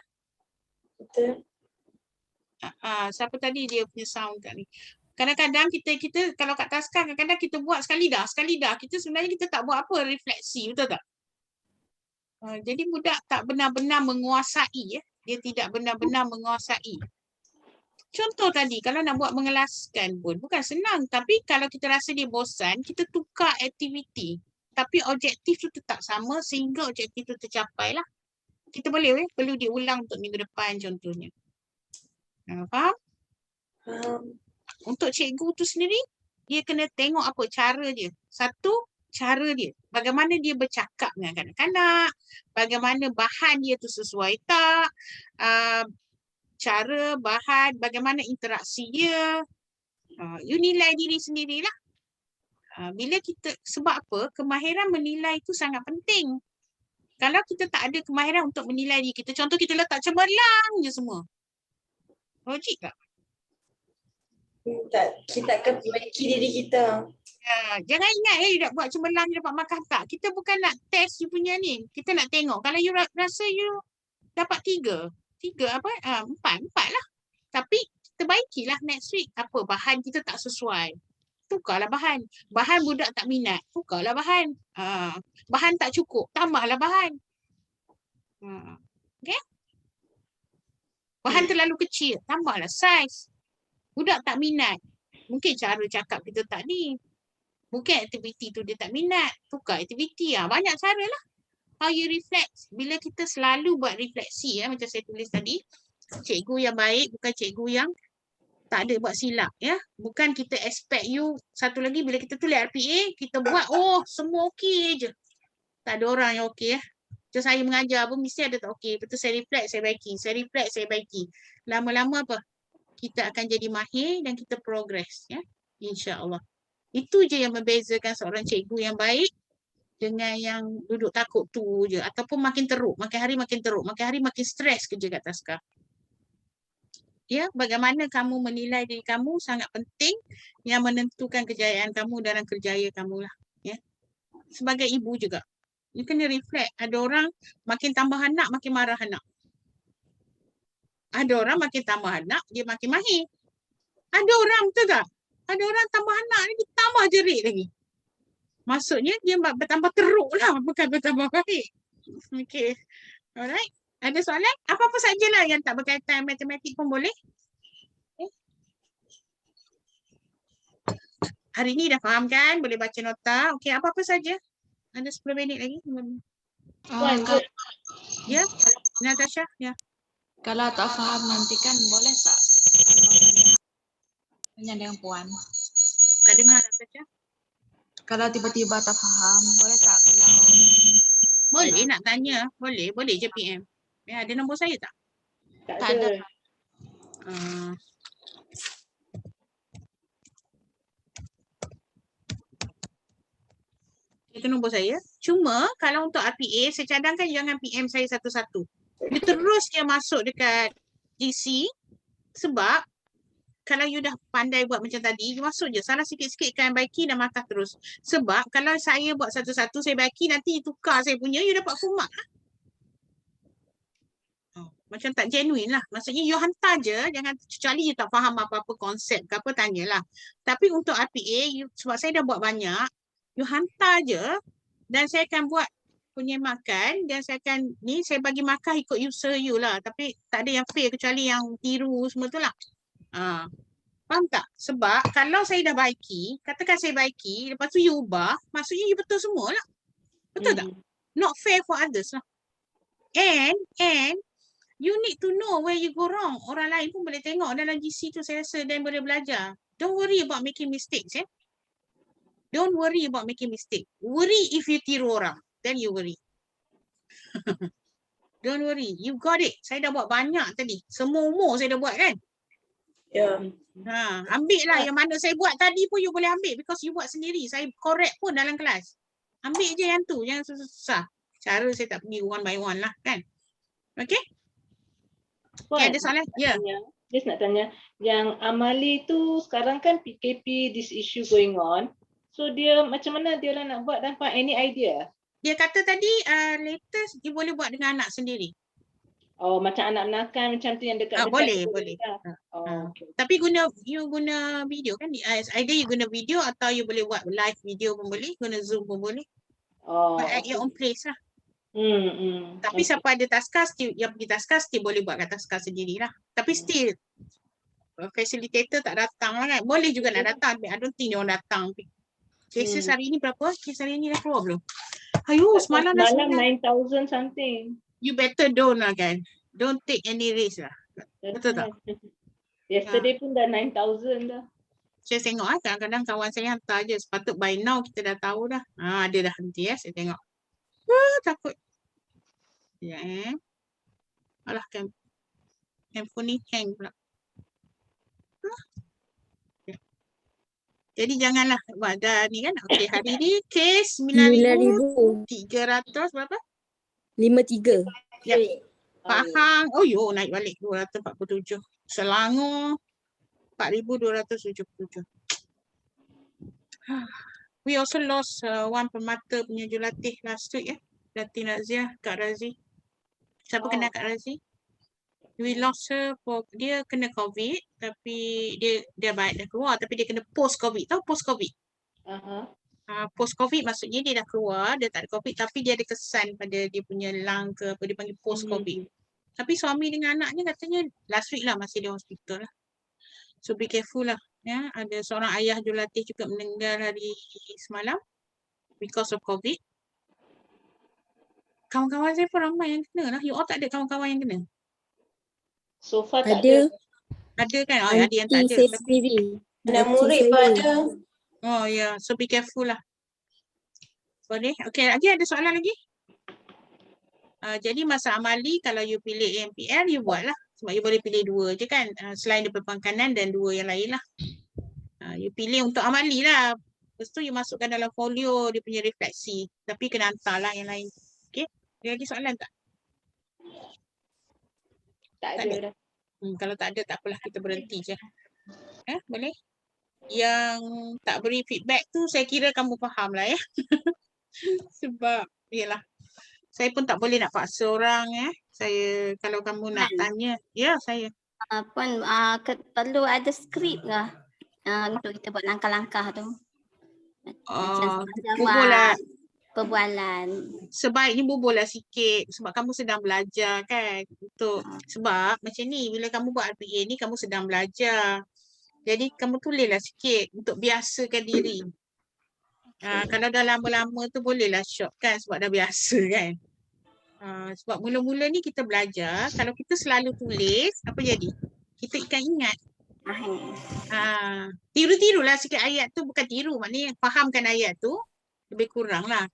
Betul. Siapa tadi dia punya sound kat ni? Kadang-kadang kita kalau kat taskar kadang-kadang kita buat sekali dah. Kita sebenarnya kita tak buat apa refleksi, betul tak? Jadi budak tak benar-benar menguasai ya. Dia tidak benar-benar menguasai. Contoh tadi kalau nak buat mengelaskan pun bukan senang, tapi kalau kita rasa dia bosan, kita tukar aktiviti. Tapi objektif tu tetap sama sehingga objektif tu tercapai lah. Kita boleh perlu diulang untuk minggu depan contohnya. Faham? Untuk cikgu tu sendiri, dia kena tengok apa cara dia. Satu, cara dia. Bagaimana dia bercakap dengan kanak-kanak, bagaimana bahan dia tu sesuai tak, cara, bahan, bagaimana interaksi dia. You nilai diri sendirilah. Bila kita, sebab apa? Kemahiran menilai itu sangat penting. Kalau kita tak ada kemahiran untuk menilai diri kita, contoh kita letak cemerlang je semua. Logik tak? Kita akan perbaiki diri kita. Jangan ingat you nak buat cemerlang you dapat markah tak. Kita bukan nak test you punya ni. Kita nak tengok. Kalau you rasa you dapat 3 4 lah. Tapi terbaikilah next week. Apa bahan kita tak sesuai. Tukarlah bahan. Bahan budak tak minat. Tukarlah bahan. Bahan tak cukup. Tambahlah bahan. Okay? Bahan terlalu kecil. Tambahlah saiz. Budak tak minat. Mungkin cara cakap kita tak ni. Mungkin aktiviti tu dia tak minat. Tukar aktiviti. Banyak cara lah. How you reflect. Bila kita selalu buat refleksi macam saya tulis tadi. Cikgu yang baik bukan cikgu yang tak ada buat silap ya. Bukan kita expect you. Satu lagi bila kita tulis RPA, kita buat semua okey je. Tak ada orang yang okey ya. Macam saya mengajar pun mesti ada tak okey. Betul saya reflect, saya baiki. Saya reflect, saya baiki. Lama-lama apa? Kita akan jadi mahir dan kita progress ya. InsyaAllah. Itu je yang membezakan seorang cikgu yang baik dengan yang duduk takut tu je. Ataupun makin teruk. Makin hari makin teruk. Makin hari makin stres kerja kat taskar. Ya, bagaimana kamu menilai diri kamu sangat penting yang menentukan kejayaan kamu dalam kerjaya kamu lah. Ya. Sebagai ibu juga. You kena reflect. Ada orang makin tambah anak, makin marah anak. Ada orang makin tambah anak, dia makin mahir. Ada orang, betul tak? Ada orang tambah anak ni, dia tambah jerit lagi. Maksudnya dia bertambah teruk lah, bukan bertambah baik. Okay. Alright. Ada soalan? Apa-apa sajalah yang tak berkaitan matematik pun boleh. Okay. Hari ni dah faham kan? Boleh baca nota. Okay, apa-apa saja. Ada 10 minit lagi. Ya, Natasha. Ya. Kalau tak faham nanti kan boleh tak tanya dengan Puan? Tak dengar Natasha. Kalau tiba-tiba tak faham, boleh tak kalau boleh nak tanya, boleh je PM. Ya, ada nombor saya tak? Tak ada. Itu nombor saya. Cuma kalau untuk RPA, saya cadangkan jangan PM saya satu-satu. Dia terus dia masuk dekat GC sebab kalau you dah pandai buat macam tadi, you masuk je. Salah sikit-sikit kan baiki dan markah terus. Sebab kalau saya buat satu-satu, saya baiki, nanti tukar saya punya, you dapat full mark lah. Macam tak genuine lah. Maksudnya you hantar je, jangan kecuali you tak faham apa-apa konsep ke apa, tanyalah. Tapi untuk RPA, sebab saya dah buat banyak, you hantar je dan saya akan buat penyemakan dan saya akan saya bagi markah ikut user you lah. Tapi tak ada yang fail kecuali yang tiru semua tu lah. Faham tak? Sebab kalau saya dah baiki, katakan saya baiki, lepas tu you ubah, maksudnya you betul semua lah. Betul tak? Not fair for others lah. And you need to know where you go wrong. Orang lain pun boleh tengok dalam GC tu saya rasa dan boleh belajar. Don't worry about making mistakes. Don't worry about making mistake. Worry if you tiru orang. Then you worry. Don't worry. You got it. Saya dah buat banyak tadi. Semua umur saya dah buat kan? Ya. Ambil lah yang mana saya buat tadi pun you boleh ambil. Because you buat sendiri. Saya correct pun dalam kelas. Ambil je yang tu. Jangan susah-susah. Cara saya tak pergi one by one lah kan? Okay? Okay, ada soalan? Ya. Just nak tanya. Yang Amali tu sekarang kan PKP, this issue going on. So dia macam mana dia orang nak buat tanpa any idea? Dia kata tadi latest dia boleh buat dengan anak sendiri. Oh, macam anak menakan macam tu yang dekat-dekat. Boleh, tu boleh. lah. Oh, okay. Tapi you guna video kan? Either you guna video atau you boleh buat live video pun boleh, guna Zoom pun boleh. Oh, At your own place lah. Tapi okay. siapa ada taskar, yang pergi taskar still boleh buat kat taskar sendirilah. Tapi still facilitator tak datang lah kan. Boleh juga nak datang. I don't think dia orang datang. Cases hari ni berapa? Kes hari ni dah keluar belum? Ayo, semalam dah 9,000 something. You better don't lah kan. Don't take any risk lah. Betul tak? Yesterday pun dah 9,000 dah. Saya tengok kadang-kadang kawan saya hantar je. Sepatut by now kita dah tahu dah. Ada dah henti saya tengok. Takut. Ya alah kan. Handphone ni hang pula. Jadi janganlah buat dah ni kan. Okey, hari ni kes 9,300 berapa? 53. Ya. Pahang. Oh yo, naik balik 247. Selangor 4,277. We also lost one Permata punya jurulatih last week ya. Datin Razia, Kak Razi. Siapa kenal Kak Razi? We lost her for dia kena COVID tapi dia baik dah keluar tapi dia kena post COVID. Tahu post COVID? Post COVID maksudnya dia dah keluar, dia tak ada COVID tapi dia ada kesan pada dia punya lung ke apa dia panggil post COVID. Tapi suami dengan anaknya katanya last week lah masih di hospital lah. So be careful lah ya. Ada seorang ayah jurulatih juga meninggal hari semalam because of COVID. Kawan-kawan saya pun ramai yang kena lah. You all tak ada kawan-kawan yang kena? So far tak ada. Ada kan? Oh, ada yang tak ada. Anak murid pun ada. Oh ya, so be careful lah. Boleh? Okay, lagi ada soalan lagi? Jadi masa amali kalau you pilih AMPL, you buat lah. Sebab you boleh pilih 2 je kan. Selain daripada pangkanan dan 2 yang lain lah. You pilih untuk amali lah. Lepas tu you masukkan dalam folio dia punya refleksi. Tapi kena hantar lah yang lain. Okay? Ada lagi soalan tak? Tak ada dah. Kalau tak ada tak apalah, kita berhenti je. Boleh? Yang tak beri feedback tu saya kira kamu faham lah ya. Sebab yalah. Saya pun tak boleh nak paksa orang Saya kalau kamu nak tanya, ya saya. Perlu ada skrip lah untuk kita buat langkah-langkah tu. Macam bubulah. Perbualan. Sebaiknya bubuhlah sikit sebab kamu sedang belajar kan. Sebab macam ni bila kamu buat RPA ni kamu sedang belajar. Jadi kamu tulislah sikit untuk biasakan diri. Kalau dah lama-lama tu bolehlah shock kan sebab dah biasa kan. Sebab mula-mula ni kita belajar, kalau kita selalu tulis, apa jadi? Kita ikan ingat. Tiru-tirulah sikit ayat tu, bukan tiru maknanya fahamkan ayat tu lebih kurang lah.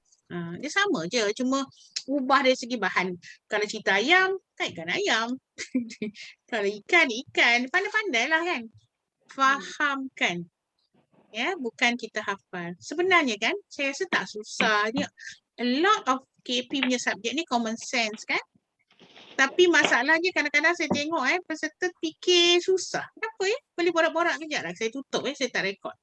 Dia sama je, cuma ubah dari segi bahan. Kalau cerita ayam, kaitkan ayam. Kalau ikan, ikan. Pandai-pandai lah kan. Fahamkan. Ya, bukan kita hafal. Sebenarnya kan, saya rasa tak susah. A lot of KP punya subjek ni common sense kan. Tapi masalahnya kadang-kadang saya tengok peserta fikir susah. Kenapa boleh borak-borak kejap lah. Saya tutup saya tak rekod.